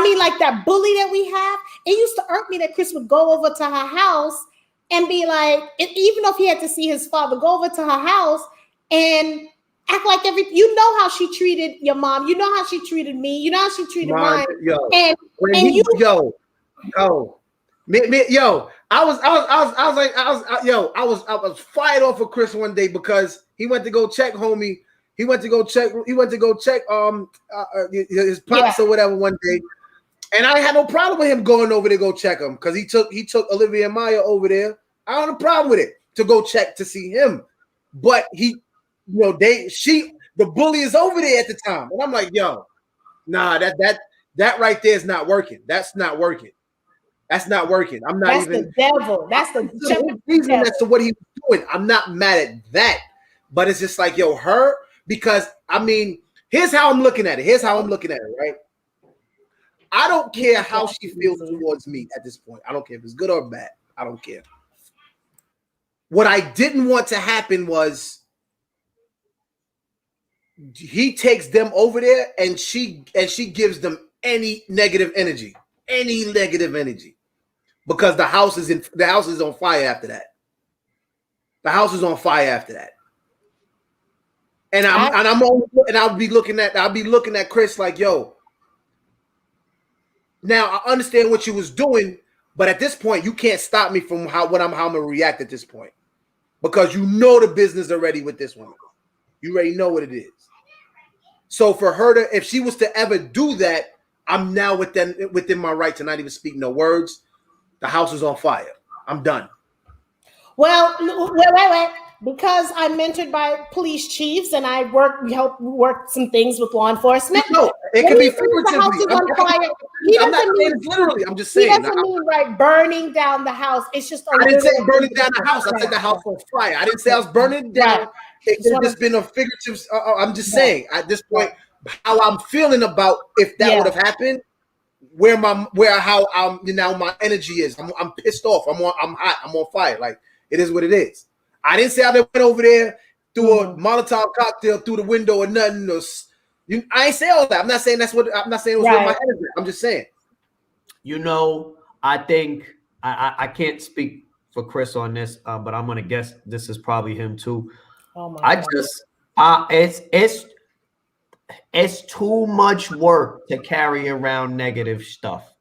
mean, like that bully that we have, it used to irk me that Chris would go over to her house and be like, even if he had to see his father, go over to her house and act like you know how she treated your mom, you know how she treated me, you know how she treated mine, I was fired off of Chris one day because he went to go check homie. He went to go check his pops or whatever one day. And I had no problem with him going over to go check him, because he took Olivia and Maya over there. I don't have a problem with it to go check to see him. But the bully is over there at the time. And I'm like, yo, nah, that right there is not working. That's not working. I'm not That's even the devil. That's the reason as to what he was doing. I'm not mad at that. But it's just like, yo, her, because I mean, here's how I'm looking at it, right? I don't care how she feels towards me at this point. I don't care if it's good or bad. I don't care. What I didn't want to happen was he takes them over there and she gives them any negative energy, because the house is on fire after that. And I'll be looking at Chris like, yo, now I understand what you was doing, but at this point you can't stop me from how I'm gonna react at this point, because you know the business already with this woman. You already know what it is. So for her to, if she was to ever do that, I'm now within my right to not even speak no words. The house is on fire. I'm done. Well, wait. Because I'm mentored by police chiefs and I help work some things with law enforcement. No, it could be figuratively. I'm not saying literally. I'm just saying. He doesn't mean like burning down the house. It's just. I didn't say burning down the house. I said the house on fire. I didn't say I was burning it down. it could have just been a figurative. I'm just saying at this point how I'm feeling about if that would have happened. How my energy is. I'm pissed off. I'm hot. I'm on fire. Like it is what it is. I didn't say I went over there, threw a Molotov cocktail through the window or nothing. I ain't say all that. I'm not saying it was with my energy. I'm just saying. I think I can't speak for Chris on this, but I'm gonna guess this is probably him too. Oh my God. It's too much work to carry around negative stuff.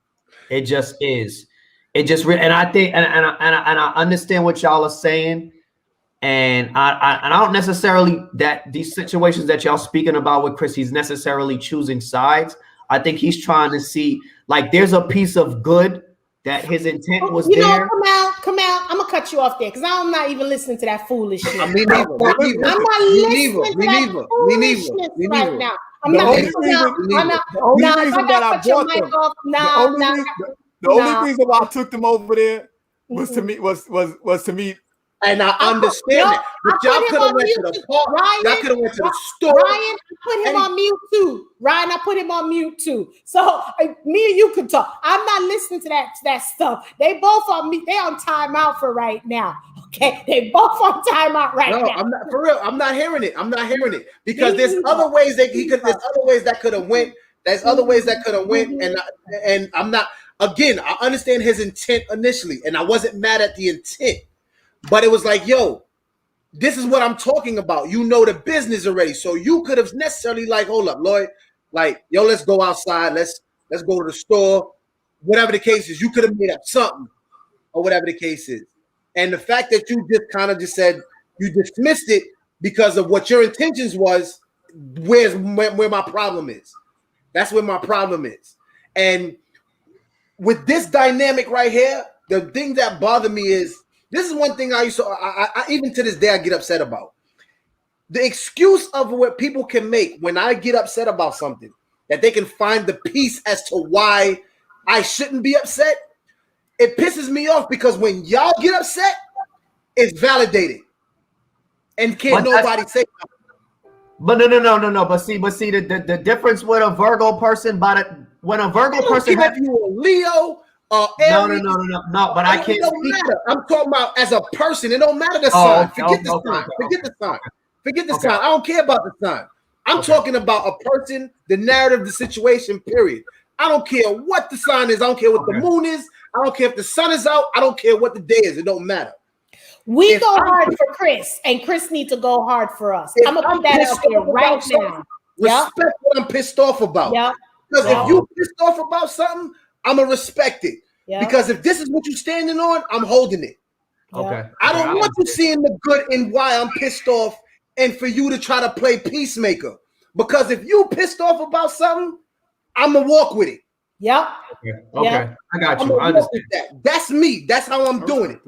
It just is. And I think, and I understand what y'all are saying, and I don't necessarily that these situations that y'all speaking about with Chris, he's necessarily choosing sides. I think he's trying to see like there's a piece of good that his intent was there. Come out. I'm gonna cut you off there because I'm not even listening to that foolish shit. Me neither. I'm not listening to that foolishness right now. I'm not listening. The only reason why I took them over there was to meet. And I understand it. But y'all could have went to the park. Y'all could have went to the store. Ryan, I put him on mute too. Ryan, I put him on mute too. So me and you could talk. I'm not listening to that stuff. They both on me. They on timeout for right now. Okay, they both on timeout right now. No, I'm not for real. I'm not hearing it because there's other ways that he could. There's other ways that could have went. There's other ways that could have went, and I'm not. Again, I understand his intent initially, and I wasn't mad at the intent. But it was like, yo, this is what I'm talking about. You know the business already. So you could have necessarily like, hold up, Lloyd. Like, yo, let's go outside. Let's go to the store. Whatever the case is, you could have made up something or whatever the case is. And the fact that you just kind of just said you dismissed it because of what your intentions was, where my problem is. That's where my problem is. And with this dynamic right here, the thing that bothered me is, this is one thing I used to, I even to this day, I get upset about. The excuse of what people can make when I get upset about something, that they can find the piece as to why I shouldn't be upset. It pisses me off because when y'all get upset, it's validated. And can't nobody say nothing. But no. But see, the difference with a Virgo person, when a Virgo person, if you a Leo, no. But I can't. It don't matter. I'm talking about as a person. It don't matter the sign. Forget the sign. Forget the sign. I don't care about the sign. I'm talking about a person, the narrative, the situation. Period. I don't care what the sign is. I don't care what the moon is. I don't care if the sun is out. I don't care what the day is. It don't matter. We go hard for Chris, and Chris needs to go hard for us. I'm gonna put that out there right now. Respect what I'm pissed off about. Because if you pissed off about something, I'm gonna respect it. Because if this is what you're standing on, I'm holding it. Okay. I don't want you seeing the good in why I'm pissed off and for you to try to play peacemaker. Because if you pissed off about something, I'm gonna walk with it. Okay. I got you. I understand. That's me. That's how I'm doing it.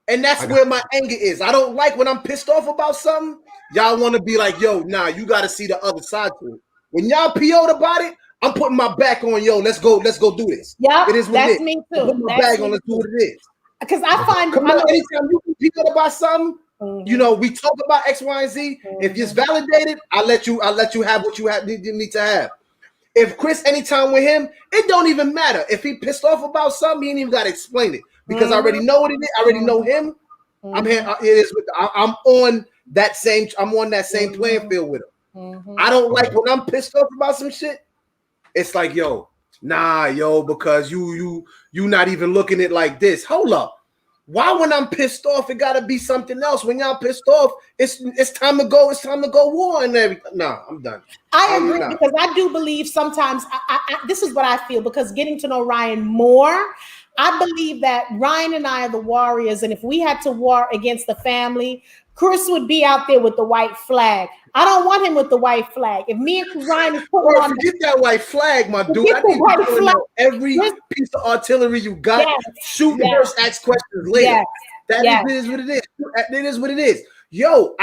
And that's where my anger is. I don't like when I'm pissed off about something. Y'all want to be like, yo, nah, you got to see the other side to it. When y'all PO'd about it, I'm putting my back on, yo, let's go do this. Yeah, it is what that's it is. me too. Put my bag on, let's do what it is. Because I find anytime you PO'd about something, you know, we talk about X, Y, and Z. If it's validated, I'll let you have what you need to have. If Chris, anytime with him, it don't even matter. If he pissed off about something, he ain't even got to explain it because I already know what it is. I already know him. I'm here. I'm on that same. I'm on that same playing field with him. I don't like when I'm pissed off about some shit. It's like, yo, because you not even looking at it like this. Hold up. Why when I'm pissed off, it gotta be something else? When y'all pissed off, it's time to go. It's time to go war and everything. Nah, I'm done. I agree because I do believe sometimes. This is what I feel because getting to know Ryan more, I believe that Ryan and I are the warriors, and if we had to war against the family, Chris would be out there with the white flag. I don't want him with the white flag. If me and Ryan is putting on, forget that white flag, my dude. I think you know every piece of artillery you got. Shoot first, ask questions later. That is what it is. It is what it is. Yo,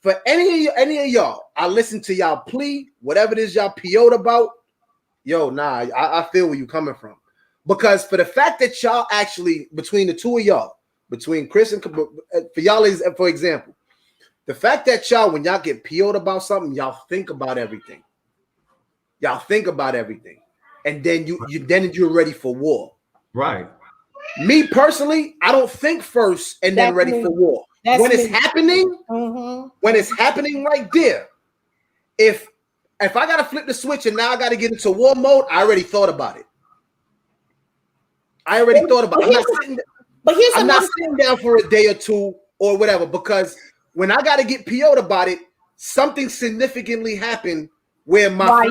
for any of y'all, I listen to y'all plea, whatever it is y'all PO'd about. Yo, nah, I feel where you coming from. Because for the fact that y'all actually, between the two of y'all, between Chris and for y'all, for example, The fact that y'all, when y'all get PO'd about something, y'all think about everything. Y'all think about everything. And then you're ready for war. Right. Me personally, I don't think first and then ready for war. When it's happening, when it's happening right there, if I gotta flip the switch and now I gotta get into war mode, I already thought about it. I'm not sitting down for a day or two or whatever, because when I gotta get PO'd about it, something significantly happened where my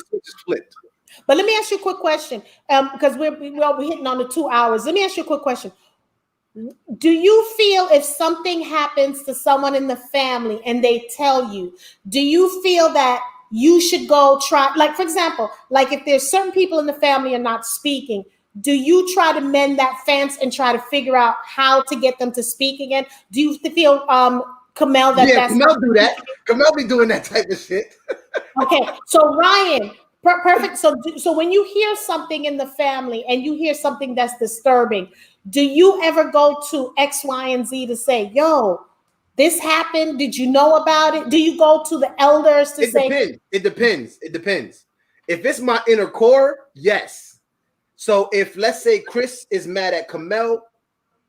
switch is flipped. But let me ask you a quick question, because we're hitting on the 2 hours. Let me ask you a quick question. Do you feel if something happens to someone in the family and they tell you, do you feel that you should go try, like, for example, like if there's certain people in the family are not speaking, do you try to mend that fence and try to figure out how to get them to speak again? Do you feel, Kamel, that's Kamel do that. Kamel be doing that type of shit. Okay, so Ryan, perfect. So when you hear something in the family and you hear something that's disturbing, do you ever go to X, Y, and Z to say, yo, this happened? Did you know about it? Do you go to the elders to say? It depends. If it's my inner core, yes. So if, let's say, Chris is mad at Kamel,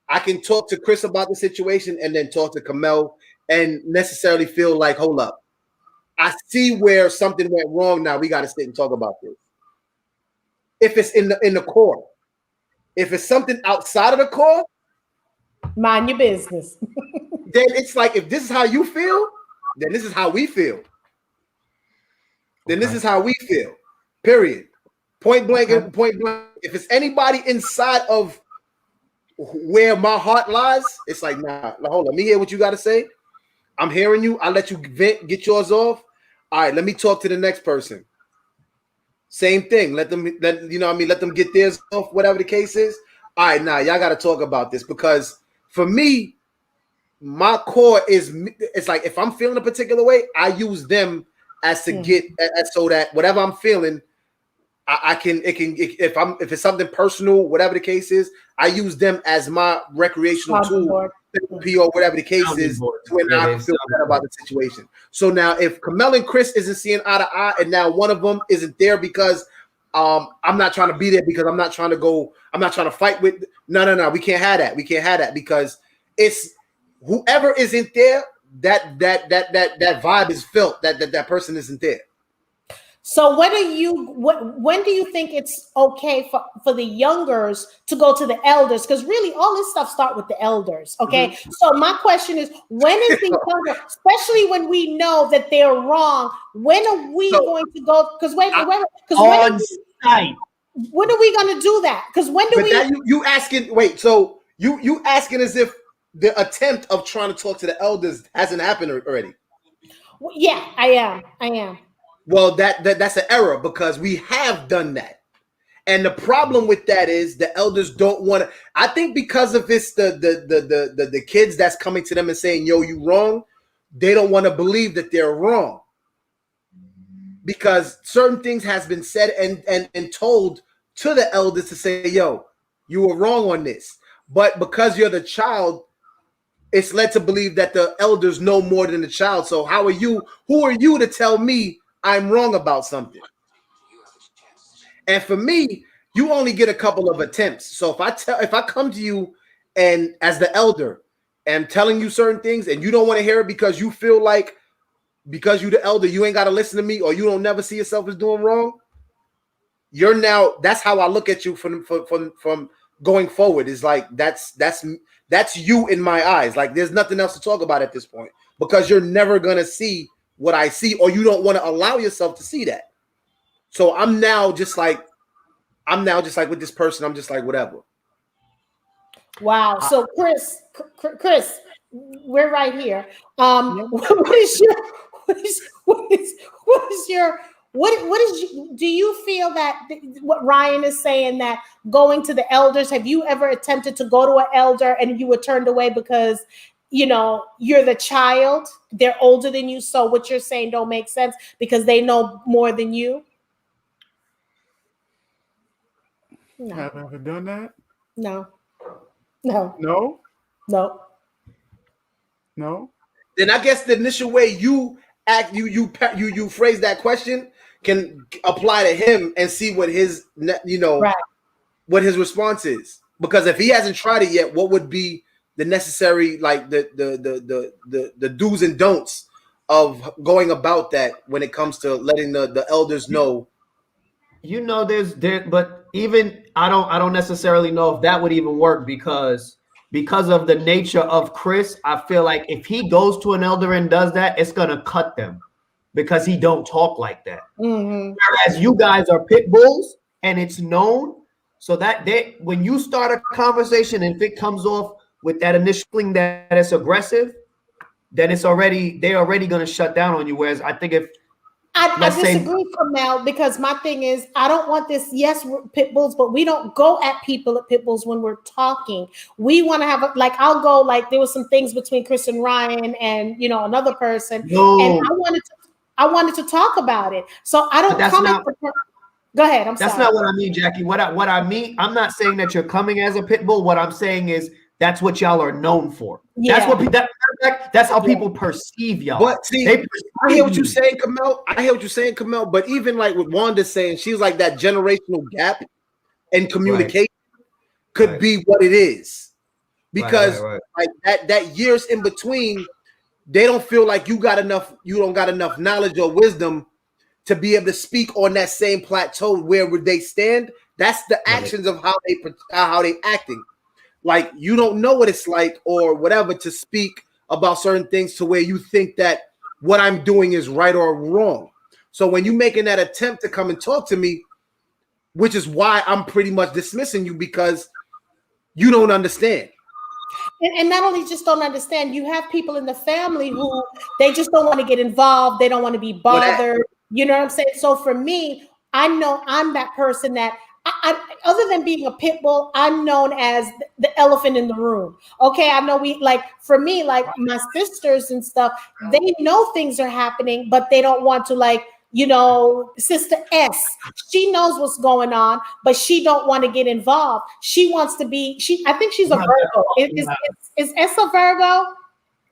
I can talk to Chris about the situation and then talk to Kamel and necessarily feel like, hold up, I see where something went wrong. Now we got to sit and talk about this. If it's in the core, if it's something outside of the core, mind your business. Then it's like, if this is how you feel, then this is how we feel. Then this is how we feel. Period. Point blank. If it's anybody inside of where my heart lies, it's like, nah, hold on. Let me hear what you got to say. I'm hearing you. I'll let you vent, get yours off. All right, let me talk to the next person. Same thing. Let them get theirs off, whatever the case is. All right, now y'all got to talk about this, because for me, my core it's like, if I'm feeling a particular way, I use them as to get so that whatever I'm feeling, if it's something personal, whatever the case is, I use them as my recreational tool, therapy, or whatever the case is, when I feel better about the situation. So now, if Kamel and Chris isn't seeing eye to eye, and now one of them isn't there because I'm not trying to be there, because I'm not trying to fight with. No, we can't have that. Because it's whoever isn't there, that vibe is felt, that person isn't there. So when do you think it's okay for the youngers to go to the elders? Because really all this stuff starts with the elders. Okay. Mm-hmm. So my question is, when is the younger, especially when we know that they're wrong, when are we going to go? Because when are we going to do that? Because when do you asking, wait, so you asking as if the attempt of trying to talk to the elders hasn't happened already? Yeah, I am. Well, that's an error, because we have done that. And the problem with that is the elders don't want to. I think because of it's the kids that's coming to them and saying, yo, you wrong, they don't want to believe that they're wrong. Because certain things has been said and told to the elders to say, yo, you were wrong on this. But because you're the child, it's led to believe that the elders know more than the child. So who are you to tell me I'm wrong about something? And for me, you only get a couple of attempts. So if I come to you and as the elder and telling you certain things and you don't want to hear it because you feel like, because you the elder, you ain't got to listen to me, or you don't never see yourself as doing wrong, that's how I look at you from going forward. Is like, that's you in my eyes. Like, there's nothing else to talk about at this point, because you're never going to see what I see, or you don't want to allow yourself to see that. So I'm now just like with this person, I'm just like, whatever. Wow. So Chris, we're right here. Do you feel that what Ryan is saying, that going to the elders, have you ever attempted to go to an elder and you were turned away because, you're the child, they're older than you, so what you're saying don't make sense because they know more than you? No. Have I ever done that? No. then I guess the initial way you act, you phrase that question can apply to him and see what his Right. what his response is. Because if he hasn't tried it yet, what would be the necessary, like the do's and don'ts of going about that when it comes to letting the elders know? But even I don't necessarily know if that would even work because of the nature of Chris. I feel like if he goes to an elder and does that, it's gonna cut them because he don't talk like that. Mm-hmm. Whereas you guys are pit bulls and it's known, so that when you start a conversation and if it comes off with that initial thing that it's aggressive, then they're already gonna shut down on you. Whereas I think if I disagree from now because my thing is I don't want this. Yes, we're pit bulls, but we don't go at people at pit bulls when we're talking. We want to have I'll go like there was some things between Chris and Ryan and another person, and I wanted to talk about it. So I don't comment. Go ahead. That's sorry. not what I mean, Jackie. What I mean, I'm not saying that you're coming as a pit bull. What I'm saying is that's what y'all are known for. Yeah. That's how people perceive y'all. But see, I hear what you're saying, Kamel. But even like with Wanda saying, she's like that generational gap in communication could be what it is. Because like that years in between, they don't feel like you don't got enough knowledge or wisdom to be able to speak on that same plateau where they stand. That's the actions of how they acting. Like you don't know what it's like or whatever to speak about certain things to where you think that what I'm doing is right or wrong. So when you're making that attempt to come and talk to me, which is why I'm pretty much dismissing you because you don't understand. And not only just don't understand, you have people in the family who they just don't want to get involved. They don't want to be bothered. You know what I'm saying? So for me, I know I'm that person that I, other than being a pit bull, I'm known as the elephant in the room. Okay, I know for me, like my sisters and stuff, they know things are happening, but they don't want to Sister S, she knows what's going on, but she don't want to get involved. She wants to be, I think she's a Virgo. Is S a Virgo?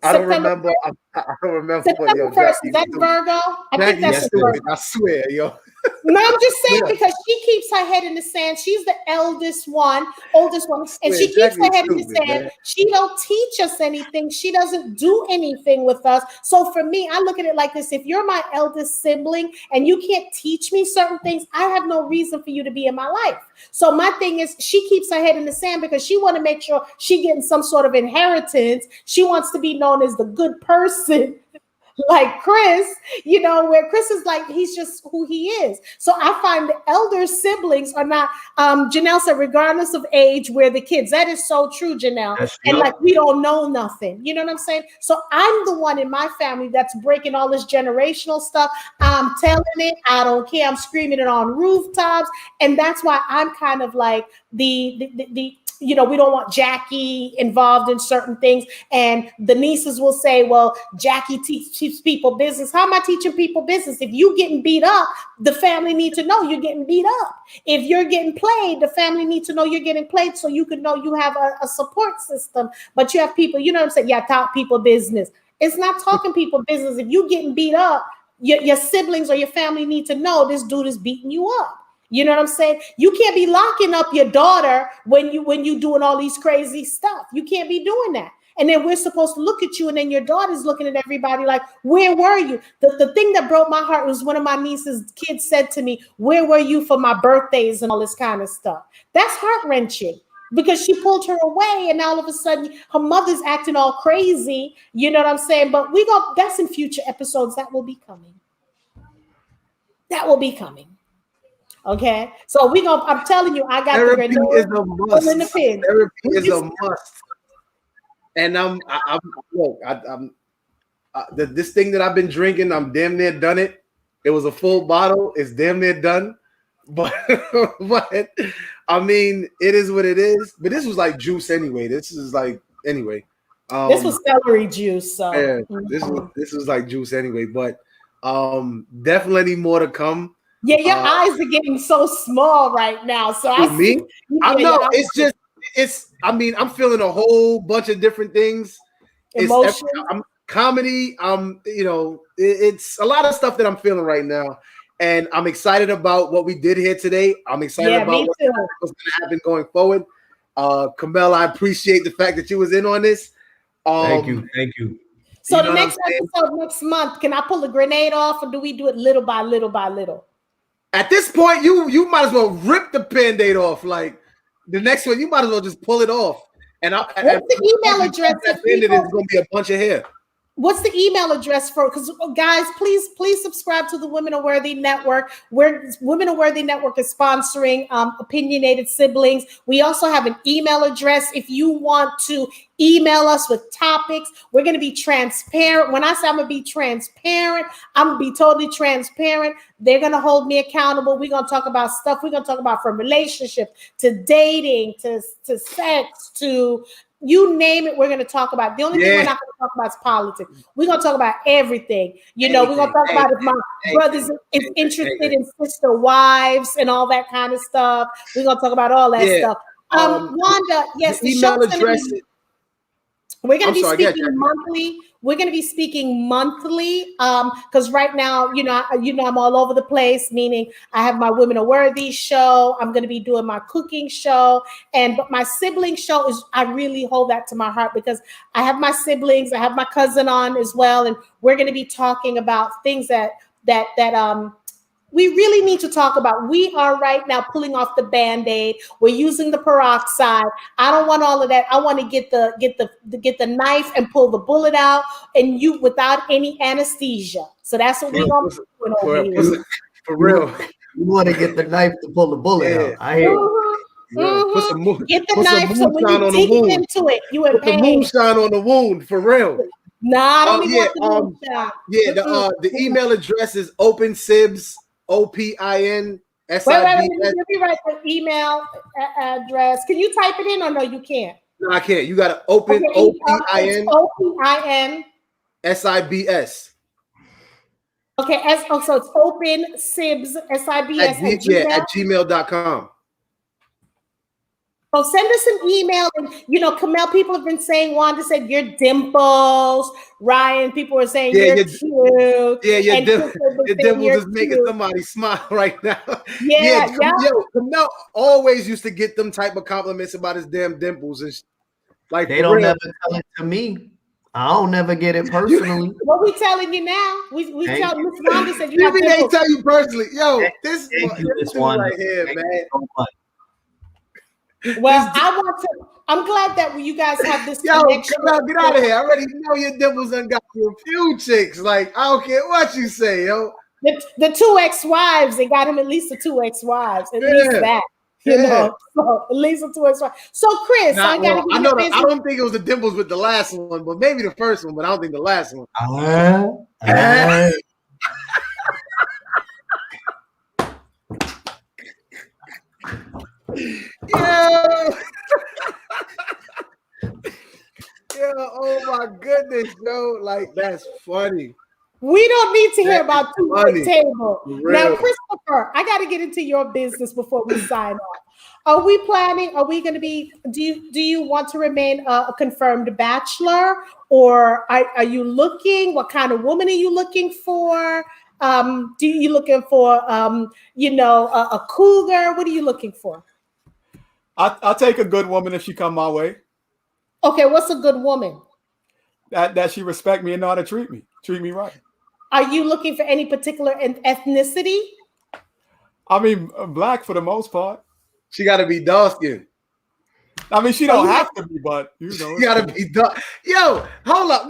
I don't remember. I don't remember. September 1st, is that Virgo? I think that's Virgo. I swear, yo. No, I'm just saying because she keeps her head in the sand. She's the oldest one, and she keeps her head in the sand. Man. She don't teach us anything. She doesn't do anything with us. So for me, I look at it like this: if you're my eldest sibling and you can't teach me certain things, I have no reason for you to be in my life. So my thing is, she keeps her head in the sand because she want to make sure she getting some sort of inheritance. She wants to be known as the good person. Like Chris, where Chris is like, he's just who he is. So I find the elder siblings are not, Janelle said, regardless of age, we're the kids. That is so true, Janelle. And like, we don't know nothing. You know what I'm saying? So I'm the one in my family that's breaking all this generational stuff. I'm telling it. I don't care. I'm screaming it on rooftops. And that's why I'm kind of like the we don't want Jackie involved in certain things. And the nieces will say, well, Jackie teaches people business. How am I teaching people business? If you getting beat up, the family need to know you're getting beat up. If you're getting played, the family needs to know you're getting played so you can know you have a support system. But you have people, you know what I'm saying? Yeah, talk people business. It's not talking people business. If you getting beat up, your siblings or your family need to know this dude is beating you up. You know what I'm saying? You can't be locking up your daughter when you doing all these crazy stuff. You can't be doing that. And then we're supposed to look at you, and then your daughter's looking at everybody like, where were you? The thing that broke my heart was one of my niece's kids said to me, where were you for my birthdays and all this kind of stuff? That's heart-wrenching because she pulled her away, and now all of a sudden her mother's acting all crazy. You know what I'm saying? But that's in future episodes. That will be coming. That will be coming. Okay, so I'm telling you, I got therapy the is a must. In the pin. Therapy is a must. And this thing that I've been drinking, I'm damn near done it. It was a full bottle. It's damn near done. But I mean, it is what it is. But this was like juice anyway. This is like anyway. This was celery juice. So yeah, this was like juice anyway. But definitely more to come. Yeah, your eyes are getting so small right now. So I know it's. I mean, I'm feeling a whole bunch of different things. Emotions. comedy. It's a lot of stuff that I'm feeling right now. And I'm excited about what we did here today. I'm excited about what's going to happen going forward. Kamel, I appreciate the fact that you was in on this. Thank you. So the next episode next month, can I pull the grenade off, or do we do it little by little by little? At this point, you might as well rip the Band-Aid off. Like the next one, you might as well just pull it off. And what's the email address? That Band-Aid is going to be a bunch of hair. What's the email address for? Because guys, please subscribe to the Women Are Worthy Network. Women Are Worthy Network is sponsoring Opinionated Siblings. We also have an email address if you want to email us with topics. We're going to be transparent. When I say I'm going to be transparent, I'm going to be totally transparent. They're going to hold me accountable. We're going to talk about stuff. We're going to talk about from relationships to dating to sex to you name it, we're going to talk about. The only thing we're not going to talk about is politics. We're going to talk about everything. We're going to talk about if my brothers is interested in sister wives and all that kind of stuff. We're going to talk about all that stuff. Wanda, yes, the email address. We're going to be speaking monthly. We're going to be speaking monthly because right now, I'm all over the place, meaning I have my Women Are Worthy show. I'm going to be doing my cooking show. But my sibling show I really hold that to my heart because I have my siblings. I have my cousin on as well. And we're going to be talking about things that we really need to talk about. We are right now pulling off the Band-Aid. We're using the peroxide. I don't want all of that. I want to get the knife and pull the bullet out, and you without any anesthesia. So that's what we're going to do over here. For real. You want to get the knife to pull the bullet out. I hear you. Get the knife so when you dig into it, you in pain. Put the moonshine on the wound, for real. Nah, I don't even want the moonshine. The email address is OpenSibs. OPINSIBS. Wait, let me write the email address. Can you type it in or no, you can't? No, I can't. You got to open OPIN SIBS. Okay, so it's open sibs SIBS at gmail.com. So send us an email. And, Kamel, people have been saying, Wanda said, you're dimples. Ryan, people are saying, you're cute. Yeah, your dimples is making somebody smile right now. Kamel always used to get them type of compliments about his damn dimples. And like they don't never tell it to me. I don't never get it personally. What we telling you now? We tell Miss Wanda said, you mean they tell you personally. Yo, this one right here, man. Well, I'm glad that you guys have this connection. Come on, get out of here. I already know your dimples done got you a few chicks. Like, I don't care what you say, yo. The two ex-wives, they got him at least the two ex-wives. At least that. So at least the two ex-wives. So Chris, I don't think it was the dimples with the last one, but maybe the first one, but I don't think the last one. Oh my goodness, yo. Like, that's funny. We don't need to hear about two table. Now, Christopher, I got to get into your business before we sign off. Are we going to be, do you want to remain a confirmed bachelor, or are you looking, what kind of woman are you looking for? Do you looking for, a cougar? What are you looking for? I'll take a good woman if she come my way. Okay, what's a good woman? That she respect me and know how to treat me right. Are you looking for any particular ethnicity? I mean, black for the most part. She got to be dark skinned. I mean, she don't have to be, but she got to be dark. Yo, hold up.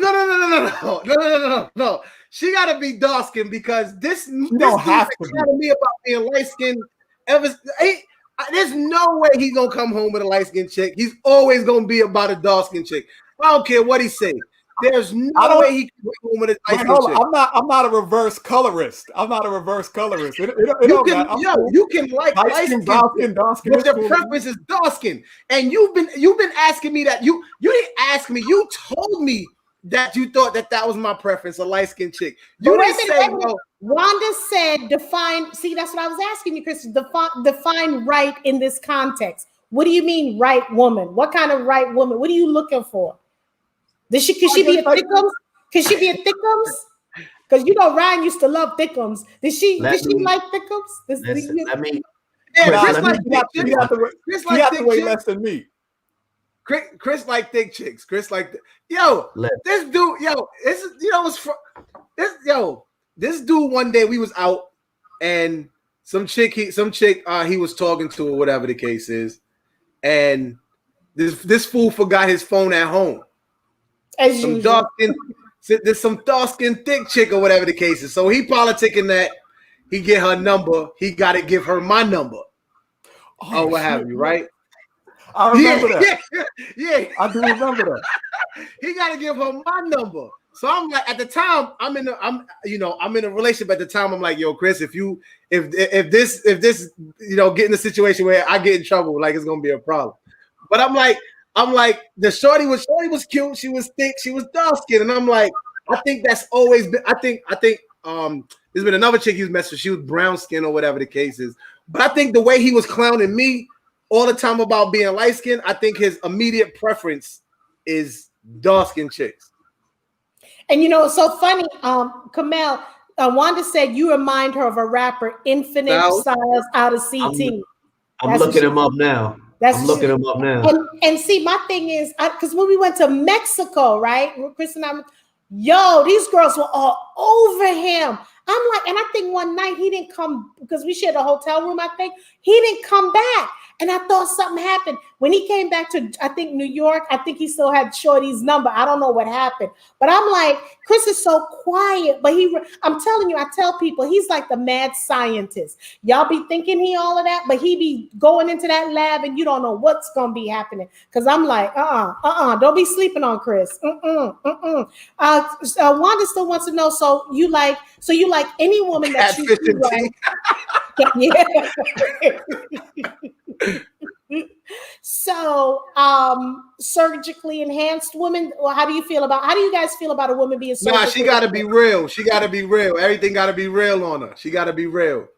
No. She got to be dark skinned because this don't have to be about being light skinned. There's no way he's gonna come home with a light skinned chick. He's always gonna be about a dark skinned chick. I don't care what he say. There's no way he can come home with a light skinned chick. I'm not a reverse colorist. You can like light skin, dark skin, but your preference is dark skin. And you've been asking me that. You didn't ask me. You told me that you thought that was my preference, a light skinned chick. You didn't say no. Wanda said define. See, that's what I was asking you, Chris. Define right in this context. What do you mean, right woman? What kind of right woman? What are you looking for? Could she be a thickums? Can she be a thickums? Because you know Ryan used to love thickums. Did she like thickums? Let me. Yeah, Chris Chris like thick he chicks. have to weigh chicks. less than me. Chris like thick chicks. Chris like this dude. This dude one day we was out and some chick he was talking to or whatever the case is, and this fool forgot his phone at home. As some usual. There's some dark-skinned thick chick or whatever the case is. So he politicking that he get her number. He got to give her my number. Or what have you, right? I remember that. Yeah. I do remember that. He got to give her my number. So I'm like, at the time, I'm in a relationship at the time. I'm like, yo, Chris, if this, get in a situation where I get in trouble, like it's gonna be a problem. But I'm like, the shorty was cute, she was thick, she was dark skinned, and I'm like, I think that's always been. I think there's been another chick he's messed with. She was brown skin or whatever the case is. But I think the way he was clowning me all the time about being light skinned, I think his immediate preference is dark skinned chicks. And it's so funny, Kamel. Wanda said you remind her of a rapper, Infinite Styles, out of CT. I'm looking him up now. I'm looking him up now. And see, my thing is, because when we went to Mexico, right, Chris and I, these girls were all over him. I'm like, and I think one night he didn't come because we shared a hotel room. I think he didn't come back, and I thought something happened when he came back to, I think, New York. I think he still had Shorty's number. I don't know what happened, but I'm like, Chris is so quiet, but I'm telling you, I tell people he's like the mad scientist. Y'all be thinking he all of that, but he be going into that lab and you don't know what's gonna be happening. Because I'm like, don't be sleeping on Chris. Wanda still wants to know. So you like any woman that you like? Yeah. So, surgically enhanced women. Well, how do you guys feel about a woman being surgically? Nah, she got to be real. She got to be real. Everything got to be real on her. She got to be real.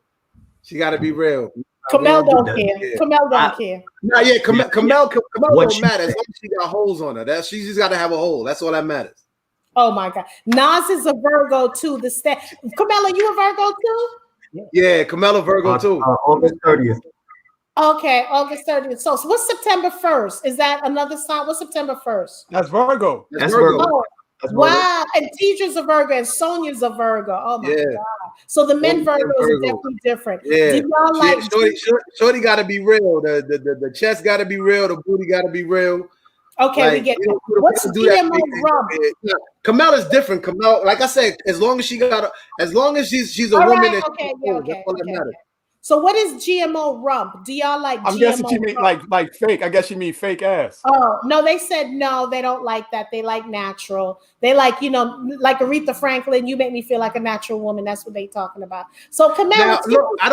Kamel don't care. Kamel don't care. No, yeah, Kamel don't matter as long as she got holes on her. She just got to have a hole. That's all that matters. Oh my God, Nas is a Virgo too. Kamel, are you a Virgo too? Yeah, Kamel a Virgo too. August 30th. Okay, August 30th. So what's September 1st? Is that another sign? What's September 1st? That's Virgo. That's Virgo. Oh, wow. And Teacher's a Virgo and Sonia's a Virgo. Oh my God. So the men Virgos are definitely different. Yeah. Do y'all like Shorty got to be real. The chest got to be real. The booty got to be real. Okay, we get that. What's GMO rub? Kamel is different. Kamel, like I said, as long as she's a woman. Right, okay. So what is GMO rump? Do y'all like I'm GMO guessing she mean like fake. I guess she mean fake ass. Oh, no, they said no, they don't like that. They like natural. They like, like Aretha Franklin, you make me feel like a natural woman. That's what they talking about. So Kamel, I'm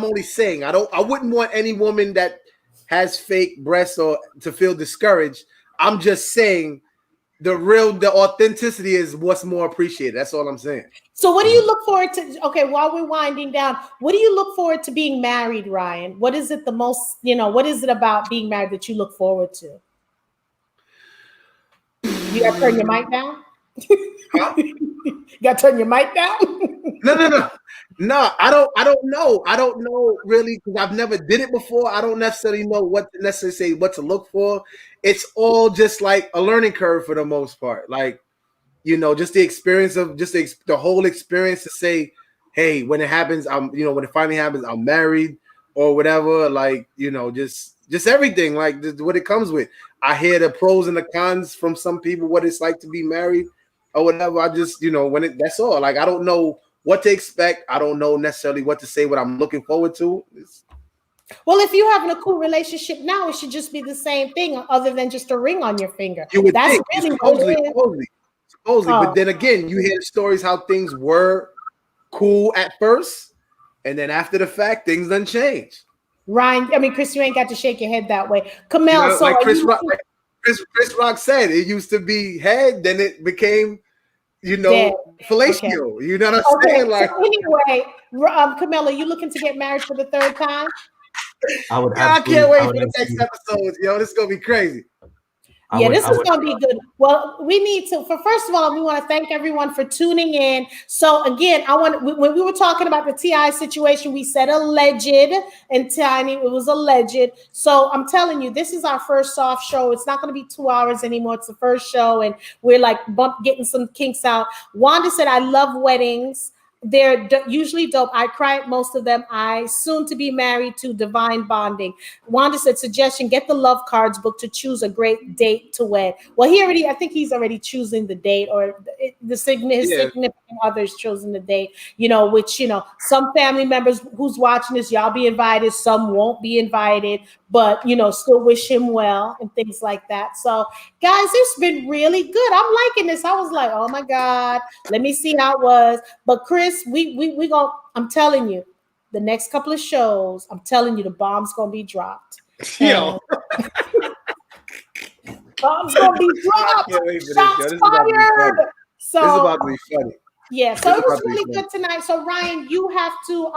only saying I wouldn't want any woman that has fake breasts or to feel discouraged. I'm just saying the authenticity is what's more appreciated. That's all I'm saying. So what do you look forward to? Okay, while we're winding down, what do you look forward to being married, Ryan? What is it the most, what is it about being married that you look forward to? You got to turn your mic down? Huh? You got to turn your mic down? No, I don't know. I don't know really because I've never did it before. I don't necessarily know what to look for. It's all just like a learning curve for the most part. Like, just the experience of the whole experience to say, hey, when it happens, when it finally happens, I'm married or whatever. Like, just everything, like what it comes with. I hear the pros and the cons from some people, what it's like to be married or whatever. I just, that's all. Like, I don't know what to expect. I don't know necessarily what to say, what I'm looking forward to. Well, if you're having a cool relationship now, it should just be the same thing other than just a ring on your finger. You would That's think, really supposedly. But then again, you hear the stories how things were cool at first, and then after the fact, things done change. Ryan, Chris, you ain't got to shake your head that way. Kamel, so like Chris Rock said, it used to be head, then it became, fellatio. Okay. You know what I'm saying? Like, so anyway, Kamel, are you looking to get married for the third time? I can't wait for the next episode, yo. This is gonna be crazy. Yeah, this is going to be good. Well, we need to, first of all, we want to thank everyone for tuning in. So again, when we were talking about the TI situation, we said alleged, and Tiny, it was alleged. So I'm telling you, this is our first soft show. It's not going to be 2 hours anymore. It's the first show, and we're like getting some kinks out. Wanda said, I love weddings. They're usually dope. I cry at most of them. I soon to be married to divine bonding. Wanda said, suggestion, get the love cards book to choose a great date to wed. Well, I think he's already choosing the date, or his significant other's chosen the date, which, some family members who's watching this, y'all be invited, some won't be invited, but, still wish him well and things like that. So guys, it's been really good. I'm liking this. I was like, oh my God, let me see how it was. But Chris, we gonna, I'm telling you, the next couple of shows, I'm telling you, the bomb's gonna be dropped. Yo. Bomb's gonna be dropped. Shots fired. So this is about to be funny. Yeah, so it was really good tonight. So Ryan, you have to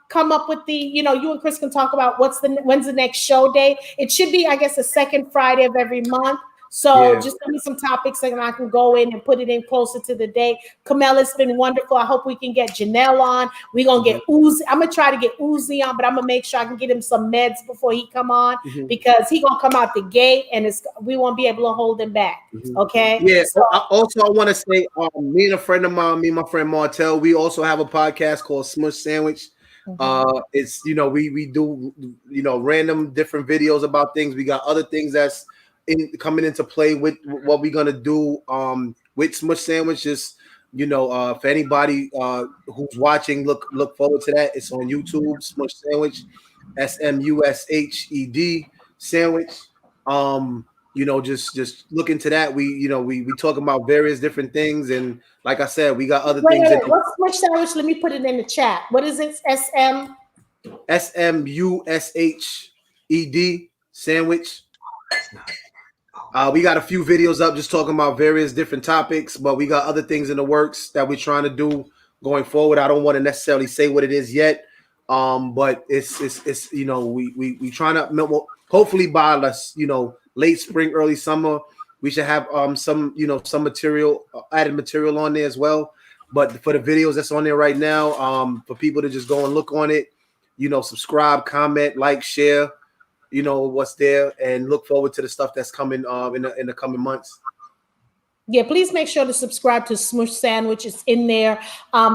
come up with the, you and Chris can talk about when's the next show date. It should be, I guess, the second Friday of every month. So just give me some topics and I can go in and put it in closer to the date. Kamel, it's been wonderful. I hope we can get Janelle on. We're going to get Uzi. I'm going to try to get Uzi on, but I'm going to make sure I can get him some meds before he come on because he going to come out the gate and we won't be able to hold him back. Okay? Yeah. So, I want to say, me and a friend of mine, me and my friend Martel, we also have a podcast called Smush Sandwich. It's, we do, random different videos about things. We got other things that's coming into play with what we're gonna do with Smush Sandwich. Just for anybody who's watching, look forward to that. It's on YouTube, Smush Sandwich, SMUSHED Sandwich. Just look into that. We talk about various different things, and like I said, we got other things. What's Smush Sandwich? Let me put it in the chat. What is it? SMUSHED Sandwich. We got a few videos up just talking about various different topics, but we got other things in the works that we're trying to do going forward. I don't want to necessarily say what it is yet, but it's we trying to hopefully by late spring, early summer, we should have some material, added material on there as well. But for the videos that's on there right now, for people to just go and look on it, subscribe, comment, like, share. What's there, and look forward to the stuff that's coming in the coming months. Yeah, please make sure to subscribe to Smush Sandwich. It's in there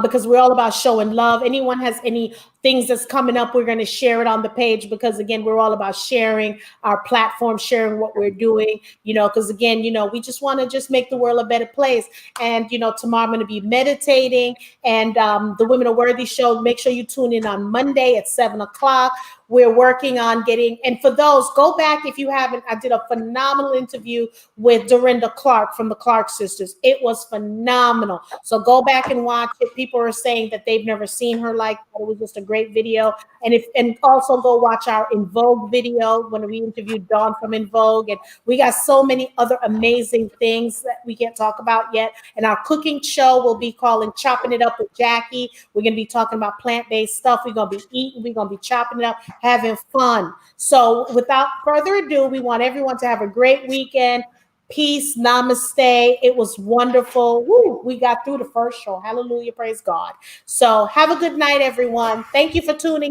because we're all about showing love. Anyone has any things that's coming up, we're going to share it on the page because, again, we're all about sharing our platform, sharing what we're doing, because, again, we just want to just make the world a better place. And, tomorrow I'm going to be meditating and the Women Are Worthy show. Make sure you tune in on Monday at 7:00. We're working on and for those, go back if you haven't. I did a phenomenal interview with Dorinda Clark from the Clark sisters. It was phenomenal. So go back and watch it. People are saying that they've never seen her like that. It was just a great video. And also go watch our In Vogue video when we interviewed Dawn from In Vogue. And we got so many other amazing things that we can't talk about yet. And our cooking show will be calling Chopping It Up with Jackie. We're going to be talking about plant-based stuff. We're going to be eating. We're going to be chopping it up, having fun. So without further ado, we want everyone to have a great weekend. Peace, namaste. It was wonderful. Woo, we got through the first show. Hallelujah, praise God. So have a good night, everyone. Thank you for tuning